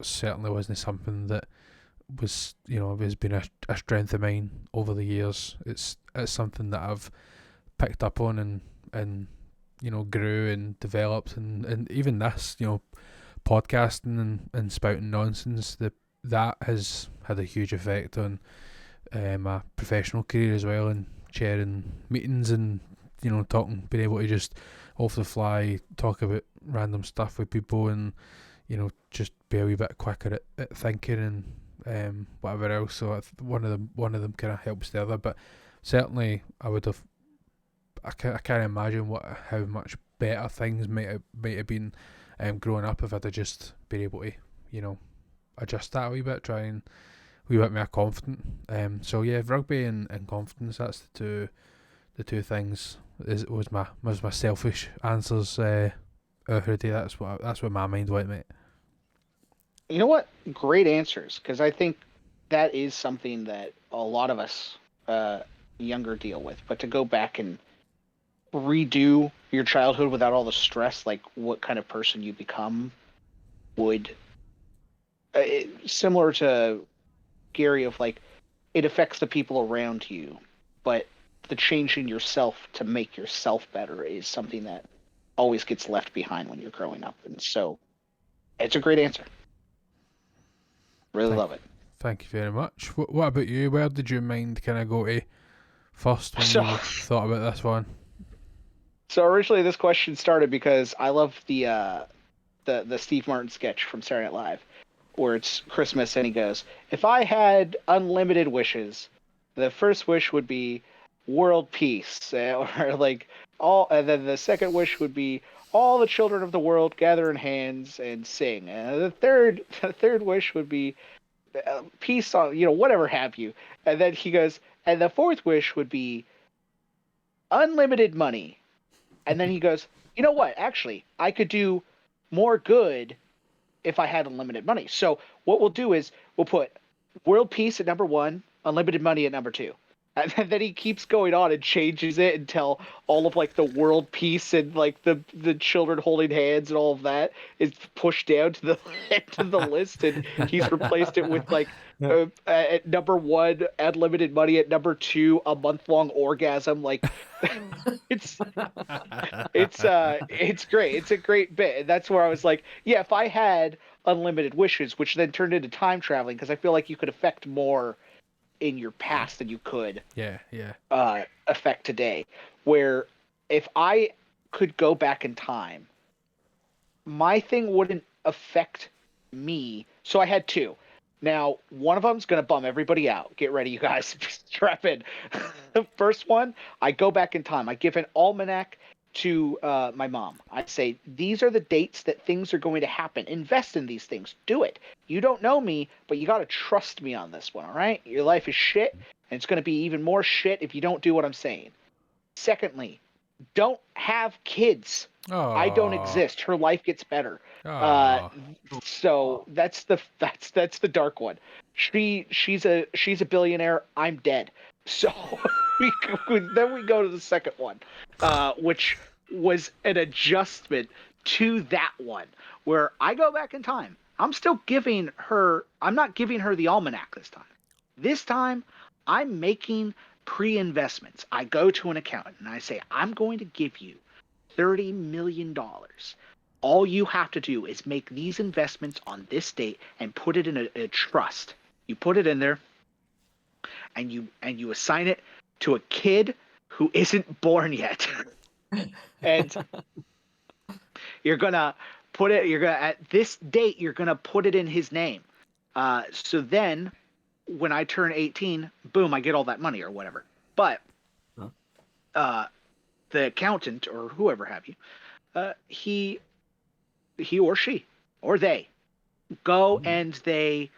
certainly wasn't something that was has been a strength of mine over the years. It's something that I've picked up on and grew and developed, and even this podcasting and spouting nonsense, that has had a huge effect on my professional career as well, and chairing meetings and talking, being able to just off the fly talk about random stuff with people, and just be a wee bit quicker at thinking and whatever else. So one of them kind of helps the other, but certainly I can't imagine how much better things might have been growing up if I'd have just been able to adjust that a wee bit, try and wee bit more confident. So yeah, rugby and confidence, that's the two things. Was my selfish answers, Hoodie. That's what my mind went, mate. You know what? Great answers, because I think that is something that a lot of us younger deal with. But to go back and redo your childhood without all the stress, like what kind of person you become, would similar to Gary, of like, it affects the people around you, but the change in yourself to make yourself better is something that always gets left behind when you're growing up. And so it's a great answer. Really love it. Thank you very much. What about you? Where did your mind kind of go to first when you thought about this one? So originally this question started because I love the the Steve Martin sketch from Saturday Night Live, where it's Christmas and he goes, "If I had unlimited wishes, the first wish would be world peace, or like all, and then the second wish would be all the children of the world gather in hands and sing. And the third wish would be peace on, whatever have you." And then he goes, "And the fourth wish would be unlimited money." And then he goes, "You know what? Actually, I could do more good if I had unlimited money. So what we'll do is we'll put world peace at number 1, unlimited money at number 2." And then he keeps going on and changes it until all of like the world peace and like the children holding hands and all of that is pushed down to the end of the list, and he's replaced it with like at number 1 unlimited money, at number 2 a month-long orgasm. Like it's great. It's a great bit. And that's where I was like, yeah, if I had unlimited wishes, which then turned into time traveling, because I feel like you could affect more in your past than you could affect today. Where if I could go back in time, my thing wouldn't affect me. So I had 2. Now, one of them's going to bum everybody out. Get ready, you guys. Strap in. The first one, I go back in time. I give an almanac to my mom. I say, these are the dates that things are going to happen. Invest in these things. Do it. You don't know me, but you got to trust me on this one, all right? Your life is shit, and it's going to be even more shit if you don't do what I'm saying. Secondly, don't have kids. Oh. I don't exist. Her life gets better. Oh. So that's the dark one. She's a billionaire. I'm dead. So then we go to the second one, which was an adjustment to that one, where I go back in time. I'm not giving her the almanac this time. This time, I'm making pre-investments. I go to an accountant and I say, I'm going to give you $30 million. All you have to do is make these investments on this date and put it in a trust. You put it in there, and you assign it to a kid who isn't born yet. And at this date, you're gonna put it in his name. So then when I turn 18, boom, I get all that money or whatever. But the accountant or whoever have you, he or she or they go and they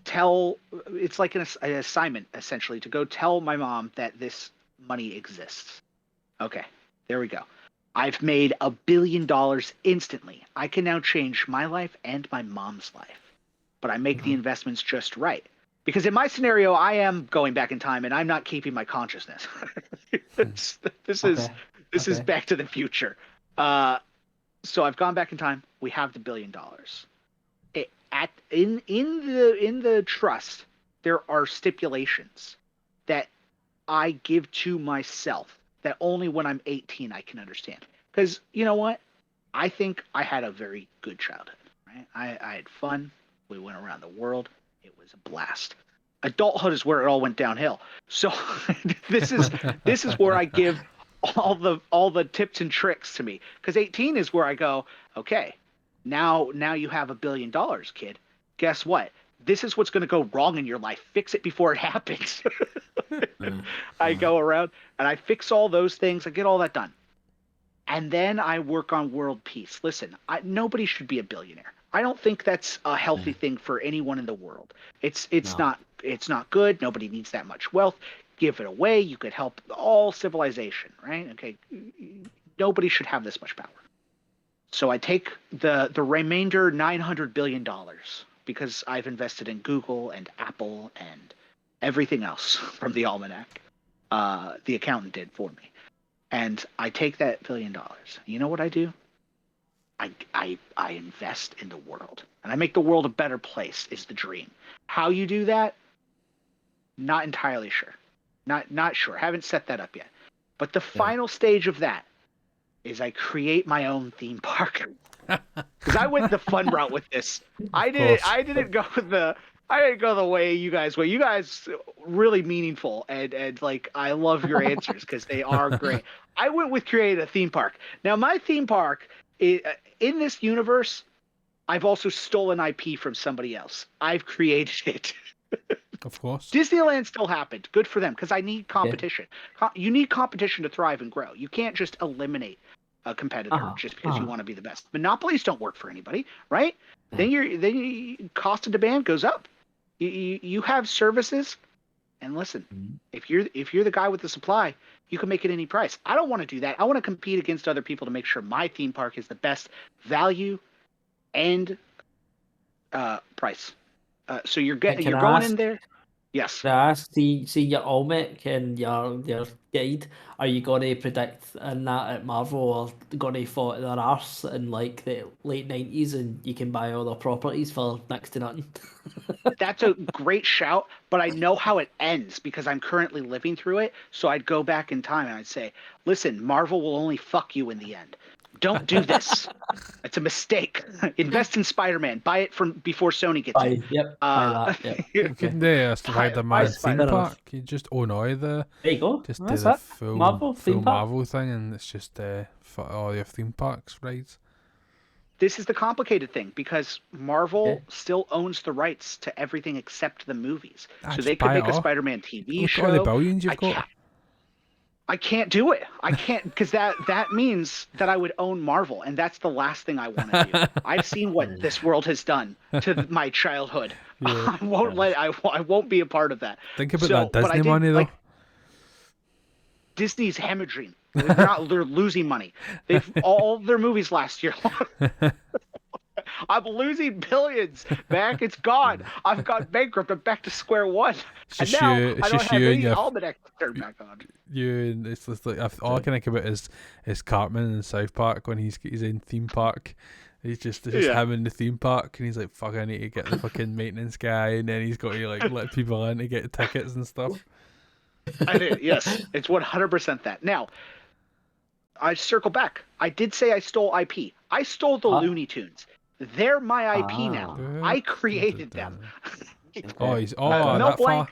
tell, it's like an assignment essentially, to go tell my mom that this money exists. Okay, there we go. I've made $1 billion instantly. I can now change my life and my mom's life, but I make the investments just right. Because in my scenario, I am going back in time and I'm not keeping my consciousness. This is Back to the Future. So I've gone back in time. We have the $1 billion. In the trust, there are stipulations that I give to myself that only when I'm 18 I can understand. Because you know what? I think I had a very good childhood. Right? I had fun. We went around the world. It was a blast. Adulthood is where it all went downhill. So this is where I give all the tips and tricks to me. Because 18 is where I go, okay, now you have $1 billion, kid. Guess what? This is what's going to go wrong in your life. Fix it before it happens. I go around and I fix all those things. I get all that done. And then I work on world peace. Listen, nobody should be a billionaire. I don't think that's a healthy thing for anyone in the world. It's not good. Nobody needs that much wealth. Give it away. You could help all civilization, right? Okay. Nobody should have this much power. So I take the remainder $900 billion because I've invested in Google and Apple and everything else from the almanac. The accountant did for me. And I take that $1 billion. You know what I do? I invest in the world. And I make the world a better place is the dream. How you do that? Not entirely sure. Not sure. Haven't set that up yet. But the final stage of that is I create my own theme park. Because I went the fun route with this. I didn't go the way you guys went. You guys really meaningful and like I love your answers because they are great. I went with create a theme park. Now my theme park in this universe, I've also stolen IP from somebody else. I've created it. Of course. Disneyland still happened. Good for them, because I need competition. You need competition to thrive and grow. You can't just eliminate a competitor just because you want to be the best. Monopolies don't work for anybody, right? Then cost of demand goes up. You have services, and listen, if you're the guy with the supply, you can make it any price. I don't want to do that. I want to compete against other people to make sure my theme park is the best value and price. So you're going in there. Yes. Can I ask, see your Olmec and your guide, are you going to predict in that at Marvel, or going to fight their arse in like the late 90s and you can buy all their properties for next to nothing? That's a great shout, but I know how it ends because I'm currently living through it. So I'd go back in time and I'd say, listen, Marvel will only fuck you in the end. Don't do this. It's a mistake. Invest in Spider-Man. Buy it from before Sony gets it. Buy that. Yep. You can do Spider-Man theme park. You just own all the. There you go. Just That's do the it. full Marvel theme park. Marvel thing, and it's just for all your theme parks rides. This is the complicated thing because Marvel still owns the rights to everything except the movies. So they could make a Spider-Man TV show. Look at all the billions you've got. I can't do it. I can't, because that means that I would own Marvel, and that's the last thing I want to do. I've seen what this world has done to my childhood. Yeah. I won't be a part of that. Think about that Disney money though. Disney's hemorrhaging. They're losing money. All their movies last year. I'm losing billions. Back, it's gone. I've gone bankrupt. I'm back to square one. And now I don't have any almanac to turn back on. It's just like all I can think about is Cartman in South Park when he's in theme park. He's just him in the theme park, and he's like, "Fuck, I need to get the fucking maintenance guy," and then he's got to like let people in to get tickets and stuff. I did. Yes, it's 100% that. Now, I circle back. I did say I stole IP. I stole the Looney Tunes. They're my IP now. I created them. That far.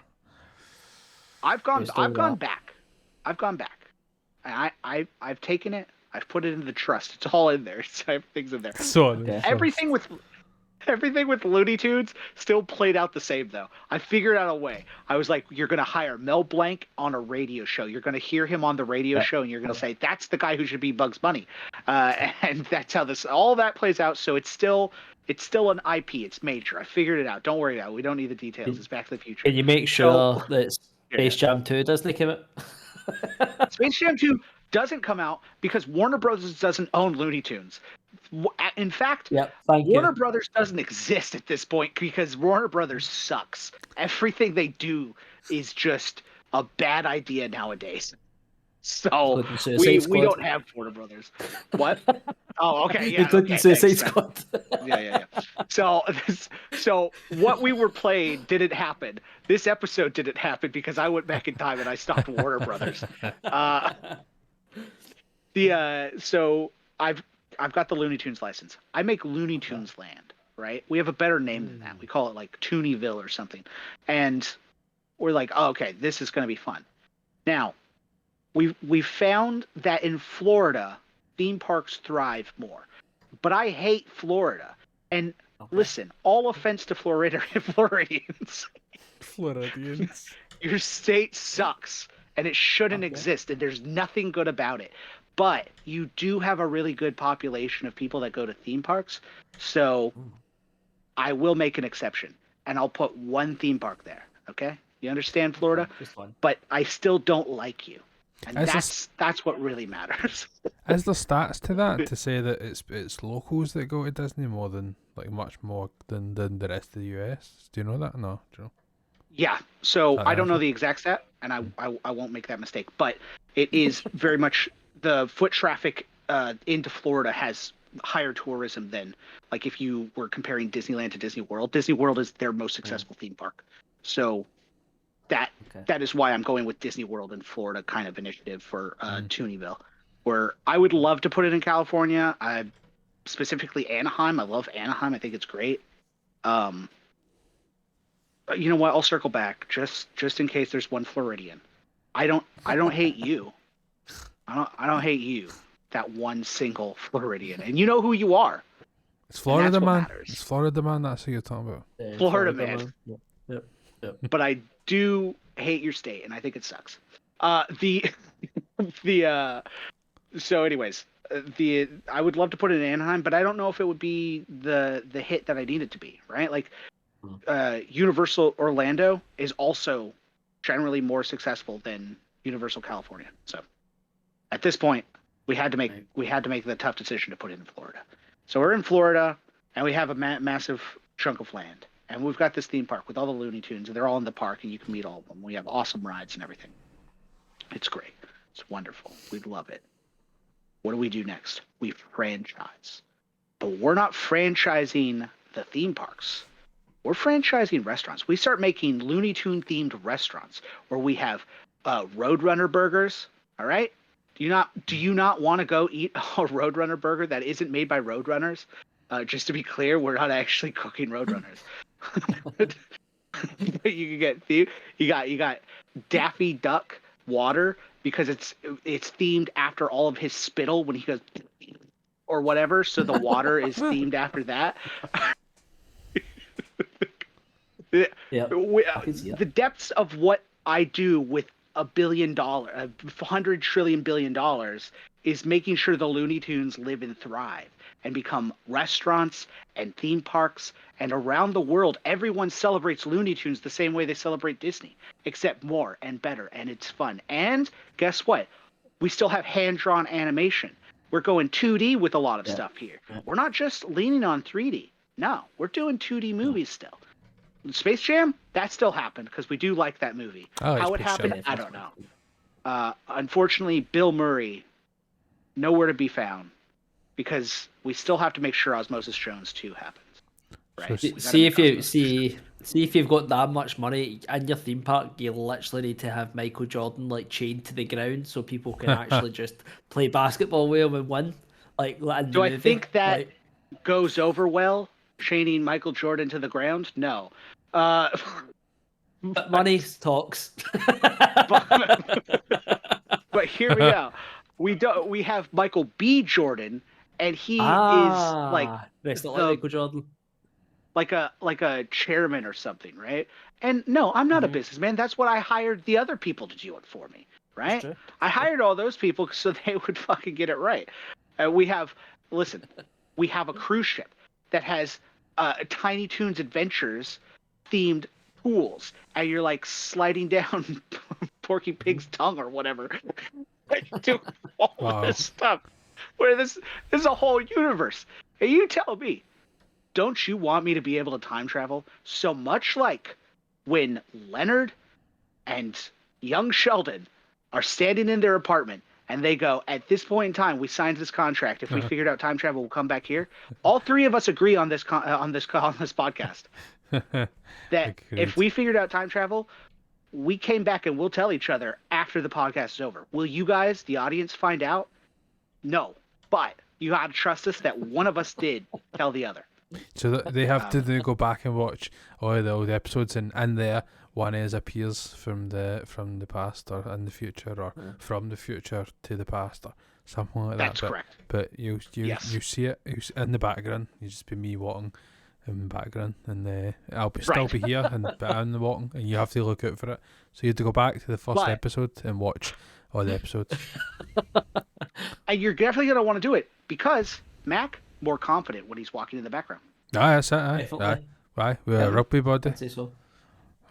I've gone back. I've gone back. I've taken it. I've put it into the trust. It's all in there. Everything's in there. Everything with Looney Tunes still played out the same though. I figured out a way. I was like, you're gonna hire Mel Blanc on a radio show. You're gonna hear him on the radio show, and you're gonna say that's the guy who should be Bugs Bunny, and that's how all that plays out. So it's still an IP. It's major. I figured it out. Don't worry about it. We don't need the details. It's Back to the Future. Can you make sure that Space Jam 2 doesn't come out? Space Jam 2 doesn't come out because Warner Brothers doesn't own Looney Tunes. In fact, Warner Brothers doesn't exist at this point because Warner Brothers sucks. Everything they do is just a bad idea nowadays. So we don't have Warner Brothers. What? Oh, okay. Yeah. Yeah. So what we were playing didn't happen. This episode didn't happen because I went back in time and I stopped Warner Brothers. So I've got the Looney Tunes license. I make Looney Tunes Land, right? We have a better name than that. We call it like Tooниeville or something. And we're like, oh, okay, this is going to be fun. Now, we found that in Florida, theme parks thrive more. But I hate Florida. And listen, all offense to Floridians. Your state sucks, and it shouldn't exist, and there's nothing good about it. But you do have a really good population of people that go to theme parks, so I will make an exception, and I'll put one theme park there, okay? You understand, Florida? But I still don't like you, and that's what really matters. Is there stats to that to say that it's locals that go to Disney more than, like, much more than the rest of the US? Do you know that? No, do you know? Yeah, so I don't know the exact stat, and I won't make that mistake, but it is very much the foot traffic into Florida has higher tourism than, like, if you were comparing Disneyland to Disney World. Disney World is their most successful theme park. So that is why I'm going with Disney World in Florida kind of initiative for Toonieville, where I would love to put it in California. Specifically Anaheim. I love Anaheim. I think it's great. You know what? I'll circle back just in case there's one Floridian. I don't hate you. I don't hate you. that one single Floridian, and you know who you are. It's Florida, that's what man. matters. It's Florida, man. That's who you're talking about. Florida man. Yep. But I do hate your state, and I think it sucks. So anyways, I would love to put it in Anaheim, but I don't know if it would be the hit that I need it to be, right? Like, Universal Orlando is also generally more successful than Universal California. So at this point, we had to make the tough decision to put it in Florida. So we're in Florida, and we have a massive chunk of land, and we've got this theme park with all the Looney Tunes, and they're all in the park, and you can meet all of them. We have awesome rides and everything. It's great. It's wonderful. We love it. What do we do next? We franchise. But we're not franchising the theme parks. We're franchising restaurants. We start making Looney Tune themed restaurants where we have Roadrunner burgers. All right. Do you not want to go eat a Roadrunner burger that isn't made by Roadrunners? Just to be clear, we're not actually cooking Roadrunners. But you can get you got Daffy Duck water because it's themed after all of his spittle when he goes or whatever. So the water is themed after that. The depths of what I do with $1 billion, $100 trillion billion is making sure the Looney Tunes live and thrive and become restaurants and theme parks. And around the world, everyone celebrates Looney Tunes the same way they celebrate Disney, except more and better, and it's fun. And guess what? We still have hand-drawn animation. We're going 2D with a lot of stuff here. We're not just leaning on 3D. No, we're doing 2D movies still. Space Jam, that still happened because we do like that movie. How it happened, I don't know. Unfortunately, Bill Murray, nowhere to be found because we still have to make sure Osmosis Jones 2 happens. Right? See if you've got that much money in your theme park, you literally need to have Michael Jordan like chained to the ground so people can actually just play basketball with him and win. Like, do I think that goes over well? Chaining Michael Jordan to the ground? No. But money talks. But here we go. We have Michael B. Jordan, and he is like Michael Jordan, like a chairman or something, right? And no, I'm not a businessman. That's what I hired the other people to do it for me, right? I hired all those people so they would fucking get it right. We have a cruise ship that has Tiny Toons Adventures themed pools, and you're like sliding down Porky Pig's tongue or whatever. Do all this stuff. Where this is a whole universe. And you tell me, don't you want me to be able to time travel? So much like when Leonard and young Sheldon are standing in their apartment and they go, at this point in time, we signed this contract. If we figured out time travel, we'll come back here. All three of us agree on this podcast that if we figured out time travel, we came back and we'll tell each other after the podcast is over. Will you guys, the audience, find out? No, but you have to trust us that one of us did tell the other. So they have to go back and watch all the old episodes, and in there one is appears from the past or in the future, or from the future to the past, or something like that. That's correct. But you see it in the background. You just be me walking in the background, and I'll still be here and in the walking, and you have to look out for it. So you have to go back to the first episode and watch all the episodes. And you're definitely going to want to do it because Mac more confident when he's walking in the background. That's it. Aye. We're a rugby body. I'd say so.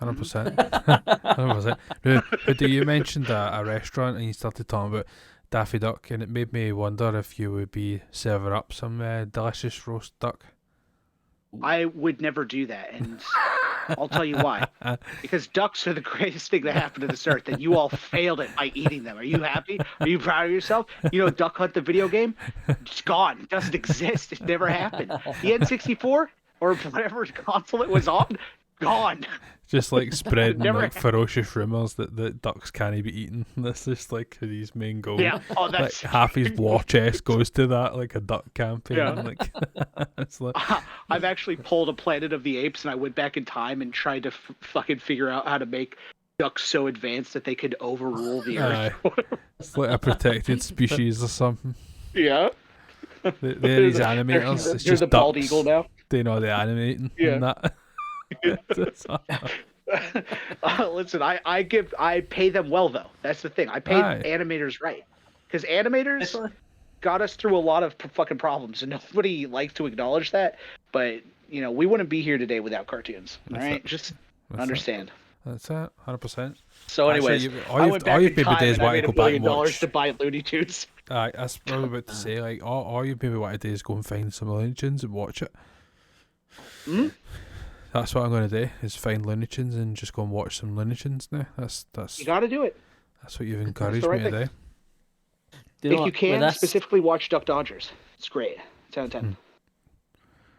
100%. 100%. Hoodie, you mentioned a restaurant and you started talking about Daffy Duck, and it made me wonder if you would be serving up some delicious roast duck. I would never do that, and I'll tell you why. Because ducks are the greatest thing that happened to this earth, and you all failed it by eating them. Are you happy? Are you proud of yourself? You know, Duck Hunt, the video game? It's gone. It doesn't exist. It never happened. The N64, or whatever console it was on, gone. Just like spreading like ferocious rumours that ducks can't be eaten. That's just like his main goal. Yeah. Oh, that's like half his war chest goes to that, like a duck campaign. Yeah. Like, it's like... I've actually pulled a Planet of the Apes, and I went back in time and tried to fucking figure out how to make ducks so advanced that they could overrule the earth. It's like a protected species or something. Yeah. They're these animators. It's There's just a bald ducks eagle now. doing all the animating Yeah. and that. Listen, I pay them well though. That's the thing. I pay Aye. animators right, because animators Definitely. got us through a lot of fucking problems, and nobody likes to acknowledge that. But we wouldn't be here today without cartoons. All That's right, it. just That's understand. That's it. 100%. So, anyways, Actually, I went back in time days and I want to made go $1 back million and watch. to buy Looney Tunes. That's what I was about to say. Like, all you maybe want to do is go and find some Looney Tunes and watch it. Hmm? That's what I'm going to do, is find Looney Tunes and just go and watch some Looney Tunes now. That's You got to do it. that's what you've encouraged right me to thing. do. Do you know If you what, with can, this, specifically watch Duck Dodgers. It's great. 10 out of 10.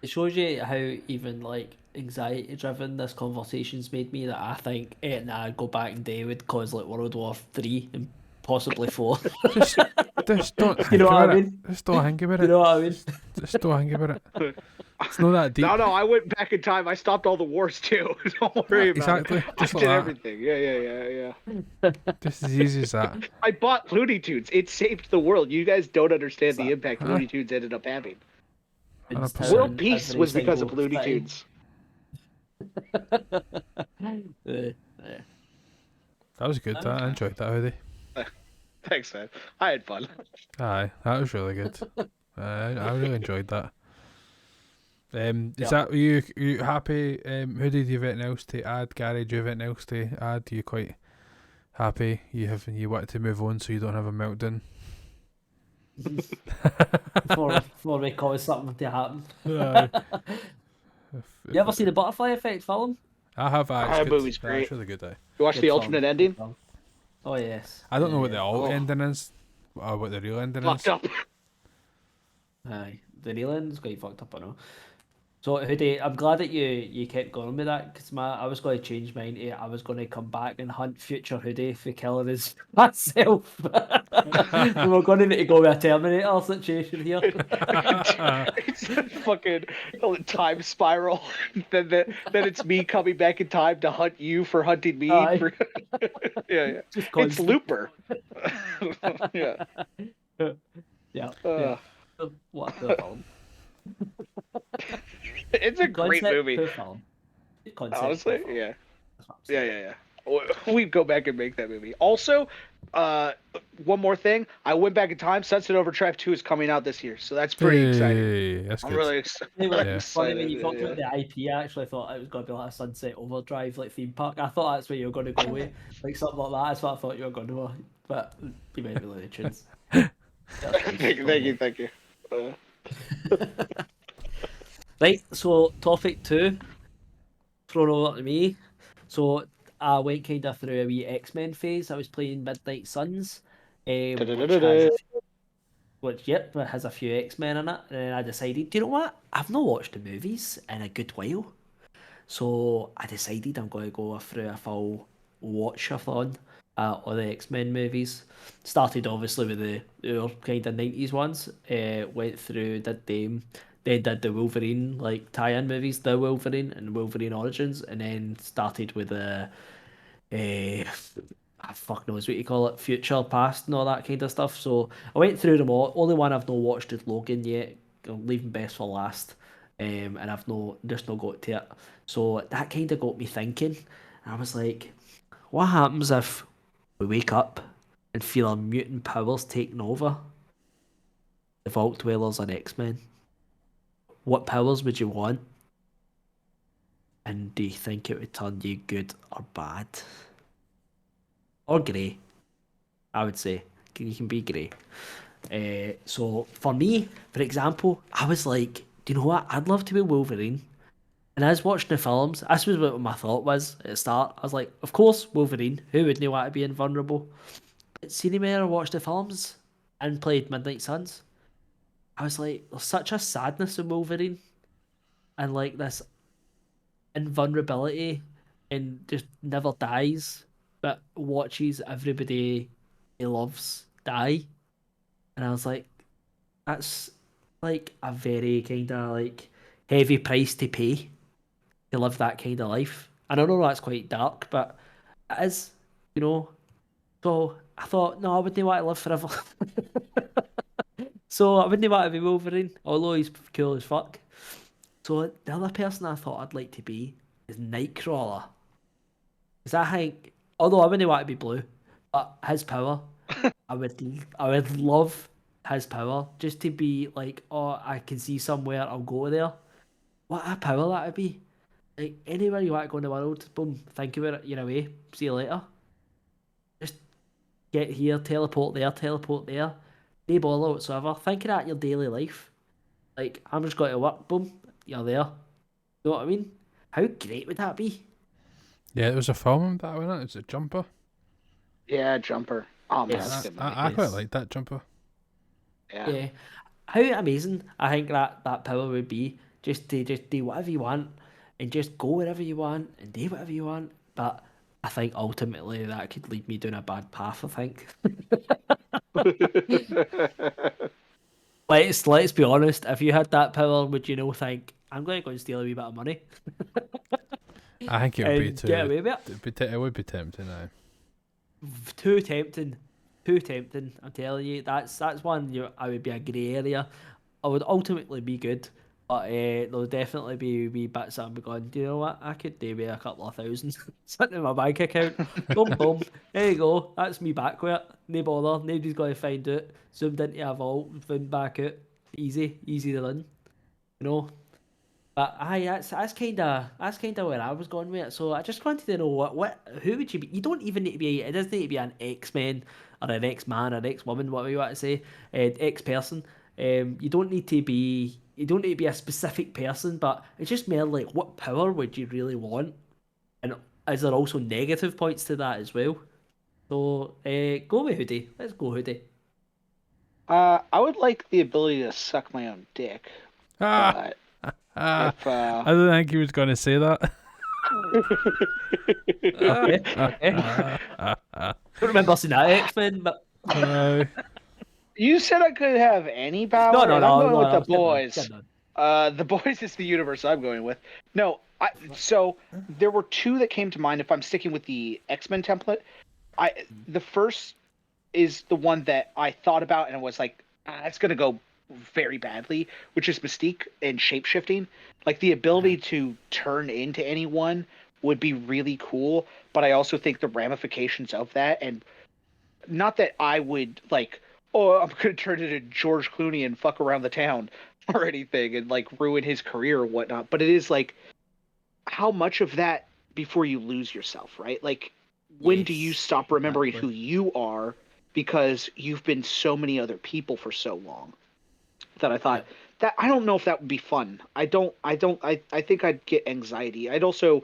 it shows you how even like anxiety driven this conversation's made me, that I think I'd go back in day would cause like World War 3 and possibly 4. Just don't think You know what about I it. mean? Just don't think about You it. know what I mean? Just don't think about it. It's not that deep. No, I went back in time. I stopped all the wars too. Don't worry about Exactly. it. Just I like did that. everything. Yeah. Just as easy as that. I bought Looney Tunes. It saved the world. You guys don't understand the impact Huh? Looney Tunes ended up having. 100%. World peace was because of Looney Tunes. Yeah. That was good. I enjoyed that, Hoodie. Thanks, man. I had fun. Aye, that was really good. I really enjoyed that. Is Yeah. that you happy? Hoodie, do you have anything else to add? Gary, do you have anything else to add? Are you quite happy? You want to move on so you don't have a meltdown? Before we cause something to happen. Aye. You ever seen the Butterfly Effect film? I have. That It's movie's good. great. It's really good. You watch Good the film, alternate good ending? film. Oh yes. I don't know what the alt Oh. ending is, or what the real ending Fucked is. up. Aye, the real ending's quite fucked up, I know. So Hoodie, I'm glad that you kept going with that, because I was going to change mine to I was going to come back and hunt future Hoodie for killing his myself. So we're going to need to go with a Terminator situation here. It's a fucking time spiral. then it's me coming back in time to hunt you for hunting me. Aye. Yeah. Just It's constant. Looper. Yeah. Yeah. What a film. It's a great Concept, movie. poor film. Concept, Honestly, poor film. yeah. That's what I'm saying. Yeah. We'd go back and make that movie. Also, one more thing. I went back in time. Sunset Overdrive 2 is coming out this year, so that's pretty exciting. Hey, that's I'm good. really excited. Anyway, Yeah. funny when you talked about the IP, I actually thought it was going to be like a Sunset Overdrive like theme park. I thought that's where you were going to go with, like something like that. That's what I thought you were going to, but you made me the tunes. Thank you. Right, so topic 2, thrown over to me. So I went kind of through a wee X-Men phase. I was playing Midnight Suns, which has a few X-Men in it. And then I decided, do you know what? I've not watched the movies in a good while. So I decided I'm going to go through a full watch-a-thon of the X-Men movies. Started obviously with the kind of 90s ones. Went through, did them. Then did the Wolverine like tie-in movies, the Wolverine and Wolverine Origins, and then started with the fuck knows what you call it, future, past, and all that kind of stuff. So I went through them all. Only one I've not watched is Logan yet. I'm leaving best for last, and I've just not got to it. So that kind of got me thinking. I was like, what happens if we wake up and feel our mutant powers taking over? The Vault Dwellers and X-Men. What powers would you want? And do you think it would turn you good or bad? Or grey, I would say. You can be grey. So for me, for example, I was like, do you know what? I'd love to be Wolverine. And I was watching the films. This was what my thought was at the start. I was like, of course, Wolverine. Who wouldn't want to be invulnerable? But seeing me I watched the films and played Midnight Suns, I was like, there's such a sadness in Wolverine. And like this invulnerability, and just never dies, but watches everybody he loves die. And I was like, that's like a very kind of like heavy price to pay to live that kind of life. And I know that's quite dark, but it is, So I thought, no, I wouldn't want to live forever. So I wouldn't want to be Wolverine, although he's cool as fuck. So the other person I thought I'd like to be is Nightcrawler. Because I think, although I wouldn't want to be blue, but his power, I would love his power just to be like, oh, I can see somewhere, I'll go there. What a power that would be! Like anywhere you want to go in the world, boom, think about it, you're away. See you later. Just get here, teleport there. No bother whatsoever. Think of that in your daily life. Like I'm just going to work, boom, you're there. You know what I mean? How great would that be? Yeah, it was a film that went on. It's a Jumper. Yeah, Jumper. Oh man, Yes. that's a good movie. I quite like that Jumper. Yeah. Yeah. How amazing I think that power would be just to just do whatever you want and just go wherever you want and do whatever you want. But I think ultimately that could lead me down a bad path, I think. Let's be honest, if you had that power, would you think I'm going to go and steal a wee bit of money I think it would be and too. get away with it? It would be tempting now. Too tempting. Too tempting. I'm telling you, that's one I would be a grey area. I would ultimately be good, but there'll definitely be wee bits that I'm going, do you know what? I could do with a couple of thousand sitting in my bank account. Boom, boom. There you go. That's me back with it. No bother. Nobody's going to find out. Zoomed into a vault, found back out. Easy to run. You know. But that's kind of where I was going with it. So I just wanted to know who would you be? You don't even need to be. It doesn't need to be an X-Men or an X-Man or an X-woman, whatever you want to say, X-person. You don't need to be. You don't need to be a specific person, but it's just more like what power would you really want, and is there also negative points to that as well? So go with Hoodie. Let's go Hoodie. I would like the ability to suck my own dick, but if I don't think he was going to say that. Okay. I don't remember seeing that X-Men, but you said I could have any power, no, and I'm going with the get boys. on. The boys is the universe I'm going with. No, so there were two that came to mind. If I'm sticking with the X-Men template, the first is the one that I thought about and was like, it's going to go very badly, which is Mystique and shapeshifting. Like the ability to turn into anyone would be really cool, but I also think the ramifications of that, and not that I would like, oh, I'm going to turn into George Clooney and fuck around the town or anything and like ruin his career or whatnot, but it is like, how much of that before you lose yourself, right? Like, when do you stop remembering who you are because you've been so many other people for so long? That I thought that I don't know if that would be fun. I think I'd get anxiety. I'd also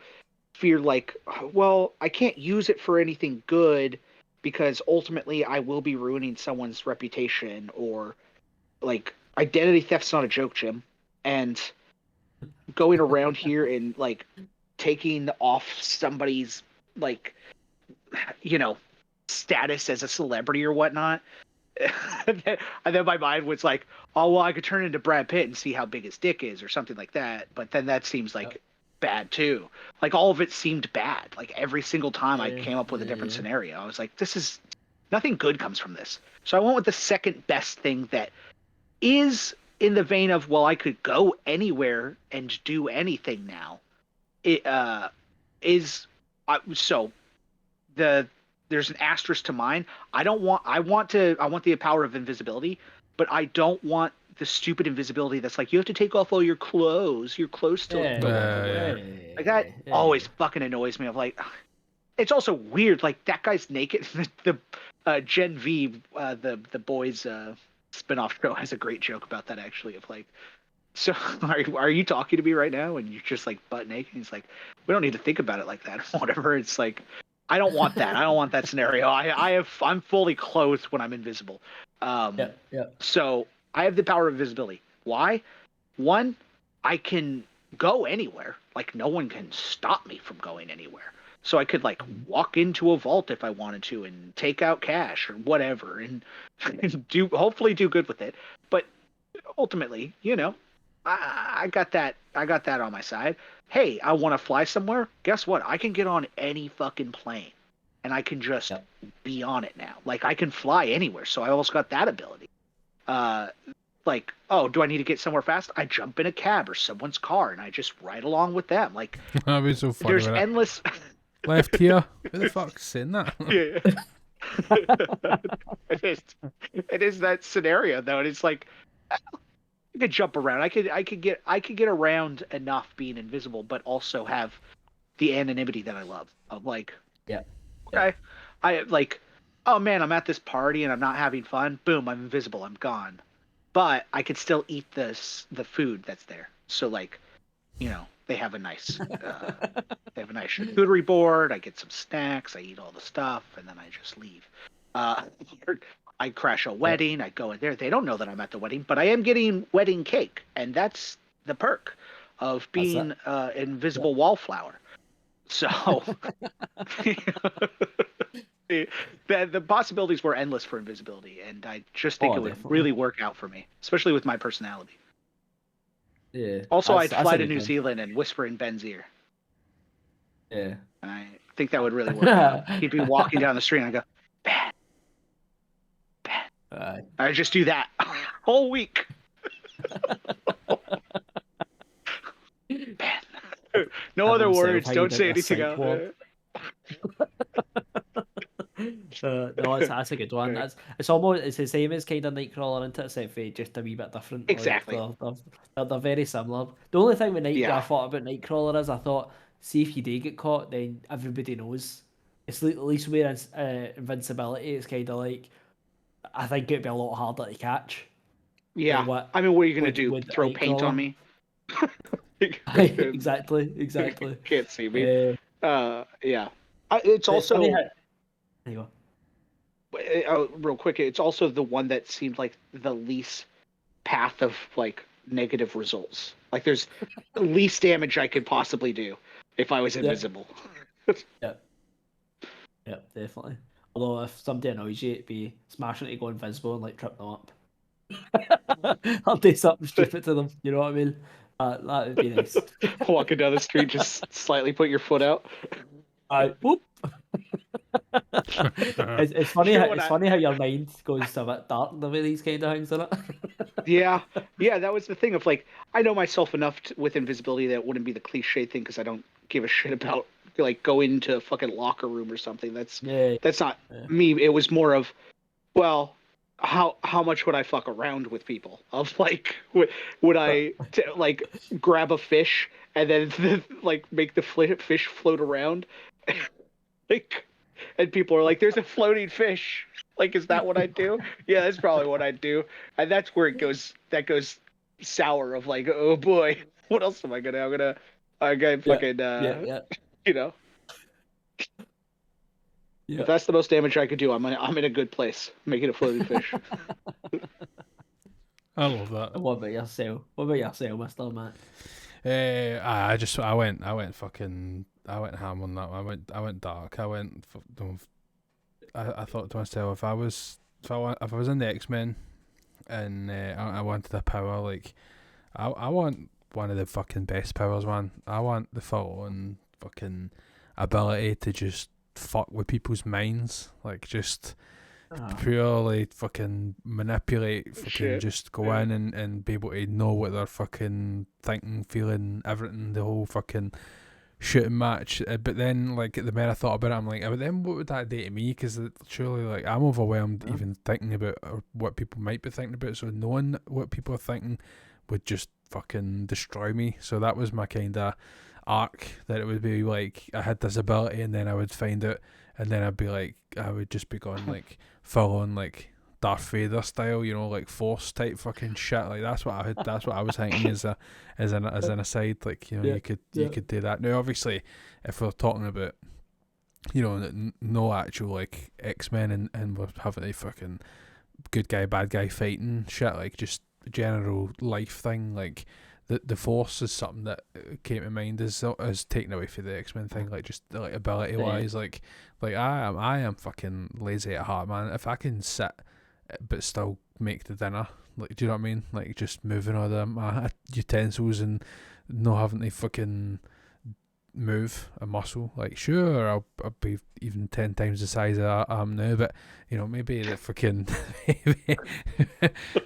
fear like, well, I can't use it for anything good because ultimately I will be ruining someone's reputation, or like identity theft's not a joke, Jim. And going around here and like taking off somebody's like, status as a celebrity or whatnot. And then my mind was like, oh, well, I could turn into Brad Pitt and see how big his dick is or something like that. But then that seems like bad too. Like all of it seemed bad. Like every single time I came up with a different scenario, I was like, nothing good comes from this. So I went with the second best thing that is in the vein of, well, I could go anywhere and do anything now. There's an asterisk to mine. I want the power of invisibility, but I don't want the stupid invisibility that's like you have to take off all your clothes. Your clothes still go everywhere. Like that always fucking annoys me. I'm like, it's also weird. Like that guy's naked. The Gen V, the boys spinoff show has a great joke about that actually. Of like, so are you talking to me right now? And you're just like butt naked. He's like, we don't need to think about it like that. Whatever. It's like, I don't want that. I don't want that scenario. I'm fully clothed when I'm invisible. So I have the power of invisibility. Why? One, I can go anywhere. Like no one can stop me from going anywhere. So I could like walk into a vault if I wanted to and take out cash or whatever and hopefully do good with it. But ultimately, I got that on my side. Hey, I want to fly somewhere. Guess what? I can get on any fucking plane and I can just be on it now. Like I can fly anywhere. So I also got that ability. like, oh, do I need to get somewhere fast? I jump in a cab or someone's car and I just ride along with them. Like, That'd be so funny. there's with it. endless. Left here. Who the fuck's saying that? Yeah. It is that scenario though, and it's like I could jump around. I could get around enough being invisible, but also have the anonymity that I love. Of like, Yeah. okay, I like, oh man, I'm at this party and I'm not having fun. Boom, I'm invisible. I'm gone. But I could still eat the food that's there. So like, they have a nice charcuterie board. I get some snacks. I eat all the stuff, and then I just leave. Uh, I crash a wedding. I go in there. They don't know that I'm at the wedding, but I am getting wedding cake, and that's the perk of being invisible wallflower. So the possibilities were endless for invisibility, and I just think it would definitely. really work out for me, especially with my personality. Yeah. Also, That's I'd fly a to good New thing. Zealand and whisper in Ben's ear. Yeah. And I think that would really work out. He'd be walking down the street and I go, Ben, Ben. Aye. I just do that whole week. Ben. No other words. Don't say anything else. No, that's a good one. Right. It's the same as kind of Nightcrawler, isn't it? Except for just a wee bit different. Exactly. Like, they're very similar. The only thing with Yeah. I thought about Nightcrawler is I thought, see if you do get caught, then everybody knows. It's at least with invincibility, it's kind of like, I think it'd be a lot harder to catch. Yeah. Than what I mean, what are you going to do? with Throw paint on me? exactly. Can't see me. Yeah. It's also... There you go. real quick, it's also the one that seemed like the least path of like negative results. Like there's the least damage I could possibly do if I was invisible. Yeah, definitely. Although if somebody annoys you, it'd be smashing to go invisible and like trip them up. I'll do something stupid to them. You know what I mean? That would be nice. Walking down the street, just slightly put your foot out. Whoop. It's funny. It's funny how your mind goes a bit dark the way these kind of things, isn't it? Yeah, that was the thing of like, I know myself enough with invisibility that it wouldn't be the cliche thing because I don't give a shit about like going to a fucking locker room or something. That's not me. It was more of, well, how much would I fuck around with people? Of like, would I like grab a fish and then like make the fish float around? Like, and people are like, "There's a floating fish." Like, is that what I do? Yeah, that's probably what I do. And that's where it goes. That goes sour. Of like, oh boy, what else am I gonna? I'm gonna fucking you know. Yeah. If that's the most damage I could do, I'm in a good place. Making a floating fish. I love that. What about yourself? What about yourself, Mr. Matt? I went ham on that one. I went dark. I thought to myself, if I was in the X-Men and I wanted a power, like I want one of the fucking best powers, man. I want the full-on fucking ability to just fuck with people's minds, like just purely fucking manipulate, fucking just go in and be able to know what they're fucking thinking, feeling, everything, the whole fucking shooting match. But then, like, the more I thought about it, I'm like, but then what would that do to me? Because surely, like, I'm overwhelmed even thinking about what people might be thinking about. So knowing what people are thinking would just fucking destroy me. So that was my kind of arc, that it would be like I had this ability and then I would find it and then I'd be like, I would just be going like full on like Darth Vader style, like Force type fucking shit. Like that's what I was thinking as an aside. Like, you could do that. Now obviously if we're talking about no actual like X-Men and we're having a fucking good guy bad guy fighting shit, like just general life thing, like the Force is something that came to mind as taken away from the X-Men thing, like just like ability wise, like I am fucking lazy at heart, man. If I can sit but still make the dinner, like, do you know what I mean? Like just moving all my utensils and not having to fucking move a muscle. Like, sure, I'll be even 10 times the size I am now, but you know, maybe the fucking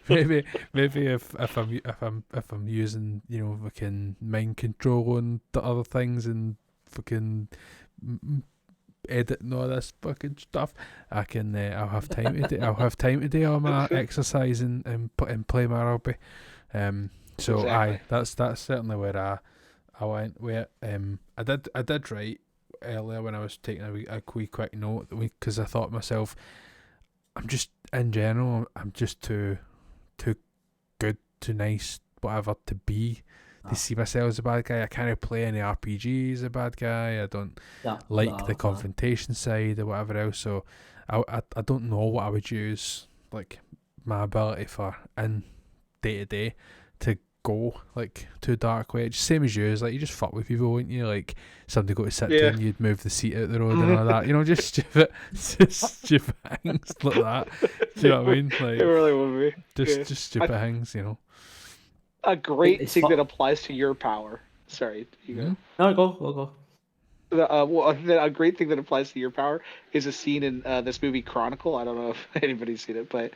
maybe if I'm using, you know, fucking mind control and the other things and fucking editing all this fucking stuff, I can I'll have time to do all my exercise and play my rugby. So Exactly. that's certainly where I went with it. I did write earlier when I was taking a wee quick note, because I thought myself, I'm just, in general, I'm just too good, too nice, whatever, to be, to see myself as a bad guy. I can't play any RPG as a bad guy. I don't like the confrontation side or whatever else. So I don't know what I would use, like, my ability for in day to day to go like too dark way. Just same as you, like, you just fuck with people, wouldn't you? Like, somebody go to sit down, you'd move the seat out the road and all that, you know, just stupid things like that. Do you know what I mean? Like, It really would be just stupid things, you know. a great It's thing fu- that applies to your power. Sorry, you go. No, go. A great thing that applies to your power is a scene in this movie Chronicle. I don't know if anybody's seen it, but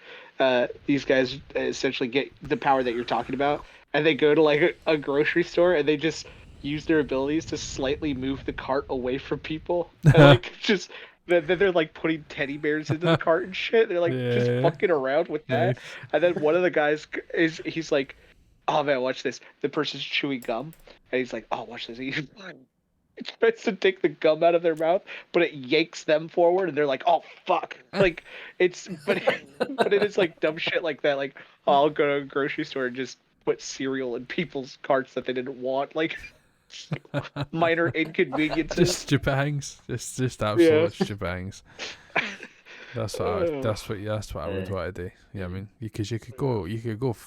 these guys essentially get the power that you're talking about, and they go to like a grocery store and they just use their abilities to slightly move the cart away from people, and like just then they're like putting teddy bears into the cart and shit. They're like just Yeah. fucking around with that, Nice. and then one of the guys he's like, "Oh man, watch this." The person's chewing gum, and he's like, "Oh, watch this." It tries to take the gum out of their mouth, but it yanks them forward, and they're like, "Oh fuck!" Like but it is like dumb shit like that. Like, oh, I'll go to a grocery store and just put cereal in people's carts that they didn't want. Like minor inconveniences. Just stupid things. Just absolute stupid things. That's what that's what I would want to do. Yeah, I mean, because you could go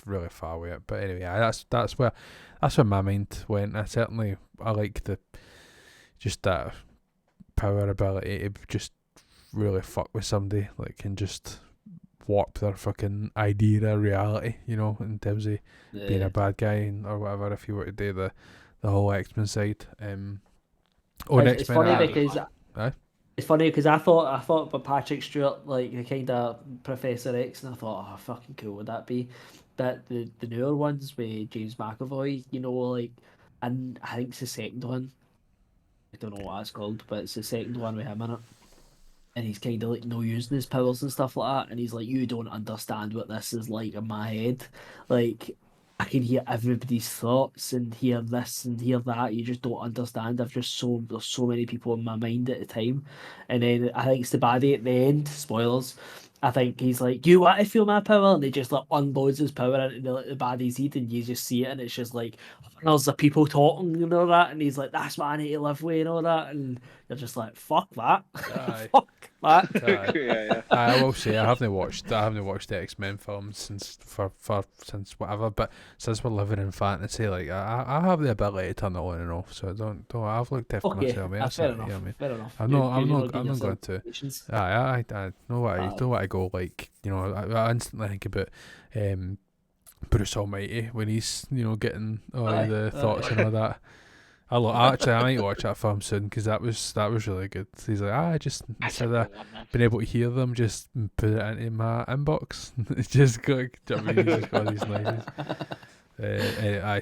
really far with it. But anyway, that's where my mind went. I like just that power ability to just really fuck with somebody, like, and just warp their fucking idea of reality, you know, in terms of being a bad guy or whatever. If you were to do the whole X-Men side, It's funny because it's funny because I thought about Patrick Stewart, like the kind of Professor X, and I thought, oh, how fucking cool would that be? But the newer ones with James McAvoy, you know, like, and I think it's the second one. I don't know what it's called, but it's the second one with him in it. And he's kind of like no using his powers and stuff like that. And he's like, you don't understand what this is like in my head. Like, I can hear everybody's thoughts and hear this and hear that. You just don't understand. There's so many people in my mind at the time. And then I think it's the baddie at the end. Spoilers. I think he's like, you want to feel my power? And he just like unloads his power into the baddie's head, and you just see it, and it's just like, there's the people talking and all that, and he's like, that's what I need to live with and all that, and you're just like, fuck that. Aye. Fuck that. Yeah. I will say I haven't watched the X-Men films since since whatever, but since we're living in fantasy, like, I have the ability to turn it on and off, so don't I've looked after myself, mate. Fair You know what I mean? enough. Fair enough. I'm not going to. I know what I go, like, you know, I instantly think about Bruce Almighty when he's, you know, getting all the thoughts and all that. I might watch that film soon, because that was really good. He's like, I just, instead of being able to hear them, just put it into my inbox. It's just got, I mean, he's just got these noises. I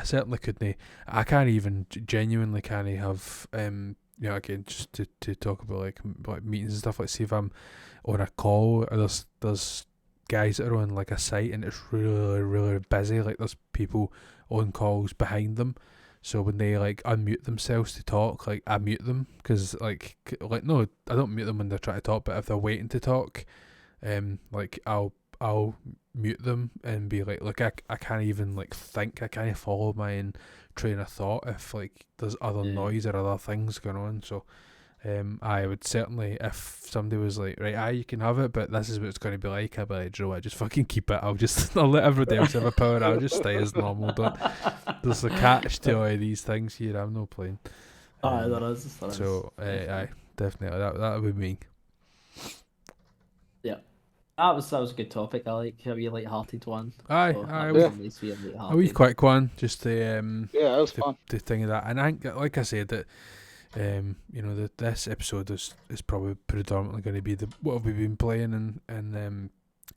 certainly couldn't. I can't even genuinely can't have you know, again, just to talk about like meetings and stuff. Like, see if I'm on a call or there's guys that are on like a site and it's really, really busy. Like, there's people on calls behind them. So when they like unmute themselves to talk, like, I mute them, because like no, I don't mute them when they're trying to talk, but if they're waiting to talk, like, I'll mute them and be like, look, I can't even like think, I can't follow my own train of thought if like there's other noise or other things going on. So I would certainly, if somebody was like, right, you can have it, but this is what it's going to be like, I'd be like, Joe, just fucking keep it. I'll let everybody else have a power. I'll just stay as normal. There's a catch to all of these things here. I'm not playing. There is. So, aye, definitely, that would be me. Yeah. That was a good topic. I like a wee light-hearted one. Aye, So aye, that we was nice to be a wee light-hearted. quick one, just to Yeah, that was fun. the thing of that. And I think, like I said, that that this episode is probably predominantly going to be what have we been playing, and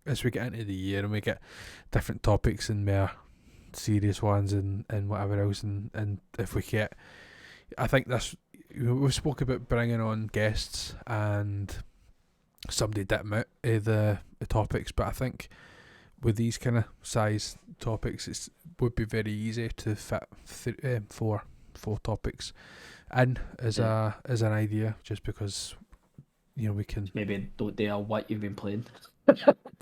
as we get into the year and we get different topics and more serious ones and whatever else, and if we get, I think this, we've spoke about bringing on guests and somebody dip out of the topics, but I think with these kind of size topics, it would be very easy to fit four topics in as an idea, just because we can. Maybe don't dare what you've been playing.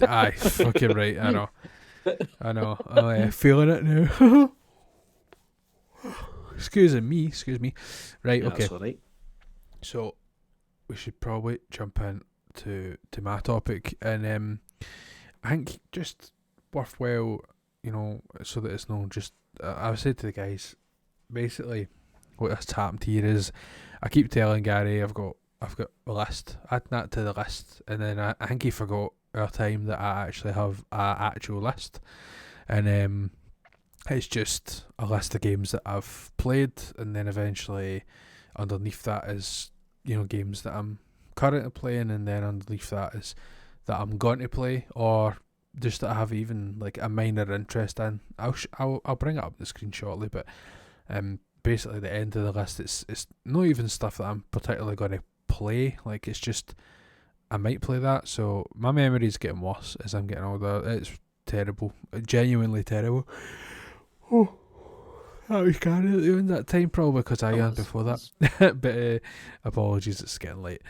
Aye, fucking right. I know. I'm feeling it now. Excuse me. Right, Yeah, okay. that's all right. So we should probably jump in to my topic, and I think just worthwhile, so that it's known. Just I said to the guys, basically, what has happened here is, I keep telling Gary I've got a list. Add that to the list, and then I think he forgot our time that I actually have a actual list, and it's just a list of games that I've played, and then eventually underneath that is games that I'm currently playing, and then underneath that is that I'm going to play, or just that I have even like a minor interest in. I'll bring it up on the screen shortly, but basically the end of the list, it's not even stuff that I'm particularly going to play. Like, it's just I might play that. So my memory's getting worse as I'm getting older. It's terrible, genuinely terrible. Oh, that was kind of doing that time, probably because I yawned before that. But apologies, it's getting late.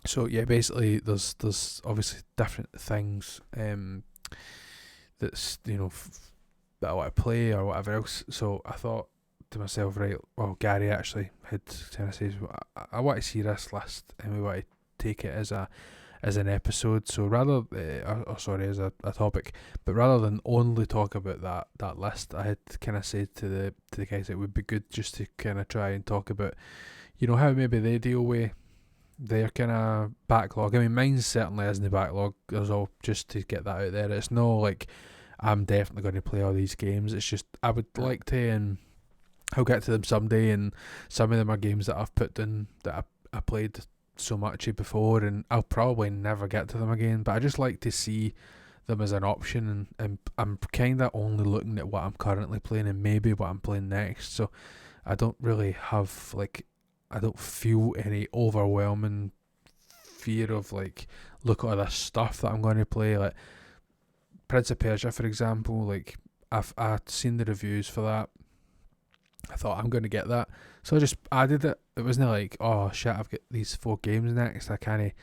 So yeah, basically there's obviously different things that's that I want to play or whatever else. So I thought to myself, right, well, Gary actually had kind of says, I want to see this list, and we want to take it as an episode. So rather, as a topic, but rather than only talk about that list, I had kind of said to the guys, it would be good just to kind of try and talk about, how maybe they deal with their kind of backlog. I mean, mine certainly isn't the backlog. There's all, just to get that out there. It's no like I'm definitely going to play all these games. It's just I would like to, and I'll get to them someday. And some of them are games that I've put in that I played so much before, and I'll probably never get to them again. But I just like to see them as an option, and I'm kind of only looking at what I'm currently playing and maybe what I'm playing next. So I don't really have I don't feel any overwhelming fear of look at all this stuff that I'm going to play. Like Prince of Persia, for example, like I'd seen the reviews for that. I thought I'm going to get that, so I just added it. It wasn't like, oh shit, I've got these 4 games next, I can't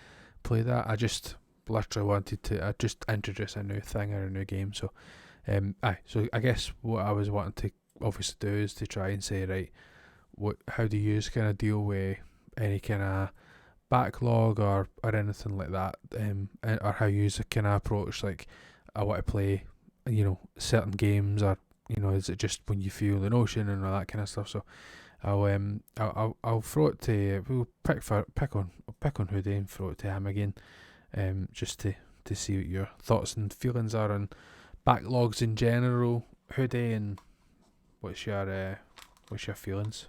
play that. I just literally wanted to just introduce a new thing or a new game. So so I guess what I was wanting to obviously do is to try and say, right, how do you kind of deal with any kind of backlog or anything like that, or how you kind of approach, like, I want to play certain games, or is it just when you feel the notion and all that kind of stuff. So I'll throw it to, we'll pick on Hoodie and throw it to him again, just to see what your thoughts and feelings are on backlogs in general, Hoodie, and what's your feelings.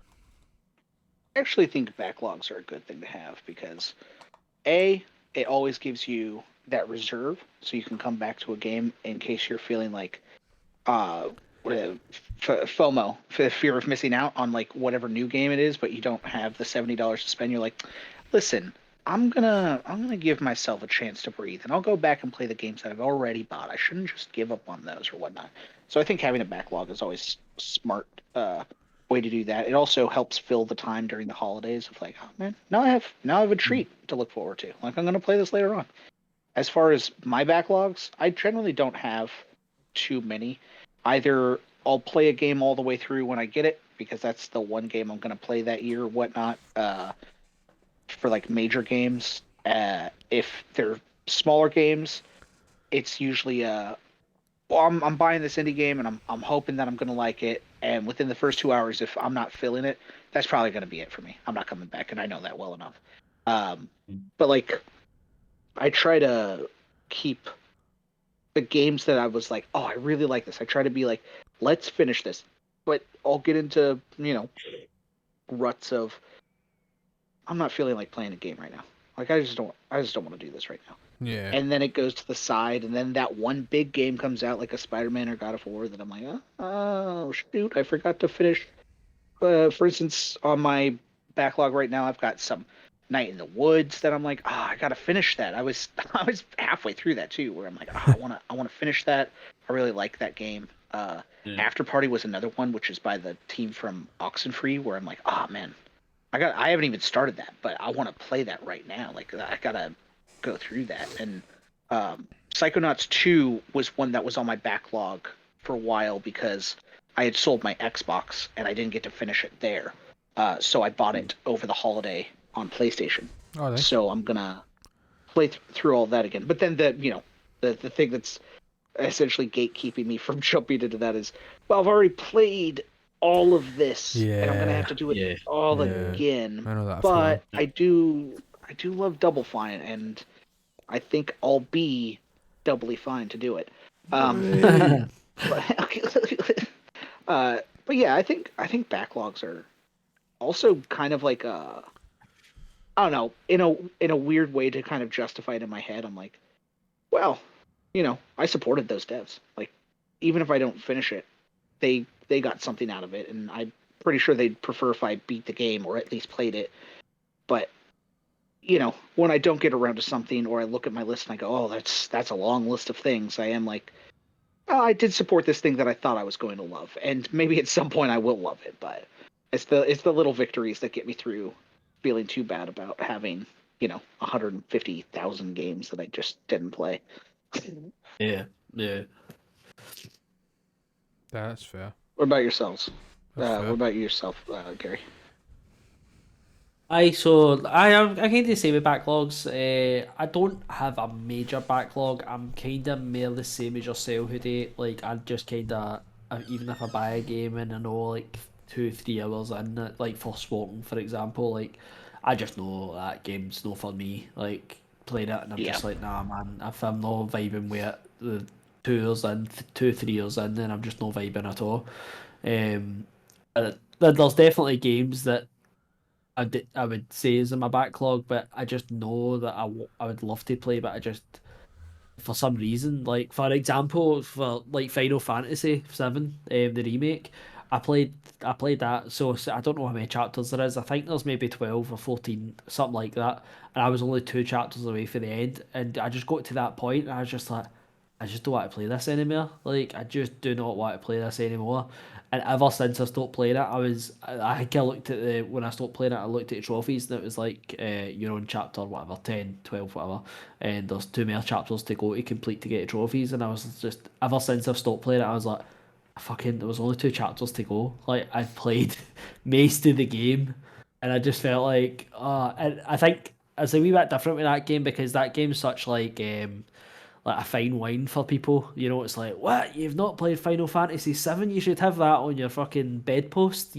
I actually think backlogs are a good thing to have because, A, it always gives you that reserve so you can come back to a game in case you're feeling like FOMO, fear of missing out on like whatever new game it is, but you don't have the $70 to spend. You're like, listen, I'm gonna give myself a chance to breathe, and I'll go back and play the games that I've already bought. I shouldn't just give up on those or whatnot. So I think having a backlog is always a smart way to do that. It also helps fill the time during the holidays of like, oh man, now I have a treat to look forward to. Like, I'm gonna play this later on. As far as my backlogs, I generally don't have too many. Either I'll play a game all the way through when I get it, because that's the one game I'm going to play that year or whatnot, for like major games. If they're smaller games, it's usually well, I'm buying this indie game and I'm hoping that I'm going to like it, and within the first 2 hours, if I'm not feeling it, that's probably going to be it for me. I'm not coming back, and I know that well enough. But like, I try to keep the games that I was like, oh, I really like this. I try to be like, let's finish this, but I'll get into ruts of I'm not feeling like playing a game right now. Like I just don't want to do this right now. Yeah. And then it goes to the side, and then that one big game comes out, like a Spider-Man or God of War, that I'm like, oh shoot, I forgot to finish. For instance, on my backlog right now, I've got some Night in the Woods that I'm like, I gotta finish that. I was I was halfway through that too, where I'm like, I wanna finish that. I really like that game. After Party was another one, which is by the team from Oxenfree, where I'm like, man, I haven't even started that, but I want to play that right now. Like I gotta go through that. And Psychonauts 2 was one that was on my backlog for a while because I had sold my Xbox and I didn't get to finish it there. So I bought it over the holiday on PlayStation. Oh, nice. So I'm gonna play through all that again. But then the thing that's essentially gatekeeping me from jumping into that is, well, I've already played all of this, and I'm gonna have to do it all again. I know that But feeling. I do love Double Fine, and I think I'll be doubly fine to do it. But, but yeah, I think backlogs are also kind of like I don't know, in a weird way to kind of justify it in my head. I'm like, well, I supported those devs. Like, even if I don't finish it, they got something out of it, and I'm pretty sure they'd prefer if I beat the game or at least played it. But when I don't get around to something, or I look at my list and I go, oh, that's a long list of things, I am like, oh, I did support this thing that I thought I was going to love, and maybe at some point I will love it. But it's the little victories that get me through feeling too bad about having 150,000 games that I just didn't play. Yeah. That's fair. What about yourselves? That's fair. What about yourself, Gary? I kind of the same with backlogs. I don't have a major backlog. I'm kind of more the same as yourself, Hoodie. Like I just kind of, even if I buy a game and I know like 2-3 hours in it, like for Sporting for example, like I just know that game's no for me. Like playing it and I'm just like, nah man, if I'm not vibing with it, the 2 hours in, 2-3 hours in, then I'm just not vibing at all. There's definitely games that I would say is in my backlog, but I just know that I would love to play, but I just for some reason, like for example, for like Final Fantasy VII, the remake, I played that. So I don't know how many chapters there is. I think there's maybe 12 or 14, something like that. And I was only 2 chapters away from the end, and I just got to that point, and I was just like, I just don't want to play this anymore. Like I just do not want to play this anymore. And ever since I stopped playing it, I think I looked at when I stopped playing it, I looked at the trophies and it was like, you're on chapter whatever, 10, 12, whatever, and there's 2 more chapters to go to complete to get the trophies. And I was just, ever since I've stopped playing it, I was like, there was only 2 chapters to go. Like, I've played most of the game, and I just felt like, and I think it's a wee bit different with that game because that game's such like a fine wine for people. It's like, what? You've not played Final Fantasy VII? You should have that on your fucking bedpost.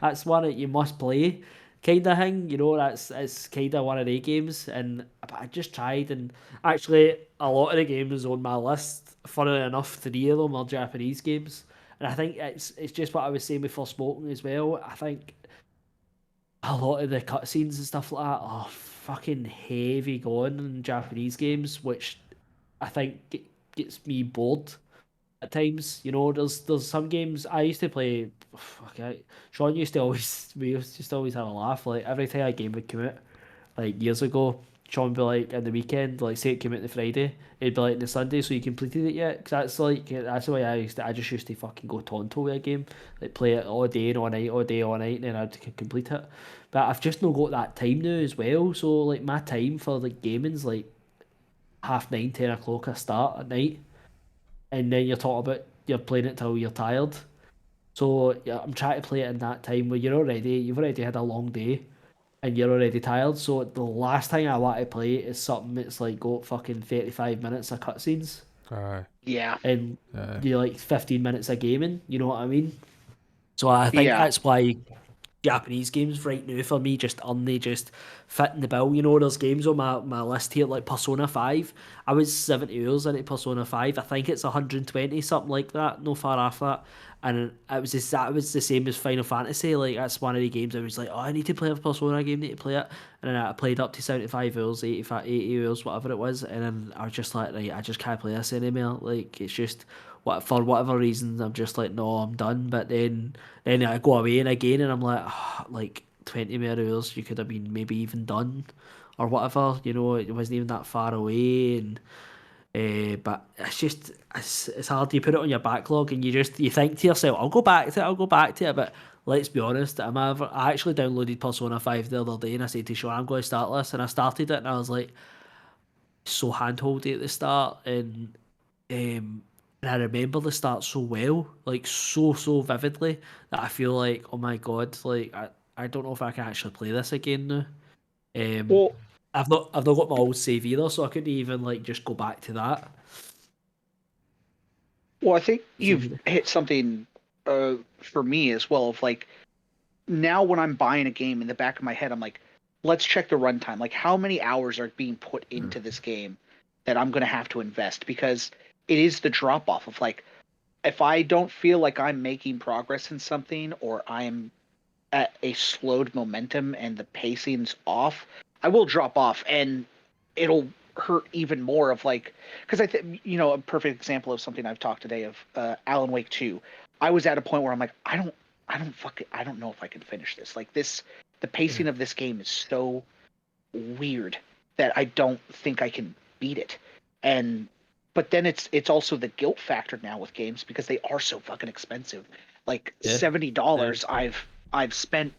That's one that you must play, kind of thing. It's kind of one of the games. But I just tried, and actually, a lot of the games on my list, funnily enough, 3 of them are Japanese games. And I think it's just what I was saying before Smoking as well. I think a lot of the cutscenes and stuff like that are fucking heavy going in Japanese games, which I think gets me bored at times. There's some games I used to play. Sean used to always we used to always have a laugh. Like every time a game would come out, like years ago, Sean would be like in the weekend, like say it came out the Friday, it'd be like the Sunday, so you completed it yet? Because that's the way I just used to fucking go tonto with a game, like play it all day and all night, all day, all night, and then I'd complete it. But I've just not got that time now as well. So like my time for like gaming's like 9:30, 10 o'clock a start at night, and then you're talking about you're playing it till you're tired. So yeah, I'm trying to play it in that time where you've already had a long day, and you're already tired. So the last thing I want to play is something that's like got fucking 35 minutes of cutscenes. Yeah. And you're like 15 minutes of gaming. You know what I mean? So I think that's why Japanese games right now for me just aren't just fitting the bill. You know, there's games on my list here like Persona 5. I was 70 hours into Persona 5. I think it's 120, something like that, no far off that. And it was the same as Final Fantasy. Like, that's one of the games I was like, oh, I need to play a Persona game, need to play it. And then I played up to 75 hours, 85, 80 hours, whatever it was. And then I was just like, right, I just can't play this anymore. Like, it's just, for whatever reason, I'm just like, no, I'm done. But then I go away and again, and I'm like, like 20 more hours, you could have been maybe even done or whatever. You know, it wasn't even that far away. And but it's just it's hard. You put it on your backlog, and you think to yourself, I'll go back to it. I'll go back to it. But let's be honest, I actually downloaded Persona 5 the other day, and I said to Sean, I'm going to start this, and I started it, and I was like, so handholdy at the start, and I remember the start so well, like so vividly, that I feel like, oh my god, like I don't know if I can actually play this again now. Well, I've not got my old save either, so I couldn't even like just go back to that. Well, I think you've hit something for me as well. Of like, now when I'm buying a game, in the back of my head, I'm like, let's check the runtime. Like, how many hours are being put into this game that I'm going to have to invest? Because it is the drop off of like, if I don't feel like I'm making progress in something, or I'm at a slowed momentum and the pacing's off, I will drop off, and it'll hurt even more. Of like, because I think, a perfect example of something I've talked today of Alan Wake 2. I was at a point where I'm like, I don't know if I can finish this. Like, the pacing of this game is so weird that I don't think I can beat it. But then it's also the guilt factor now with games, because they are so fucking expensive. Like, $70 I've spent.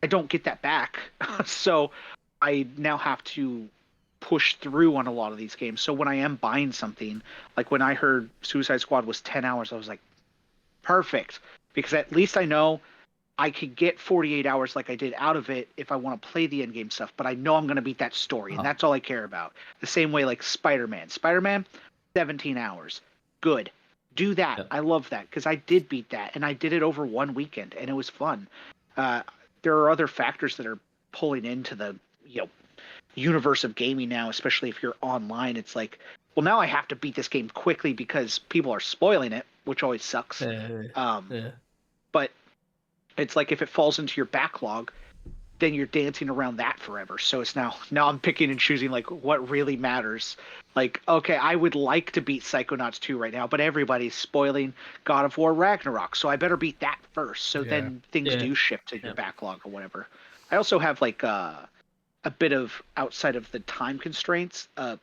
I don't get that back. So I now have to push through on a lot of these games. So when I am buying something, like when I heard Suicide Squad was 10 hours, I was like, perfect, because at least I know I could get 48 hours like I did out of it if I want to play the end game stuff, but I know I'm going to beat that story, and that's all I care about. The same way like Spider-Man, 17 hours. Good. Do that. Yeah. I love that, because I did beat that, and I did it over one weekend, and it was fun. There are other factors that are pulling into the universe of gaming now, especially if you're online. It's like, well, now I have to beat this game quickly because people are spoiling it, which always sucks. But it's like, if it falls into your backlog, then you're dancing around that forever. So it's now I'm picking and choosing like what really matters. Like, okay, I would like to beat Psychonauts 2 right now, but everybody's spoiling God of War Ragnarok, so I better beat that first. So then things do shift to your backlog or whatever. I also have like a bit of, outside of the time constraints, a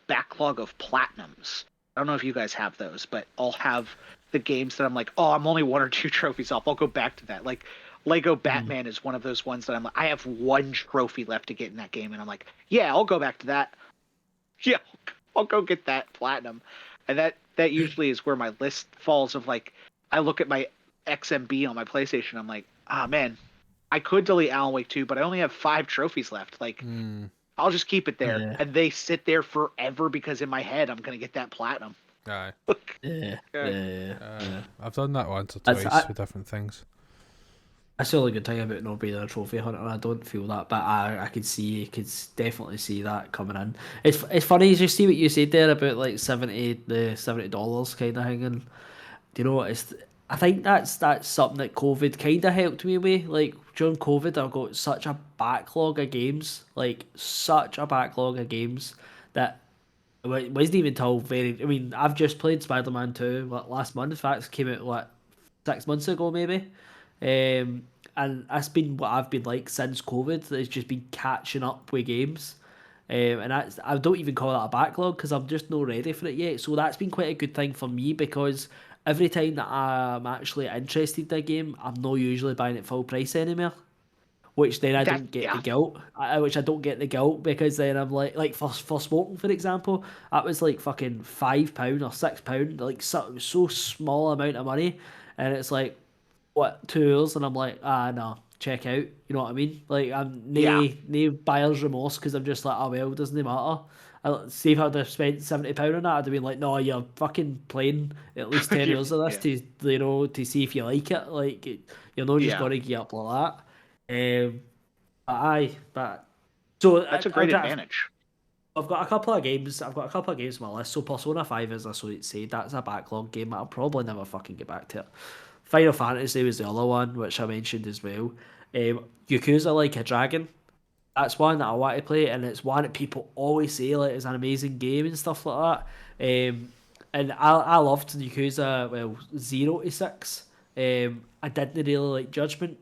backlog of platinums. I don't know if you guys have those, but I'll have the games that I'm like, oh, I'm only 1 or 2 trophies off. I'll go back to that. Like, Lego Batman is one of those ones that I'm like, I have 1 trophy left to get in that game, and I'm like, yeah, I'll go back to that. Yeah, I'll go get that platinum. And that usually is where my list falls. Of like, I look at my XMB on my PlayStation, I'm like, man, I could delete Alan Wake 2, but I only have 5 trophies left. Like, I'll just keep it there. Yeah. And they sit there forever, because in my head, I'm going to get that platinum. Aye. Yeah. I've done that once or twice with different things. That's the only good thing about not being a trophy hunter. I don't feel that, but I could definitely see that coming in. It's funny, you see what you said there about like $70 kind of thing, and I think that's something that COVID kind of helped me with. Like, during COVID, I got such a backlog of games, that it wasn't even till I've just played Spider-Man 2 last month. In fact, it came out 6 months ago maybe. And that's been what I've been like since COVID. It's just been catching up with games. And I don't even call that a backlog, because I'm just not ready for it yet. So that's been quite a good thing for me, because every time that I'm actually interested in a game, I'm not usually buying it full price anymore. Which then I don't get the guilt. Which I don't get the guilt, because then I'm like for smoking, for example, that was like fucking £5 or £6, like so small amount of money, and it's like, what, 2 hours, and I'm like, no, check out. You know what I mean? Like, I'm no buyer's remorse, because I'm just like, oh well, doesn't it matter? See if I'd have spent £70 on that, I'd have been like, no, you're fucking playing at least 10 hours of this to see if you like it. Like, you're not just gonna get up like that. But so That's a great advantage. I've got a couple of games. I've got a couple of games on my list. So Persona 5 is, as I said, that's a backlog game. I'll probably never fucking get back to it. Final Fantasy was the other one, which I mentioned as well. Yakuza Like a Dragon. That's one that I want to play, and it's one that people always say like is an amazing game and stuff like that. And I loved Yakuza 0 to 6. I didn't really like Judgment.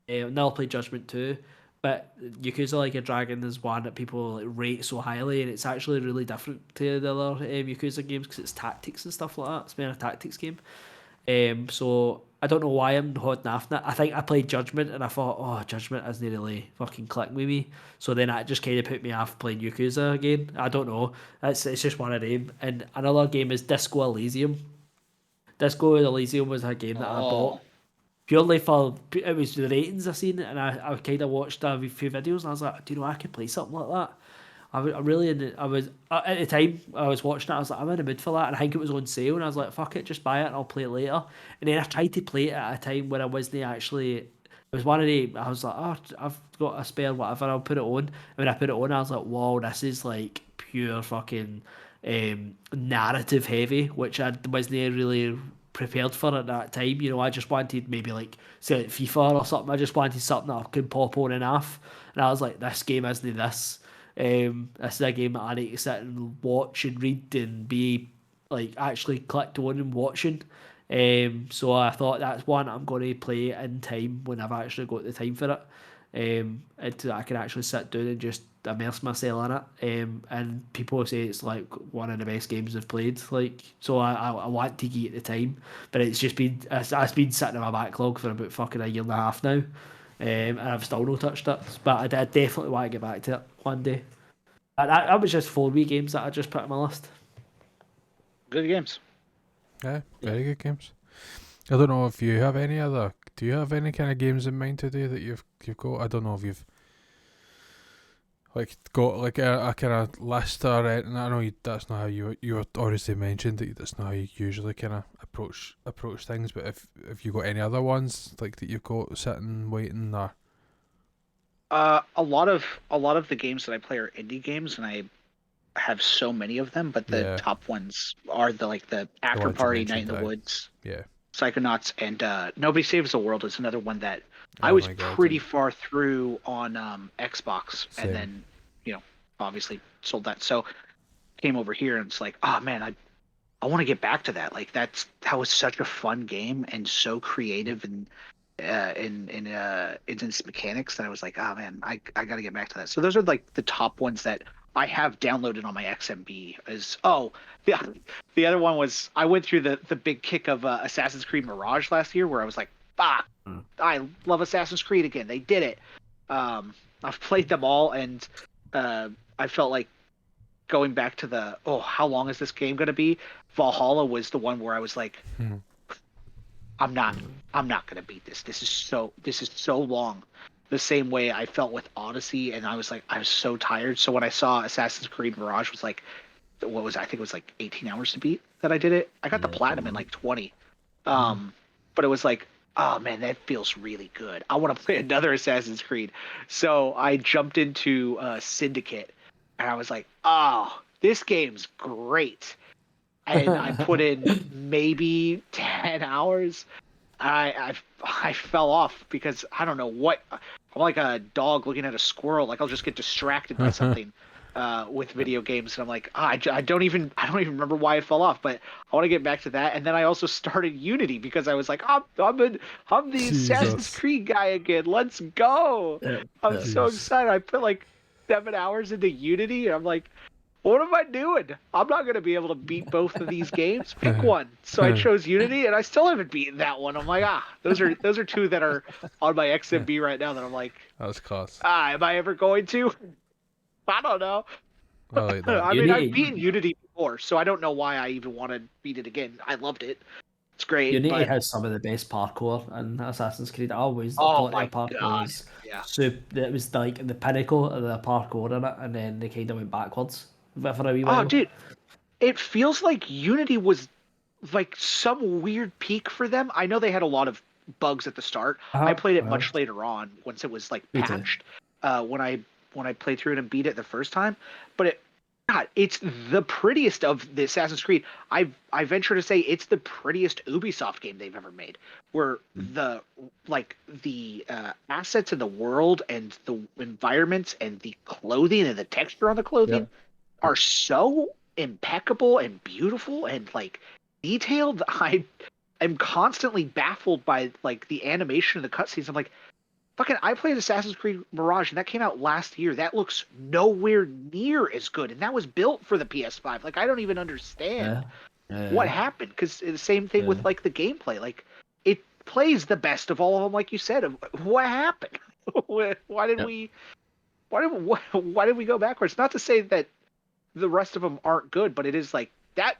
Now I played Judgment 2. But Yakuza Like a Dragon is one that people like rate so highly, and it's actually really different to the other Yakuza games because it's tactics and stuff like that. It's more a tactics game. So I don't know why I'm holding off on it. I think I played Judgment and I thought, oh, Judgment isn't really fucking clicked with me. So then that just kind of put me off playing Yakuza again. I don't know. It's just one of them. And another game is Disco Elysium. Disco Elysium was a game that I bought purely for it was the ratings I seen, and I kind of watched a few videos, and I was like, do you know I could play something like that? I was at the time I was watching it, I was like, I'm in the mood for that, and I think it was on sale, and I was like, fuck it, just buy it and I'll play it later. And then I tried to play it at a time where I wasn't actually. It was one of the. I was like, oh, I've got a spare whatever, I'll put it on. And when I put it on, I was like, wow, this is like pure fucking narrative heavy, which I wasn't really prepared for at that time. You know, I just wanted maybe like say like FIFA or something. I just wanted something that I could pop on and off. And I was like, this game isn't this. This is a game that I need to sit and watch and read and be like actually clicked on and watching. So I thought that's one I'm going to play in time when I've actually got the time for it. And I can actually sit down and just immerse myself in it. And people say it's like one of the best games I've played. Like, so I want to get the time, but it's been sitting in my backlog for about fucking a year and a half now. And I've still not touched it. But I definitely want to get back to it one day. And that was just 4 Wii games that I just put on my list. Good games. Yeah, very good games. I don't know if you have any other. Do you have any kind of games in mind today that you've got? I don't know if you've like got like a kind of list or anything. I know that's not how you obviously mentioned that that's not how you usually kind of approach things. But if you got any other ones like that you've got sitting waiting or. A lot of the games that I play are indie games, and I have so many of them. But the top ones are the After Party, Night in the Woods, Psychonauts, and Nobody Saves the World is another one that I was pretty far through on Xbox, and then obviously sold that. So came over here and it's like, oh man, I want to get back to that. Like that was such a fun game and so creative and in its mechanics that I was like, oh man, I got to get back to that. So those are like the top ones that I have downloaded on my XMB. The other one was I went through the big kick of Assassin's Creed Mirage last year where I was like, fuck, I love Assassin's Creed again. They did it. I've played them all, and I felt like going back to how long is this game going to be? Valhalla was the one where I was like, I'm not going to beat this. This is so long. The same way I felt with Odyssey, and I was so tired. So when I saw Assassin's Creed Mirage was like, I think it was like 18 hours to beat that I did it. I got the platinum in like 20. But it was like, oh man, that feels really good. I want to play another Assassin's Creed. So I jumped into Syndicate, and I was like, oh, this game's great. And I put in maybe 10 hours. I fell off because I don't know what. I'm like a dog looking at a squirrel. Like I'll just get distracted by something with video games, and I'm like, I don't even remember why I fell off. But I want to get back to that. And then I also started Unity because I was like, I'm the Assassin's Creed guy again. Let's go! I'm so excited. I put like 7 hours into Unity, and I'm like, what am I doing? I'm not going to be able to beat both of these games. Pick one. So I chose Unity, and I still haven't beaten that one. I'm like, those are two that are on my XMB right now that I'm like, that was class. Am I ever going to? I don't know. I like that. I mean, I've beaten Unity before, so I don't know why I even want to beat it again. I loved it. It's great. Unity has some of the best parkour in Assassin's Creed. I always thought the parkour was it was like the pinnacle of the parkour in it, and then they kind of went backwards. for a wee while. Oh, dude, it feels like Unity was like some weird peak for them. I know they had a lot of bugs at the start. I played it much later on once it was like Me too. patched. When I played through it and beat it the first time, but God, it's the prettiest of the Assassin's Creed. I venture to say it's the prettiest Ubisoft game they've ever made. Where the assets in the world and the environments and the clothing and the texture on the clothing are so impeccable and beautiful and like detailed. I am constantly baffled by like the animation of the cutscenes. I'm like, fucking, I played Assassin's Creed Mirage, and that came out last year. That looks nowhere near as good, and that was built for the PS5. Like, I don't even understand what happened, because the same thing with like the gameplay. Like, it plays the best of all of them, like you said. What happened? Why did we go backwards? Not to say that the rest of them aren't good, but it is like that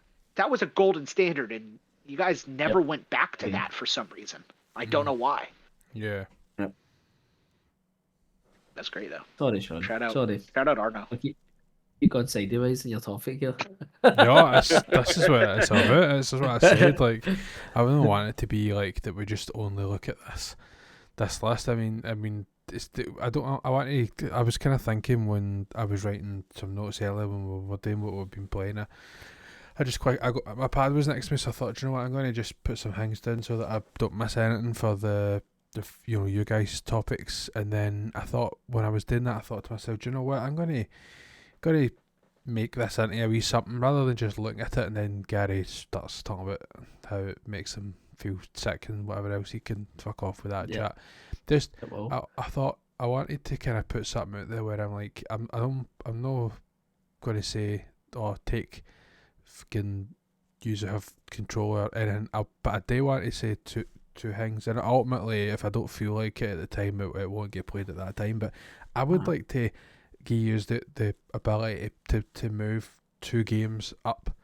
was a golden standard, and you guys never went back to that for some reason. I don't know why. Yeah. That's great though. Sorry, Sean. Shout out Arno. You got sideways in your topic here. Yeah, this is what it's about. This is what I said. Like, I wouldn't want it to be like that. We just only look at this list. I mean, I was kind of thinking when I was writing some notes earlier when we were doing what we've been playing. My pad was next to me, so I thought, you know what, I'm going to just put some things down so that I don't miss anything for the you guys' topics. And then I thought, when I was doing that, I thought to myself, do you know what, I'm going to make this into a wee something rather than just looking at it and then Gary starts talking about how it makes him feel sick and whatever else. He can fuck off with that chat. I thought I wanted to kind of put something out there where I'm like, I'm not going to say take fucking user have control or anything, but I do want to say two things, and ultimately if I don't feel like it at the time, it won't get played at that time. But I would like to use the ability to move 2 games up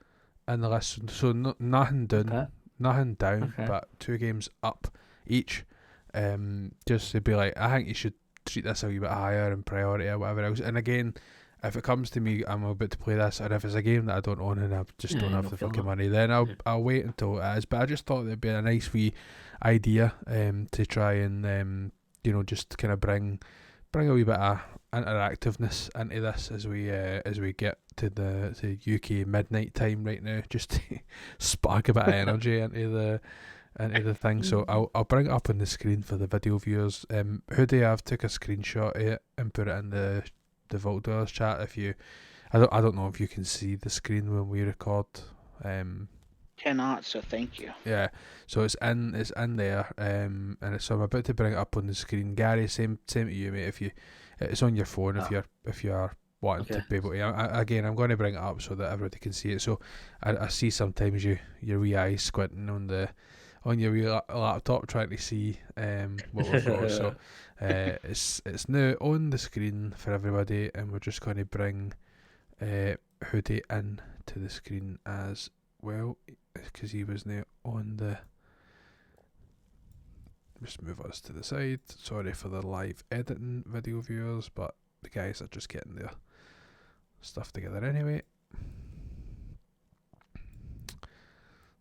in the list, so nothing down, but 2 games up each, just to be like, I think you should treat this a wee bit higher in priority or whatever else. And again, if it comes to me, I'm about to play this, and if it's a game that I don't own and I just don't have the fucking money, then I'll wait until it is. But I just thought it'd be a nice wee idea to try and just kind of bring a wee bit of interactiveness into this as we get to the UK midnight time right now, just to spark a bit of energy into the thing. So I'll bring it up on the screen for the video viewers. Hoodie, I've took a screenshot of it and put it in the Vault Dwellers chat. I don't know if you can see the screen when we record. Cannot, so thank you. Yeah, so it's in there, and so I'm about to bring it up on the screen. Gary, same to you, mate. It's on your phone if you are wanting to be able to. Again, I'm going to bring it up so that everybody can see it. So I see sometimes your wee eyes squinting on your wee laptop trying to see what we've got. So it's now on the screen for everybody, and we're just going to bring Hoodie in to the screen as well, because he was now on the. Just move us to the side. Sorry for the live editing video viewers, but the guys are just getting their stuff together anyway.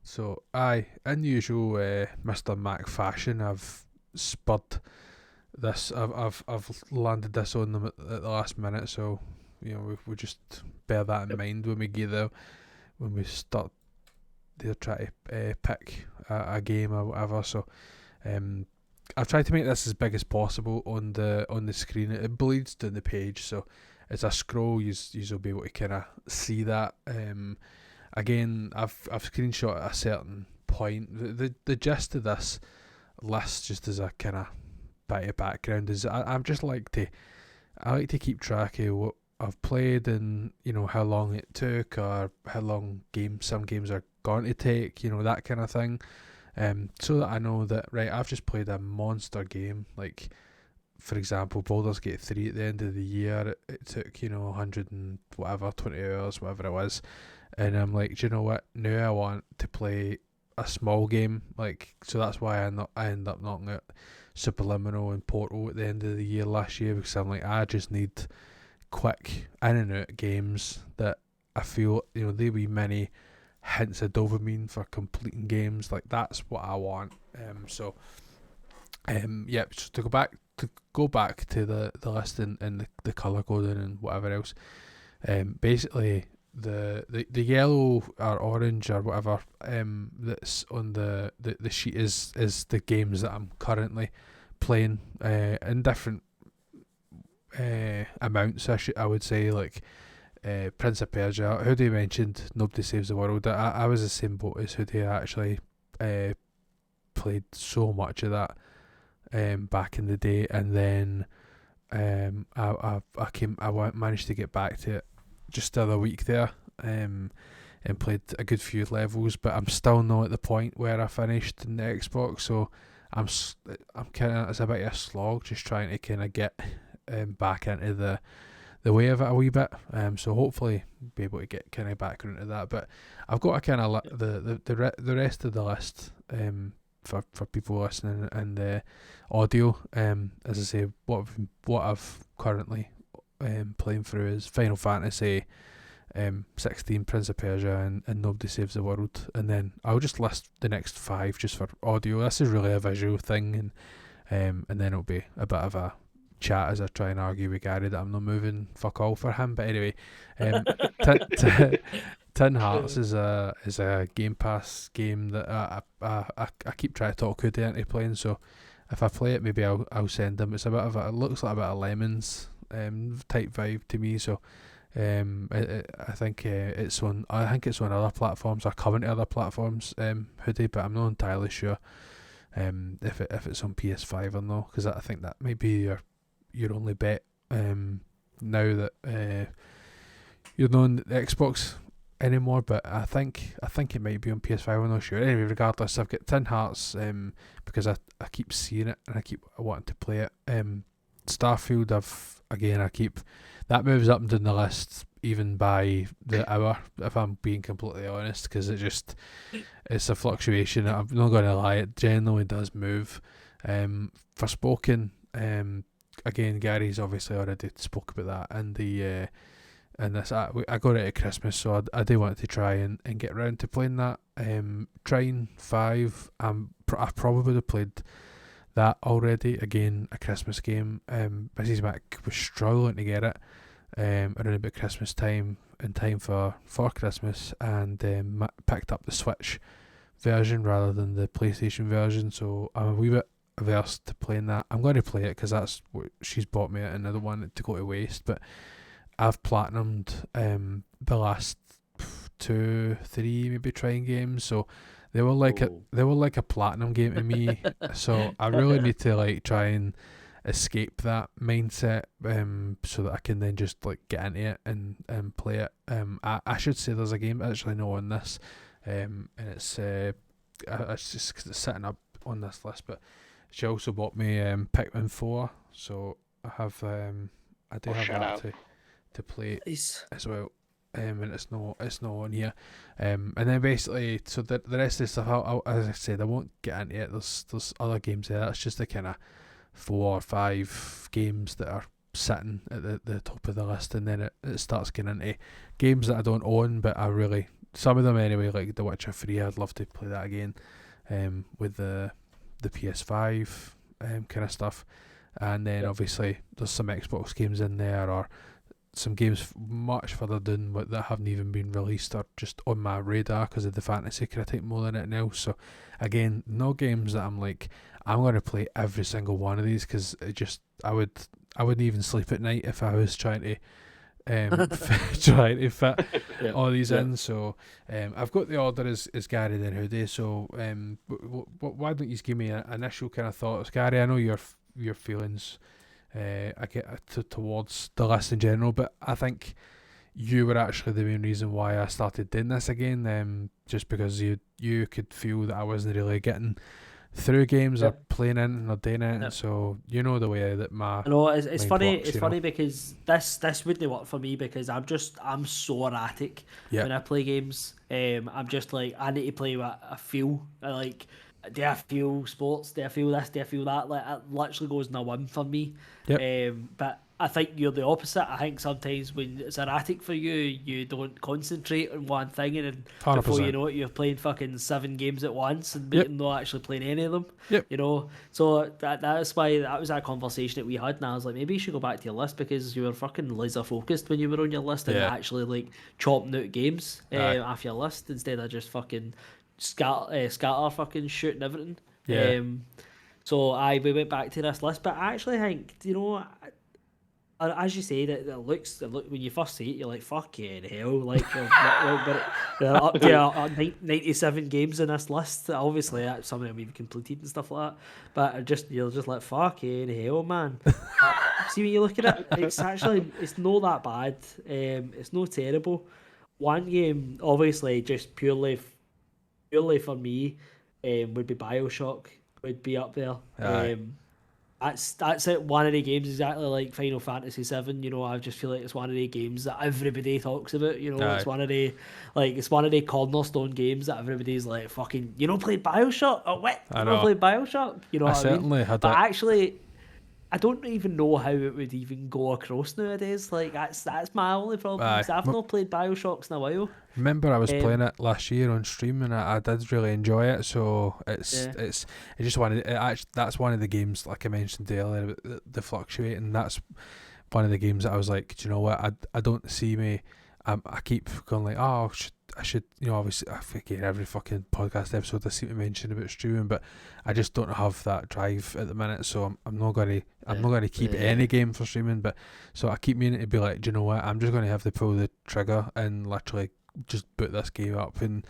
So, in usual MrMac fashion, I've spurred this. I've landed this on them at the last minute. So, we just bear that in mind when we start. They're trying to pick a game or whatever. So, I've tried to make this as big as possible on the screen. It bleeds down the page, so as I scroll, you'll be able to kind of see that. Again, I've screenshot at a certain point. The gist of this list, just as a kind of bit of background, is I like to keep track of what I've played and how long it took or how long some games are going to take, that kind of thing. So that I know that, right, I've just played a monster game, like, for example, Baldur's Gate 3 at the end of the year, it took, 100 and whatever, 20 hours, whatever it was, and I'm like, do you know what, now I want to play a small game, like, so that's why I end up knocking out Superliminal and Portal at the end of the year last year, because I'm like, I just need quick in and out games that I feel, they wee many hints of dopamine for completing games. Like, that's what I want. So to go back to the list and the colour coding and whatever else. Basically, the yellow or orange or whatever that's on the sheet is the games that I'm currently playing in different amounts. I would say, like Prince of Persia. Hoodie mentioned Nobody Saves the World. I was the same boat as Hoodie. I actually played so much of that back in the day, and then I managed to get back to it just the other week there, and played a good few levels, but I'm still not at the point where I finished in the Xbox, so I'm kind of, it's a bit of a slog just trying to kind of get back into the way of it a wee bit, so hopefully be able to get kind of back into that. But I've got a kind of the rest of the list for people listening and the audio. As I say, what I've currently playing through is Final Fantasy 16, Prince of Persia, and Nobody Saves the World, and then I'll just list the next 5 just for audio. This is really a visual thing, and then it'll be a bit of a chat as I try and argue with Gary that I'm not moving fuck all for him. But anyway, Tin Hearts is a Game Pass game that I keep trying to talk Hoodie into playing. So if I play it, maybe I'll send him. It's a bit of it looks like a bit of Lemons type vibe to me. So I think it's on other platforms or coming to other platforms, Hoodie, but I'm not entirely sure if it's on PS5 or not, because I think that might be your only bet now that you're not on the Xbox anymore. But I think it might be on PS5. I'm not sure. Anyway, regardless, I've got Tin Hearts because I keep seeing it and I keep wanting to play it. Starfield, that moves up and down the list even by the hour, if I'm being completely honest, because it's a fluctuation. I'm not going to lie, it generally does move. Forspoken, again, Gary's obviously already spoke about that, and I got it at Christmas, so I do want to try and get around to playing that. Trine 5, I probably have played that already. Again, a Christmas game. Mrs. Mac was struggling to get it around about Christmas time, in time for Christmas, and picked up the Switch version rather than the PlayStation version, so I'm a wee bit averse to playing that. I'm going to play it because that's what she's bought me, and I don't want it to go to waste. But I've platinumed the last 2-3 maybe Trine games, so they were like a platinum game to me. So I really need to like try and escape that mindset, so that I can then just like get into it and play it. I should say there's a game actually not on this, and it's just because it's sitting up on this list. But she also bought me Pikmin 4, so I do have that to play as well. And it's not on here. And then basically, so the rest of the stuff, as I said, I won't get into it. There's other games there. That's just the kind of 4 or 5 games that are sitting at the top of the list, and then it starts getting into games that I don't own, but some of them anyway, like The Witcher 3. I'd love to play that again, with the PS5 kind of stuff. And then obviously there's some Xbox games in there, or some games much further down that haven't even been released or just on my radar because of the fantasy critic more than anything else. So again, no games that I'm like, I'm going to play every single one of these, because I wouldn't even sleep at night if I was trying to trying to fit all these in. So I've got the order as Gary then Hoodie. So why don't you give me an initial kind of thoughts, Gary? I know your feelings I get towards the list in general, but I think you were actually the main reason why I started doing this again, just because you could feel that I wasn't really getting through games or playing in or doing it, and so you know the way that my it's funny works, it's funny because this wouldn't work for me, because I'm so erratic when I play games. I'm just like, I need to play what I feel. Like, do I feel sports? Do I feel this? Do I feel that? Like, it literally goes in a one for me. But I think you're the opposite. I think sometimes when it's erratic for you, you don't concentrate on one thing, and then before you 100%. know it, you're playing fucking 7 games at once and Yep. not actually playing any of them. Yep. You know, so that's why that was that conversation that we had, and I was like, maybe you should go back to your list because you were fucking laser focused when you were on your list and Yeah. actually like chopping out games Aye. off your list instead of just fucking scatter fucking shooting everything. Yeah. So we went back to this list, but I actually think, you know, as you say, that it looks when you first see it, you're like, fucking hell, like they're up to 97 games in this list. Obviously, that's something we've completed and stuff like that. But you're just like, fucking hell, man. See, when you look at it, it's not that bad. It's not terrible. One game, obviously, just purely for me, would be BioShock. Would be up there. Aye. That's it. One of the games exactly like Final Fantasy VII. You know, I just feel like it's one of the games that everybody talks about. You know, Aye. it's one of the cornerstone games that everybody's like, fucking. You know, played BioShock. Oh, what? I You know. played BioShock. You know I what I mean? certainly had But that. actually, I don't even know how it would even go across nowadays. Like that's my only problem. Aye. 'Cause I've not played BioShocks in a while. Remember, I was playing it last year on stream, and I did really enjoy it. So it's just that's one of the games, like I mentioned earlier, about the fluctuating. That's one of the games that I was like, do you know what? I don't see me. I keep going like, oh, I should, you know, obviously, I forget every fucking podcast episode I seem to mention about streaming, but I just don't have that drive at the minute. So I'm not gonna keep any game for streaming. But so I keep meaning to be like, do you know what? I'm just gonna have to pull the trigger and literally just boot this game up and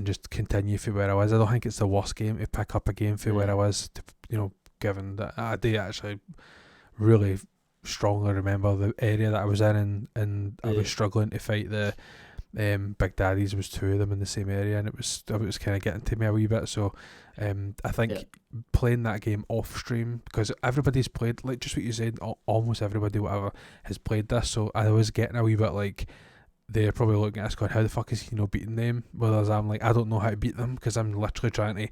just continue from where I was. I don't think it's the worst game to pick up a game from where I was, you know, given that I do actually really strongly remember the area that I was in, and I was struggling to fight the Big Daddies. Was 2 of them in the same area, and it was kind of getting to me a wee bit. So I think playing that game off stream, because everybody's played, like just what you said, almost everybody whatever has played this, so I was getting a wee bit like, they're probably looking at us going, how the fuck is he not beating them? Whereas I'm like, I don't know how to beat them because I'm literally trying to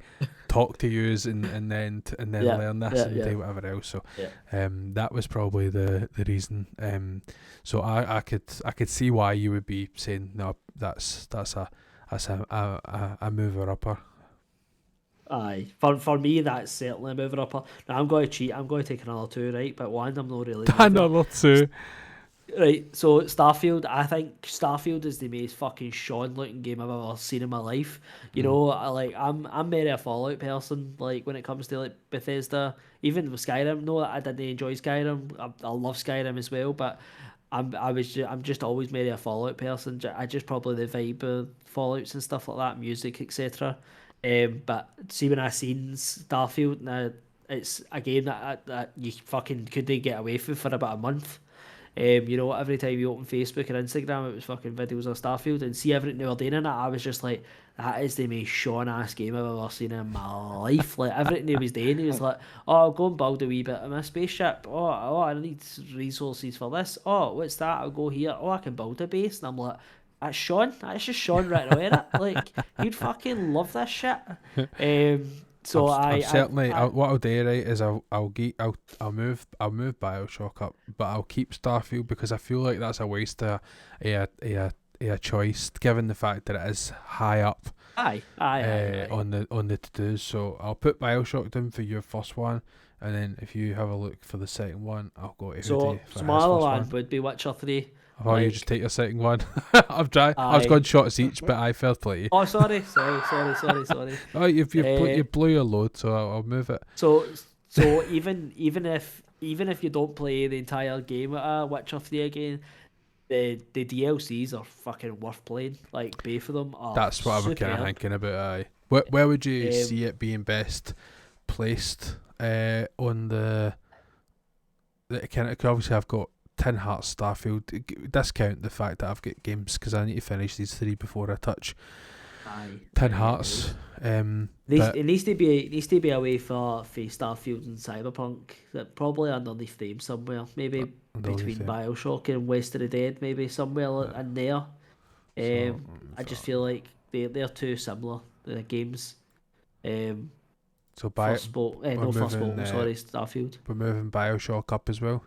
talk to yous and then learn this and do whatever else. So that was probably the reason. So I could see why you would be saying, no, that's a mover upper. Aye, for me that's certainly a mover upper. Now I'm going to cheat. I'm going to take another 2, right? But one I'm not really. Another 2. Right, so Starfield, I think Starfield is the most fucking Sean looking game I've ever seen in my life. You know, I'm very a Fallout person, like when it comes to like Bethesda, even with Skyrim. No, I didn't enjoy Skyrim. I love Skyrim as well, but I'm just always very a Fallout person. I just probably the vibe of Fallouts and stuff like that, music, etc. But see when I seen Starfield, now it's a game that you fucking couldn't get away from for about a month. You know, every time you open Facebook and Instagram, it was fucking videos of Starfield, and see everything they were doing in it, I was just like, that is the most Sean-ass game I've ever seen in my life. Like, everything he was doing, he was like, oh, I'll go and build a wee bit of my spaceship. Oh, I need resources for this. Oh, what's that? I'll go here. Oh, I can build a base. And I'm like, that's Sean. That's just Sean right away. Like, you'd fucking love this shit. So I'm certainly what I'll do, right, is I'll move BioShock up, but I'll keep Starfield because I feel like that's a waste of a choice, given the fact that it is high up. Aye. On the to-dos. So I'll put BioShock down for your first one, and then if you have a look for the second one, I'll go to Hoodie for so his my other first one would be Witcher 3. Oh, you just take your second one. I've tried. I was going shots each, but I fair play. Oh, sorry. Oh, you blew your load, so I'll move it. So even if you don't play the entire game at Witcher 3 again, the DLCs are fucking worth playing. Like both of them are. That's what I was kind of thinking about. Aye, where would you see it being best placed? On the kind of, obviously I've got Tin Hearts, Starfield. Discount the fact that I've got games because I need to finish these 3 before I touch Tin Hearts. It needs to be away for Starfield and Cyberpunk. That probably underneath them somewhere. Maybe between BioShock and West of the Dead. Maybe somewhere in there. I just feel like they're too similar. The games. So Starfield. we're moving BioShock up as well.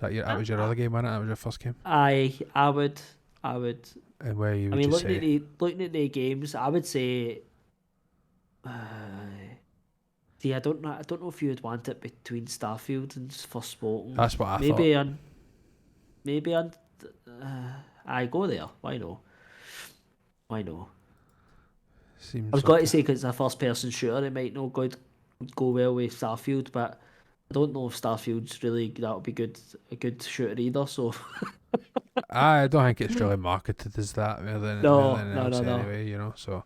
That was your other game, wasn't it? That was your first game. I would. And where you I would mean, you say? looking at the games, I would say. See, I don't know if you would want it between Starfield and Forspoken. That's what I maybe thought. maybe on. I go there. Why no? Seems I was like going to say because it's a first-person shooter, it might not go well with Starfield, but I don't know if Starfield's really that would be a good shooter either. So I don't think it's really marketed as that more than no. else anyway. So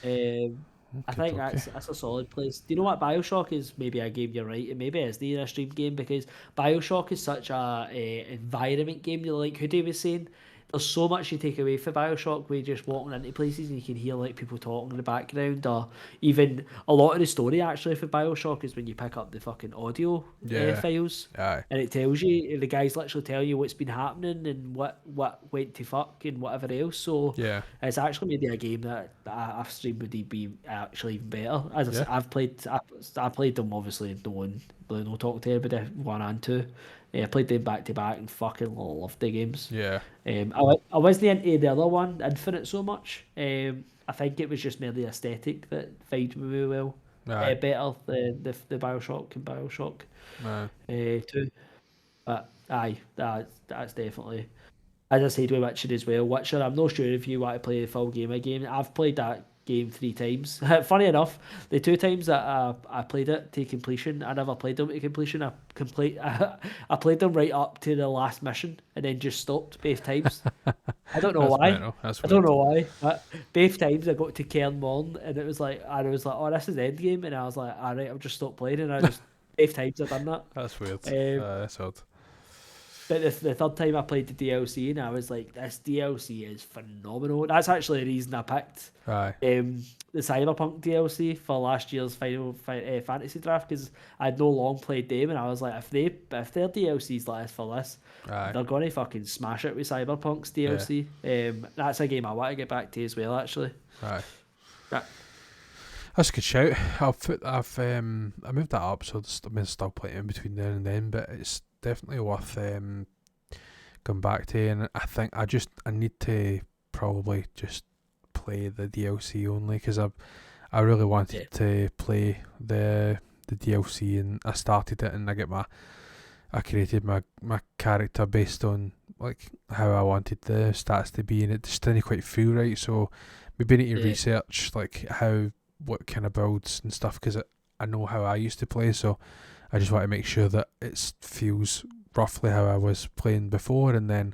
I okay, think okay. that's a solid place. Do you know what BioShock is? Maybe I gave you right, and maybe it's near a stream game because BioShock is such a environment game. Like Hoodie was saying, there's so much you take away from BioShock where you're just walking into places and you can hear like people talking in the background, or even a lot of the story actually for BioShock is when you pick up the fucking audio files. Aye. And it tells you, the guys literally tell you what's been happening and what went to fuck and whatever else. So Yeah. it's actually maybe a game that I've streamed would be actually even better. As I said, I played them obviously, no talk to everybody, 1 and 2. I played them back to back and fucking loved the games. Yeah. I wasn't into the other one, Infinite, so much. I think it was just merely aesthetic that vibed me really well. Aye. Better the BioShock and BioShock Aye. 2. But aye, that's definitely. As I said with Witcher as well, Witcher, I'm not sure if you want to play the full game again. I've played that game 3 times. Funny enough, the 2 times that I played it to completion, I never played them to completion. I played them right up to the last mission and then just stopped both times. I don't know why. I don't know why. But both times I got to Cairn Morn and it was like, oh, this is the end game, and I was like, alright, I'll just stop playing, and I just both times I've done that. That's weird. That's odd. But the third time I played the DLC, and I was like, this DLC is phenomenal. That's actually the reason I picked the Cyberpunk DLC for last year's Final Fantasy draft, because I'd no long played them, and I was like, if their DLC's like this for this, they're gonna fucking smash it with Cyberpunk's DLC. That's a game I want to get back to as well, actually. That's a good shout. I moved that up, so I'm still playing in between there and then, but it's definitely worth going back to, and I think I need to probably just play the DLC only, because I really wanted to play the DLC, and I started it, and I created my character based on like how I wanted the stats to be, and it just didn't quite feel right, so maybe need to research like what kind of builds and stuff, because I know how I used to play, so I just want to make sure that it feels roughly how I was playing before, and then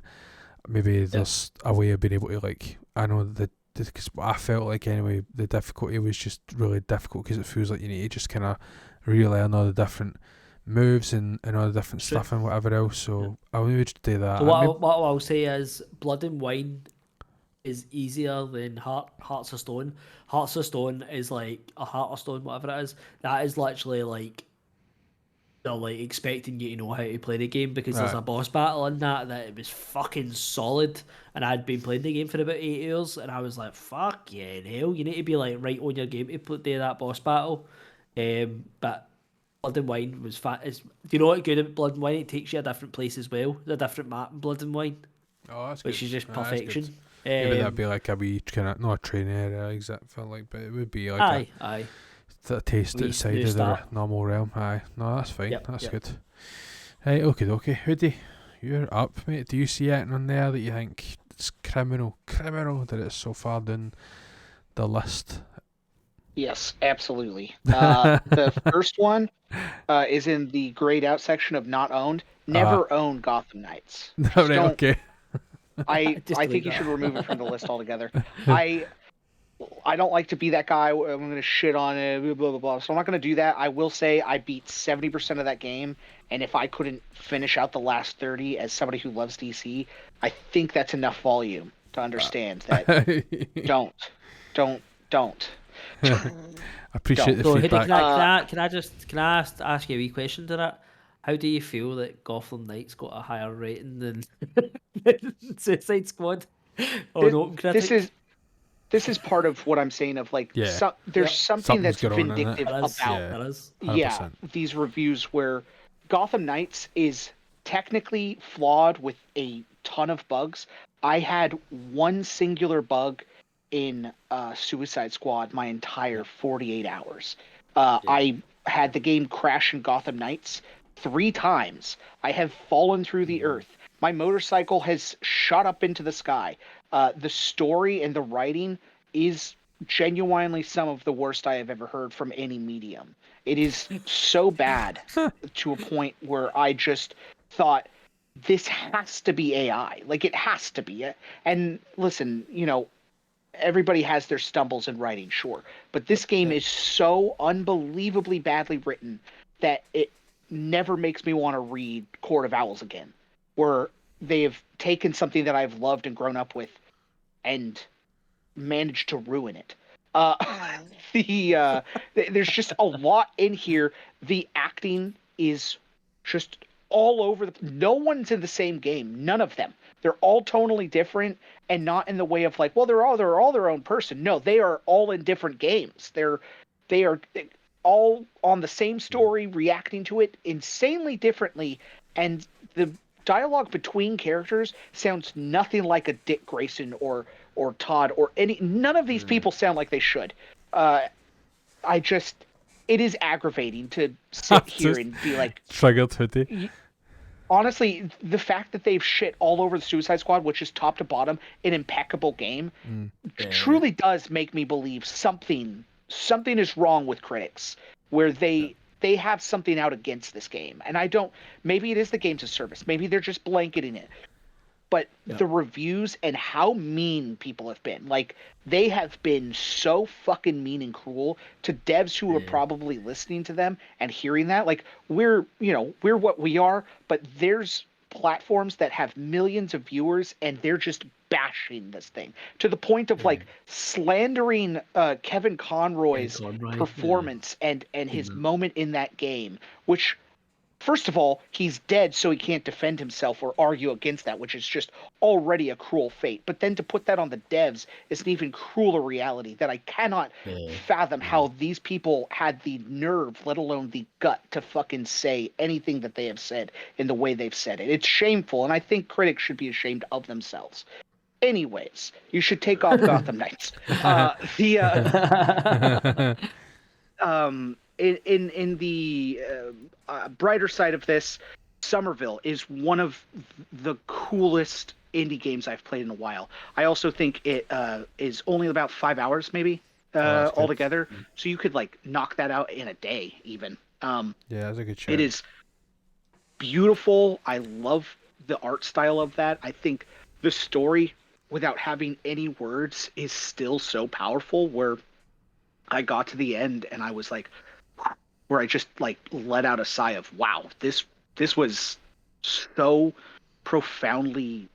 maybe there's a way of being able to, like, I know because I felt like anyway the difficulty was just really difficult, because it feels like you need to just kind of relearn all the different moves and all the different stuff and whatever else, so I'll maybe just do that. So what I'll say is Blood and Wine is easier than Hearts of Stone. Hearts of Stone is like a Heart of Stone, whatever it is. That is literally like they're like expecting you to know how to play the game, because there's a boss battle in that it was fucking solid, and I'd been playing the game for about 8 years, and I was like, fuck yeah, hell, you need to be like right on your game to do that boss battle. But Blood and Wine was do you know what's good about Blood and Wine? It takes you a different place as well. There's a different map in Blood and Wine. Oh, that's which good. is just perfection. Maybe that'd be like a wee kind of, not a training area exact felt like, but it would be like a taste outside of the normal realm. Aye, no, that's fine. That's good. Right, okay. Hoodie, you're up, mate. Do you see anything on there that you think it's criminal that it's so far down the list? Yes, absolutely. The first one is in the grayed out section of not owned. Never owned Gotham Knights. Okay. I think you should remove it from the list altogether. I don't like to be that guy. I'm going to shit on it, blah, blah, blah. So I'm not going to do that. I will say I beat 70% of that game, and if I couldn't finish out the last 30 as somebody who loves DC, I think that's enough volume to understand that don't. I appreciate the feedback. Hoodie, can I ask you a wee question to that? How do you feel that Gotham Knights got a higher rating than Suicide Squad? This is part of what I'm saying of like there's something that's vindictive about these reviews where Gotham Knights is technically flawed with a ton of bugs. I had one singular bug in Suicide Squad my entire 48 hours. I had the game crash in Gotham Knights 3 times. I have fallen through the earth. My motorcycle has shot up into the sky. The story and the writing is genuinely some of the worst I have ever heard from any medium. It is so bad to a point where I just thought this has to be AI. Like, it has to be. And listen, everybody has their stumbles in writing, sure. But this game is so unbelievably badly written that it never makes me want to read Court of Owls again, where they've taken something that I've loved and grown up with and managed to ruin it. There's just a lot in here. The acting is just all over no one's in the same game. None of them. They're all tonally different, and not in the way of like, well, they're all their own person. No, they are all in different games. They are all on the same story, reacting to it insanely differently, and the dialogue between characters sounds nothing like a Dick Grayson or Todd or none of these people sound like they should. It is aggravating to sit here and be like, triggered Hoodie. Honestly, the fact that they've shit all over the Suicide Squad, which is top to bottom an impeccable game, truly does make me believe something is wrong with critics, where they have something out against this game. And maybe it is the games of service, maybe they're just blanketing it. But the reviews and how mean people have been, like, they have been so fucking mean and cruel to devs who are probably listening to them and hearing that. Like, we're what we are, but there's platforms that have millions of viewers and they're just bashing this thing to the point of like slandering Kevin Conroy's performance and his moment in that game, which, first of all, he's dead, so he can't defend himself or argue against that, which is just already a cruel fate. But then to put that on the devs is an even crueler reality that I cannot fathom how these people had the nerve, let alone the gut, to fucking say anything that they have said in the way they've said it. It's shameful, and I think critics should be ashamed of themselves. Anyways, you should take off Gotham Knights. In the brighter side of this, Somerville is one of the coolest indie games I've played in a while. I also think it is only about 5 hours, maybe, altogether. So you could like knock that out in a day, even. Yeah, that's a good show. It is beautiful. I love the art style of that. I think the story, without having any words, is still so powerful, where I got to the end and I was like, where I just like let out a sigh of, wow, this was so profoundly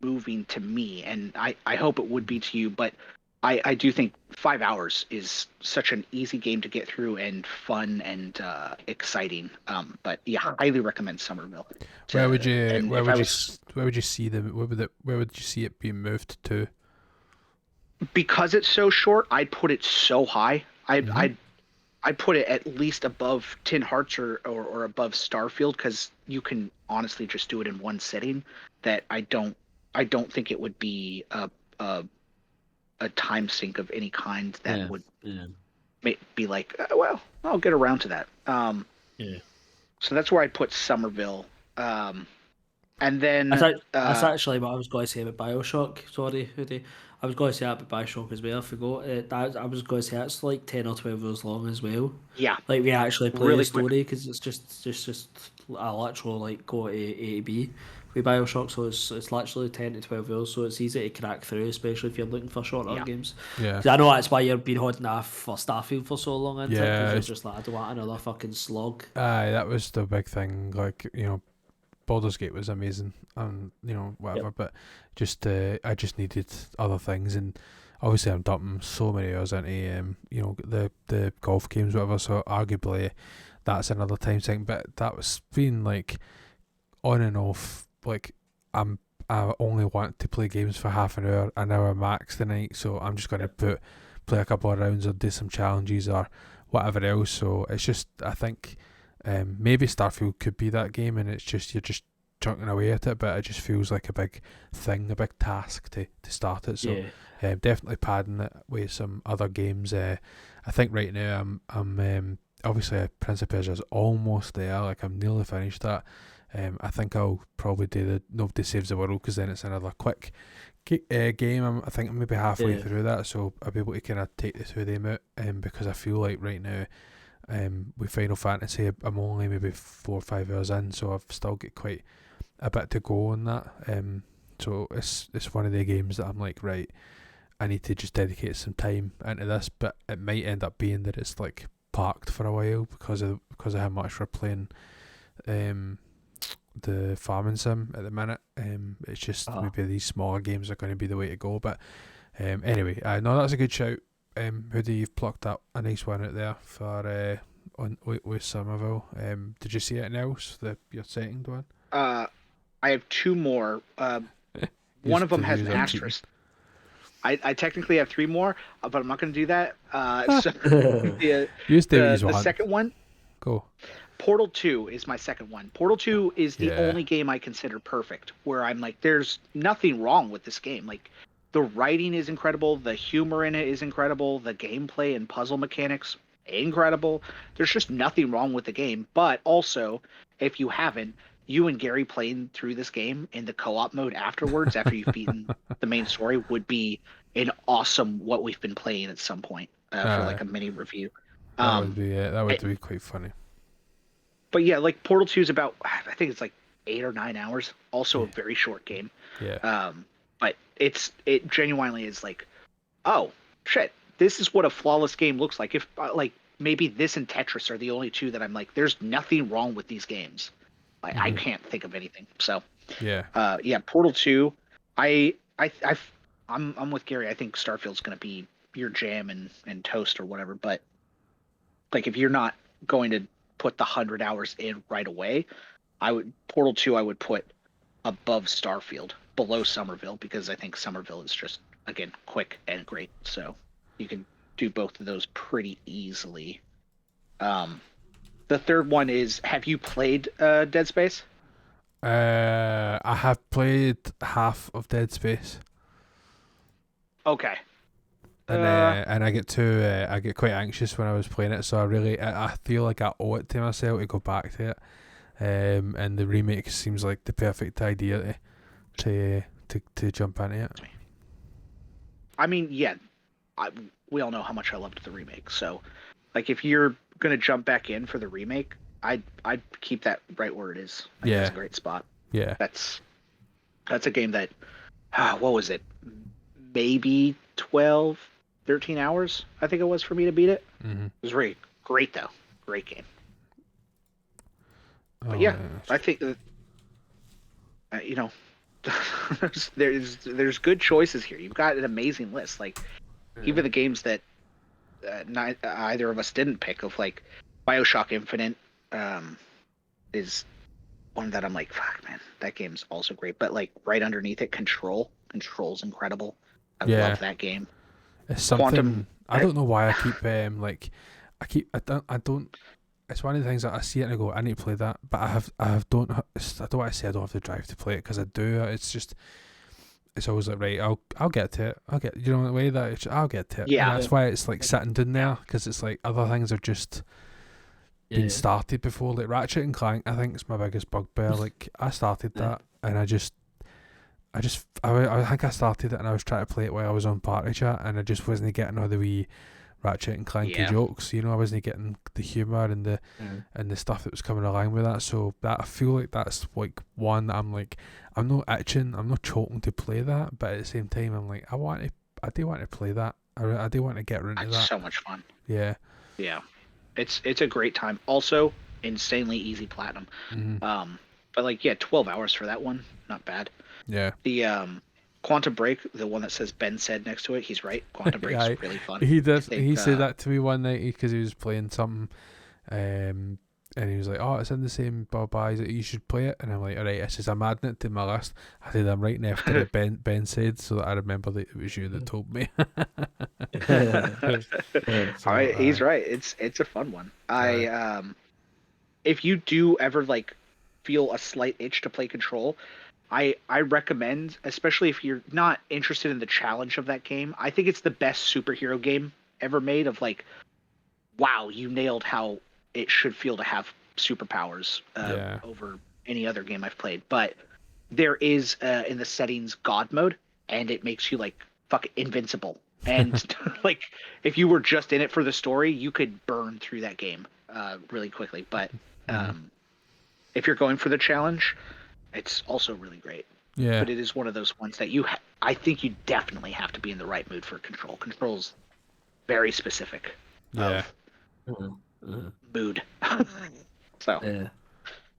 moving to me, and I hope it would be to you, but I do think 5 hours is such an easy game to get through and fun and exciting. But yeah, highly recommend Somerville. Where would you see it being moved to? Because it's so short, I'd put it so high. I'd put it at least above Tin Hearts or above Starfield, because you can honestly just do it in one sitting. That I don't think it would be a time sink of any kind that would be like, well, I'll get around to that. So that's where I put Somerville. And then that's actually what I was going to say about BioShock. Sorry, Hoodie. I was going to say that about BioShock as well. I forgot. I was going to say it's like 10 or 12 hours long as well. Yeah. Like, we actually play really the story, because it's just a literal like go to A to B with BioShock. So it's literally 10 to 12 hours. So it's easy to crack through, especially if you're looking for shorter games. Yeah. 'Cause I know that's why you've been holding off for Starfield for so long. Because you're it's just like, I don't want another fucking slog. Aye, that was the big thing. Like, Baldur's Gate was amazing, and whatever. But just I just needed other things, and obviously I'm dumping so many hours into the golf games, whatever. So arguably that's another time thing. But that was been like on and off. Like I only want to play games for half an hour max tonight. So I'm just gonna play a couple of rounds or do some challenges or whatever else. So it's just, I think maybe Starfield could be that game, and it's just you're just chunking away at it, but it just feels like a big thing, a big task to start it. So Yeah. definitely padding it with some other games. I think right now I'm obviously Prince of Persia's almost there. Like I'm nearly finished that. I think I'll probably do the Nobody Saves the World, because then it's another quick game. I think I'm maybe halfway Yeah. through that, so I'll be able to kind of take the two of them out. Because I feel like right now, with Final Fantasy, I'm only maybe 4 or 5 hours in, so I've still got quite a bit to go on that. So it's one of the games that I'm like, right, I need to just dedicate some time into this, but it might end up being that it's like parked for a while because of how much we're playing the farming sim at the minute. It's just maybe these smaller games are going to be the way to go. But anyway, no, that's a good shout. Hoodie, you've plucked up a nice one out there for with Somerville. Did you see anything else? Your second one? I have two more. One of them has an asterisk. I technically have three more, but I'm not going to do that. So the second one, go. Portal 2 is my second one. Portal 2 is the only game I consider perfect, where I'm like, there's nothing wrong with this game. Like, the writing is incredible, the humor in it is incredible, the gameplay and puzzle mechanics, incredible. There's just nothing wrong with the game. But also, if you haven't, you and Gary playing through this game in the co-op mode afterwards, after you've beaten the main story, would be an awesome what we've been playing at some point for like a mini review. That would be quite funny. But yeah, like Portal 2 is about, I think it's like 8 or 9 hours. Also a very short game. Yeah. But it genuinely is like, oh shit, this is what a flawless game looks like. If like maybe this and Tetris are the only two that I'm like, there's nothing wrong with these games. Like I can't think of anything. So yeah, Portal 2. I'm with Gary. I think Starfield's gonna be your jam and toast or whatever. But like if you're not going to put the 100 hours in right away, Portal 2 I would put above Starfield, below Somerville, because I think Somerville is just, again, quick and great. So you can do both of those pretty easily. The third one is, have you played Dead Space? I have played half of Dead Space. Okay. And I get quite anxious when I was playing it, so I feel like I owe it to myself to go back to it. And the remake seems like the perfect idea to jump into it. I mean, yeah, we all know how much I loved the remake. So, like, if you're gonna jump back in for the remake, I'd keep that right where it is. I think that's a great spot. Yeah, that's a game that, what was it? Maybe 12, 13 hours, I think it was for me to beat it. Mm-hmm. It was really great, though. Great game. But yeah, I think that, there's good choices here. You've got an amazing list. Like, even the games that either of us didn't pick, of like BioShock Infinite is one that I'm like, fuck, man, that game's also great. But like right underneath it, Control's incredible. I love that game. It's something I don't know why I keep I don't. It's one of the things that I see it and I go, I need to play that, but I don't want to say I don't have the drive to play it, because I do. It's always like, right, I'll get to it. I'll get, the way that I'll get to it. Yeah, and that's why it's like sitting down there, because it's like other things have just been started before. Like Ratchet and Clank, I think it's my biggest bugbear. Like I started that, and I think I started it and I was trying to play it while I was on party chat, and I just wasn't getting all the wee Ratchet and Clanky jokes. I wasn't getting the humour and the stuff that was coming along with that. So that, I feel like that's like one that I'm like, I'm not itching, I'm not choking to play that, but at the same time I'm like, I do want to play that. I do want to get into that. It's so much fun. Yeah. It's a great time. Also insanely easy platinum. But like 12 hours for that one, not bad. Yeah. The Quantum Break, the one that says Ben said next to it, he's right. Quantum Break's really fun. He does. He said that to me one night because he was playing something, and he was like, "Oh, it's in the same buys that you should play it." And I'm like, "All right." I says, "I'm adding it to my list." I said, "I'm writing after it." Ben said, so that I remember that it was you that told me. He's right. It's a fun one. If you do ever like feel a slight itch to play Control, I recommend, especially if you're not interested in the challenge of that game. I think it's the best superhero game ever made. Of like, wow, you nailed how it should feel to have superpowers over any other game I've played. But there is in the settings God mode, and it makes you like fucking invincible. And like, if you were just in it for the story, you could burn through that game really quickly. But if you're going for the challenge, it's also really great. Yeah. But it is one of those ones that I think you definitely have to be in the right mood for Control. Control's very specific of mood. So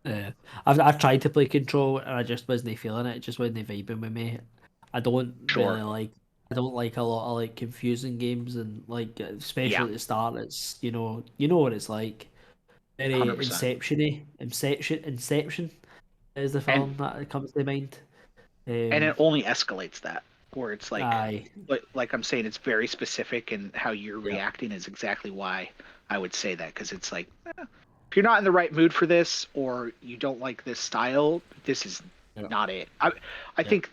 yeah. I've tried to play Control and I just wasn't feeling it. It just wasn't vibing with me. I don't really like. I don't like a lot of like confusing games, and like especially at the start, it's you know what it's like. Very 100%. Inception is the film that comes to mind. And it only escalates that, where it's like, aye. like I'm saying, it's very specific, and how you're reacting is exactly why I would say that, because it's like, if you're not in the right mood for this, or you don't like this style, this is not it. I think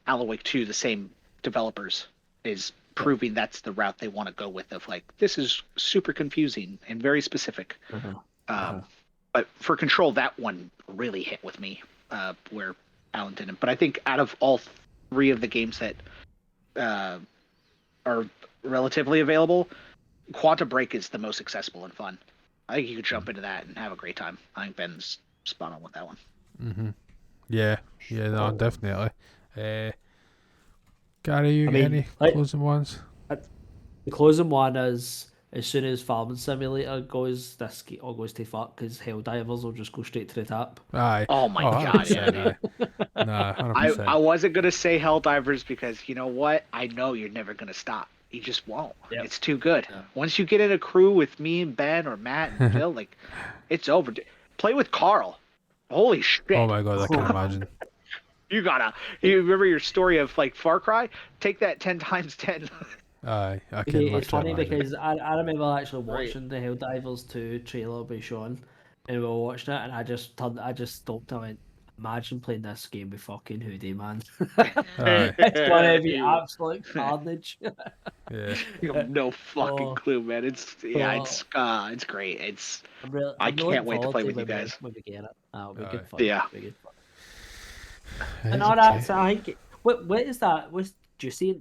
Alan Wake 2, the same developers, is proving that's the route they want to go with, of like, this is super confusing and very specific. But for Control, that one really hit with me, where Alan didn't. But I think out of all three of the games that are relatively available, Quantum Break is the most accessible and fun. I think you could jump into that and have a great time. I think Ben's spot on with that one. Yeah, no, definitely. Gary, you got any closing ones? The closing one is, as soon as Farming Simulator goes, this all goes to fuck, because Helldivers will just go straight to the top. Aye. Oh my god, yeah. Nah, 100%. I wasn't gonna say Helldivers, because you know what? I know you're never gonna stop. You just won't. Yep. It's too good. Yeah. Once you get in a crew with me and Ben or Matt and Phil, like, it's over. Play with Carl. Holy shit. Oh my god, I can imagine. You remember your story of like Far Cry? Take that 10 times 10. Aye, I can. It's funny because I remember actually watching the Helldivers 2 trailer by Sean, and we were watching it, and I just stopped. I went, imagine playing this game with fucking Hoodie, man. It's gonna be absolute carnage. Yeah, you have no fucking clue, man. It's great. I can't wait to play with you guys. When we get it, that'll be good fun. Yeah. Be good fun. And all that, so I think, what is that? What's Juicing?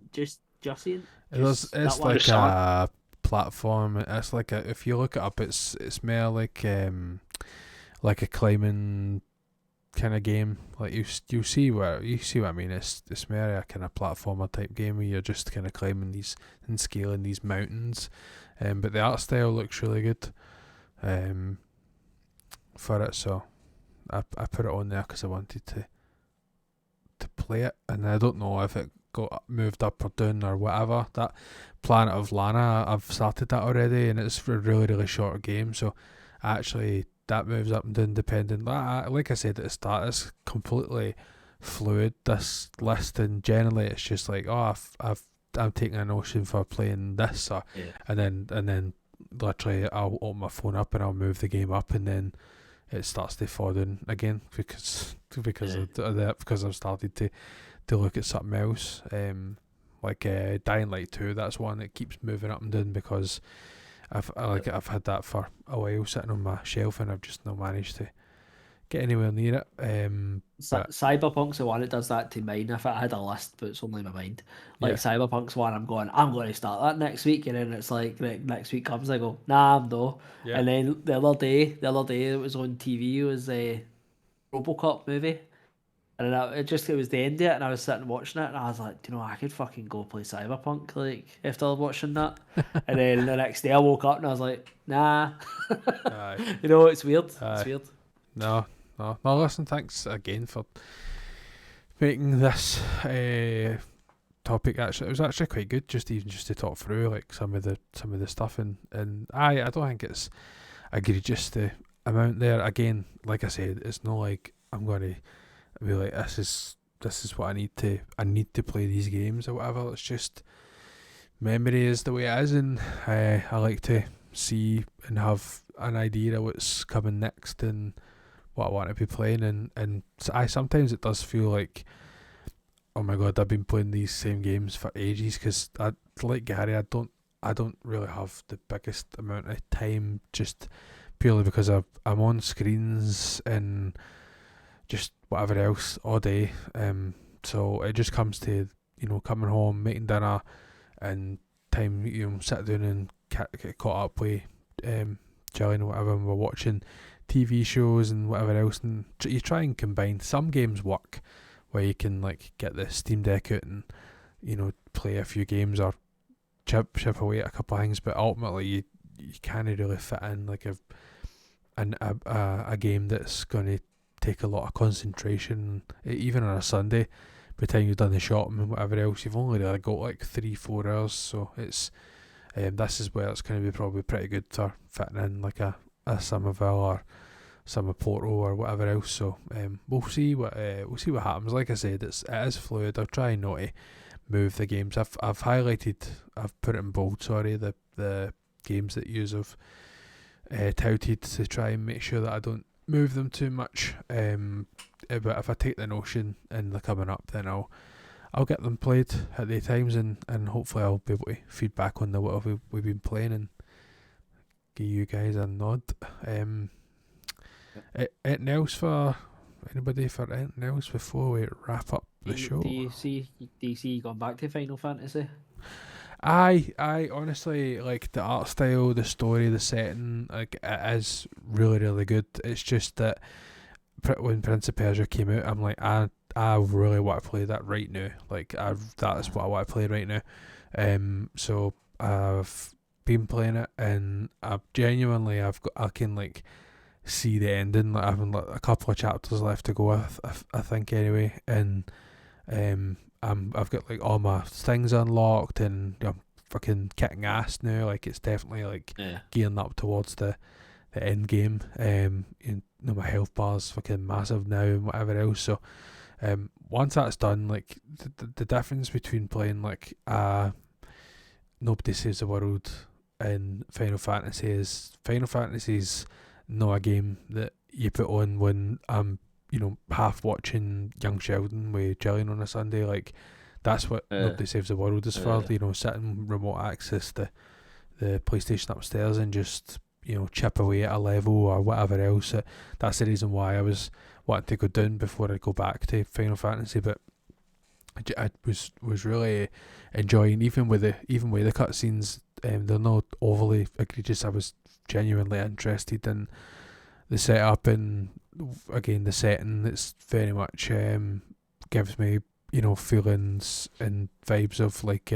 It's like a platform. It's like if you look it up, it's more like a climbing kind of game. Like you see what I mean. It's more a kind of platformer type game where you're just kind of climbing these and scaling these mountains. But the art style looks really good. For it, so I put it on there because I wanted to play it, and I don't know if it got moved up or down or whatever. That Planet of Lana, I've started that already, and it's a really, really short game, so actually that moves up and down depending. Like I said at the start, it's completely fluid, this list, and generally it's just like, I'm taking a notion for playing this, and then literally I'll open my phone up and I'll move the game up, and then it starts to fall down again because I've started to look at something else. Like Dying Light 2, that's one that keeps moving up and down because I've had that for a while sitting on my shelf, and I've just not managed to get anywhere near it. Cyberpunk's the one that does that to mine. If I had a list, but it's only in my mind. Like Cyberpunk's one, I'm going to start that next week, and then it's like next week comes, I go, nah, I'm no. Yeah. And then the other day it was on TV, was a RoboCop movie, and it was the end of it, and I was sitting watching it, and I was like, I could fucking go play Cyberpunk like after watching that. And then the next day I woke up and I was like, nah. It's weird. It's weird. No, listen, thanks again for making this topic. Actually, it was actually quite good, just to talk through like some of the stuff, and I don't think it's egregious the amount there. Again, like I said, it's not like I'm going to be like, this is what I need to play these games or whatever. It's just memory is the way it is, and I like to see and have an idea of what's coming next and what I want to be playing, and sometimes it does feel like, oh my god, I've been playing these same games for ages, because like Gary, I don't really have the biggest amount of time, just purely because I'm on screens and just whatever else all day. So it just comes to, coming home, making dinner, and time, sit down and get caught up with Jillian or whatever, and we're watching TV shows and whatever else, and you try and combine. Some games work where you can like get the Steam Deck out and play a few games or chip away at a couple of things, but ultimately you can't really fit in like a game that's going to take a lot of concentration. Even on a Sunday, by the time you've done the shopping and whatever else, you've only really got like 3-4 hours, so it's this is where it's going to be probably pretty good for fitting in like a Somerville or some Porto or whatever else. So we'll see what happens. Like I said, it is fluid. I'll try not to move the games. I've put it in bold, sorry, the games that use have touted, to try and make sure that I don't move them too much. But if I take the notion and they're coming up, then I'll get them played at the times, and hopefully I'll be able to feed back on what we've been playing and give you guys a nod. Anything else for anybody, for anything else before we wrap up the show? Do you see you going back to Final Fantasy? I honestly like the art style, the story, the setting. Like, it is really, really good. It's just that when Prince of Persia came out, I'm like, I really want to play that right now. Like, that is what I want to play right now. So I've been playing it, and I can like see the ending. Like, I've like a couple of chapters left to go. I think anyway, and I've got like all my things unlocked, and I'm fucking kicking ass now. Like, it's definitely like gearing up towards the end game. My health bar's fucking massive now and whatever else. So once that's done, like the difference between playing like Nobody Saves the World and Final Fantasy is Final Fantasy's not a game that you put on when I'm half watching Young Sheldon with Jillian on a Sunday. Like, that's what Nobody Saves the World is for. Sitting remote access the PlayStation upstairs and just chip away at a level or whatever else. That's the reason why I was wanting to go down before I go back to Final Fantasy. But I was really enjoying, even with the cutscenes. They're not overly egregious. I was genuinely interested in the setup, and again the setting. It's very much gives me feelings and vibes of like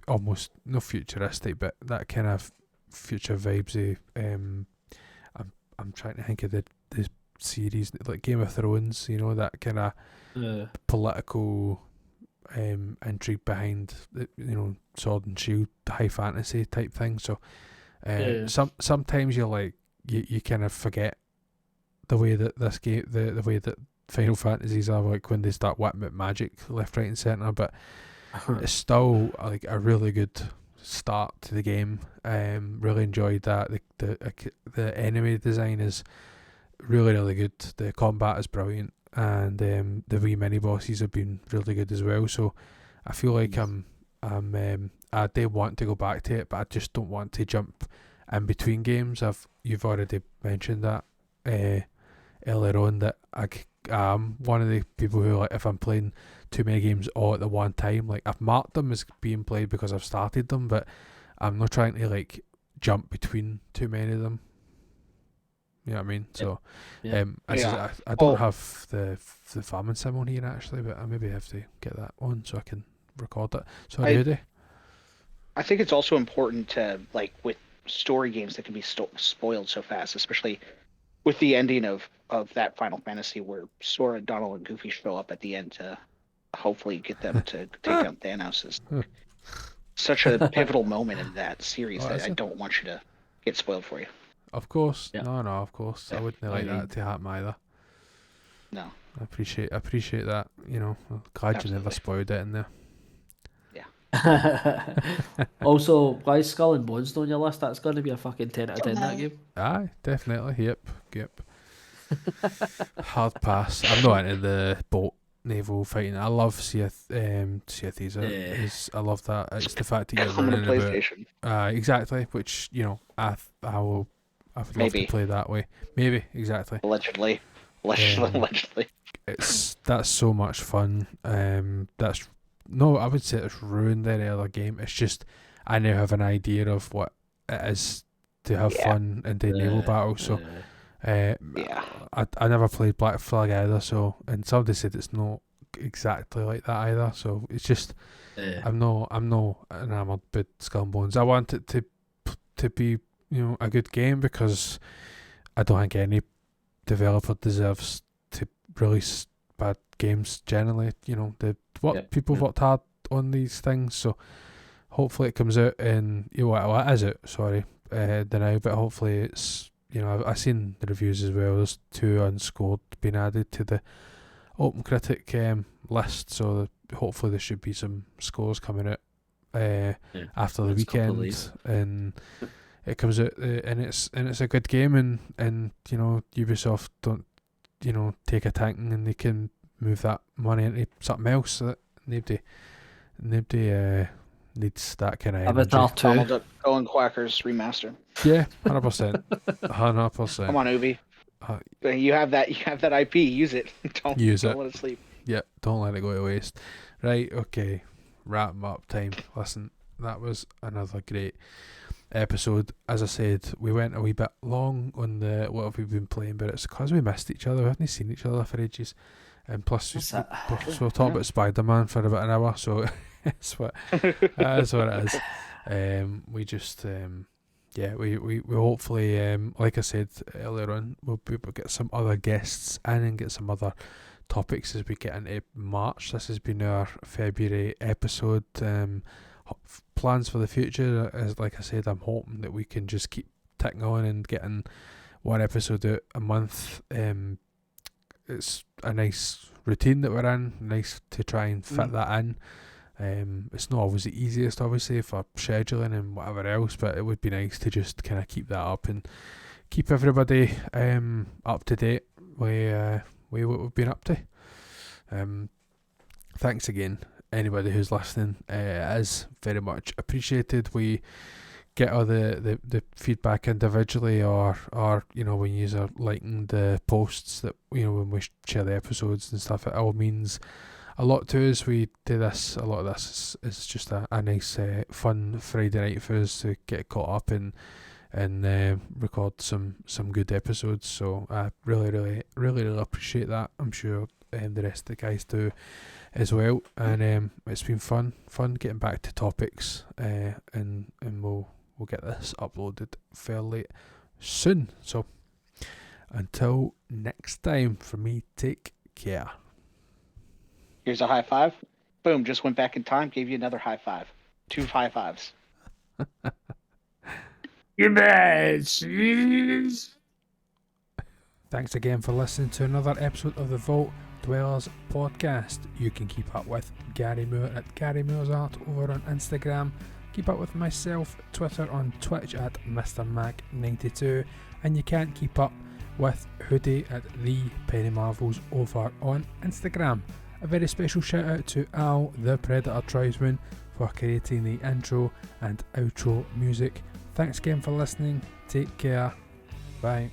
almost not futuristic, but that kind of future vibes. I'm trying to think of the series like Game of Thrones. That kind of political intrigue behind the sword and shield, high fantasy type thing. So sometimes you're like you kind of forget the way that this game, the way that Final Fantasies are, like when they start whipping at magic left, right, and centre. But it's still like a really good start to the game. Really enjoyed that. The enemy design is really, really good. The combat is brilliant, and the wee mini bosses have been really good as well. So I feel like I do want to go back to it, but I just don't want to jump in between games. You've already mentioned that earlier on, that I'm one of the people who, like, if I'm playing too many games all at the one time, like, I've marked them as being played because I've started them, but I'm not trying to like jump between too many of them. You know what I mean? So I don't have the farming sim on here actually, but I maybe have to get that on so I can record it. Sorry, Hoodie. I think it's also important to, like, with story games that can be spoiled so fast, especially with the ending of that Final Fantasy, where Sora, Donald, and Goofy show up at the end to hopefully get them to take out Thanos. Is such a pivotal moment in that series that I don't want you to get spoiled for you. Of course. Yeah. No, of course. Yeah. I wouldn't like that to happen either. No. I appreciate that. I'm glad you never Absolutely. spoiled it in there. Yeah. Also, why is Skull and Bones on your list? That's going to be a fucking 10 out of 10, that game. Aye, definitely. Yep. Hard pass. I'm not into the boat naval fighting. I love Sea of Thieves. I love that. It's the fact that you're On the running about. PlayStation. Exactly. Which I would love to play that way. Maybe exactly. Allegedly. That's so much fun. I would say it's ruined any other game. It's just I now have an idea of what it is to have fun and do naval battles. So I never played Black Flag either. So and somebody said it's not exactly like that either. So it's just I'm no enamored with Skull and Bones. I want it to be a good game because I don't think any developer deserves to release bad games generally. People worked hard on these things, so hopefully it comes out in what is it? Sorry, now, but hopefully it's I've seen the reviews as well. There's 2 unscored being added to the Open Critic list, so hopefully there should be some scores coming out after the weekend, and it comes out and it's a good game, and Ubisoft don't take a tanking and they can move that money into something else that nobody needs that kind of energy. Avatar 2. Going Quackers remaster. Yeah, 100%. 100%. Come on, Ubi. You have that IP. Use it. Don't let it sleep. Yeah, don't let it go to waste. Right, okay. Wrap 'em up time. Listen, that was another great episode. As I said, we went a wee bit long on the what have we been playing, but it's because we missed each other. We haven't seen each other for ages, and plus we'll talk about Spider-Man for about an hour, so that's what it is. We just we hopefully like I said earlier on, we'll be able to get some other guests in and get some other topics as we get into March. This has been our February episode. Plans for the future is, like I said, I'm hoping that we can just keep ticking on and getting one episode out a month. It's a nice routine that we're in, nice to try and fit that in. It's not always the easiest, obviously, for scheduling and whatever else, but it would be nice to just kind of keep that up and keep everybody up to date with what we've been up to. Thanks again, anybody who's listening. It is very much appreciated. We get all the feedback individually, or when you are liking the posts that when we share the episodes and stuff. It all means a lot to us. We do this. A lot of this is just a nice fun Friday night for us to get caught up and record some good episodes. So I really appreciate that. I'm sure the rest of the guys do as well, and it's been fun getting back to topics, and we'll get this uploaded fairly soon. So until next time, for me, take care. Here's a high five. Boom, just went back in time, gave you another high five. 2 high fives. You bet. Thanks again for listening to another episode of the Vault Dwellers Podcast. You can keep up with Gary Moore at Gary Moore's Art over on Instagram. Keep up with myself, Twitter, on Twitch at MrMac92, and you can't keep up with Hoodie at The Penny Marvels over on Instagram. A very special shout out to Al the Predator Tribesman for creating the intro and outro music. Thanks again for listening. Take care. Bye.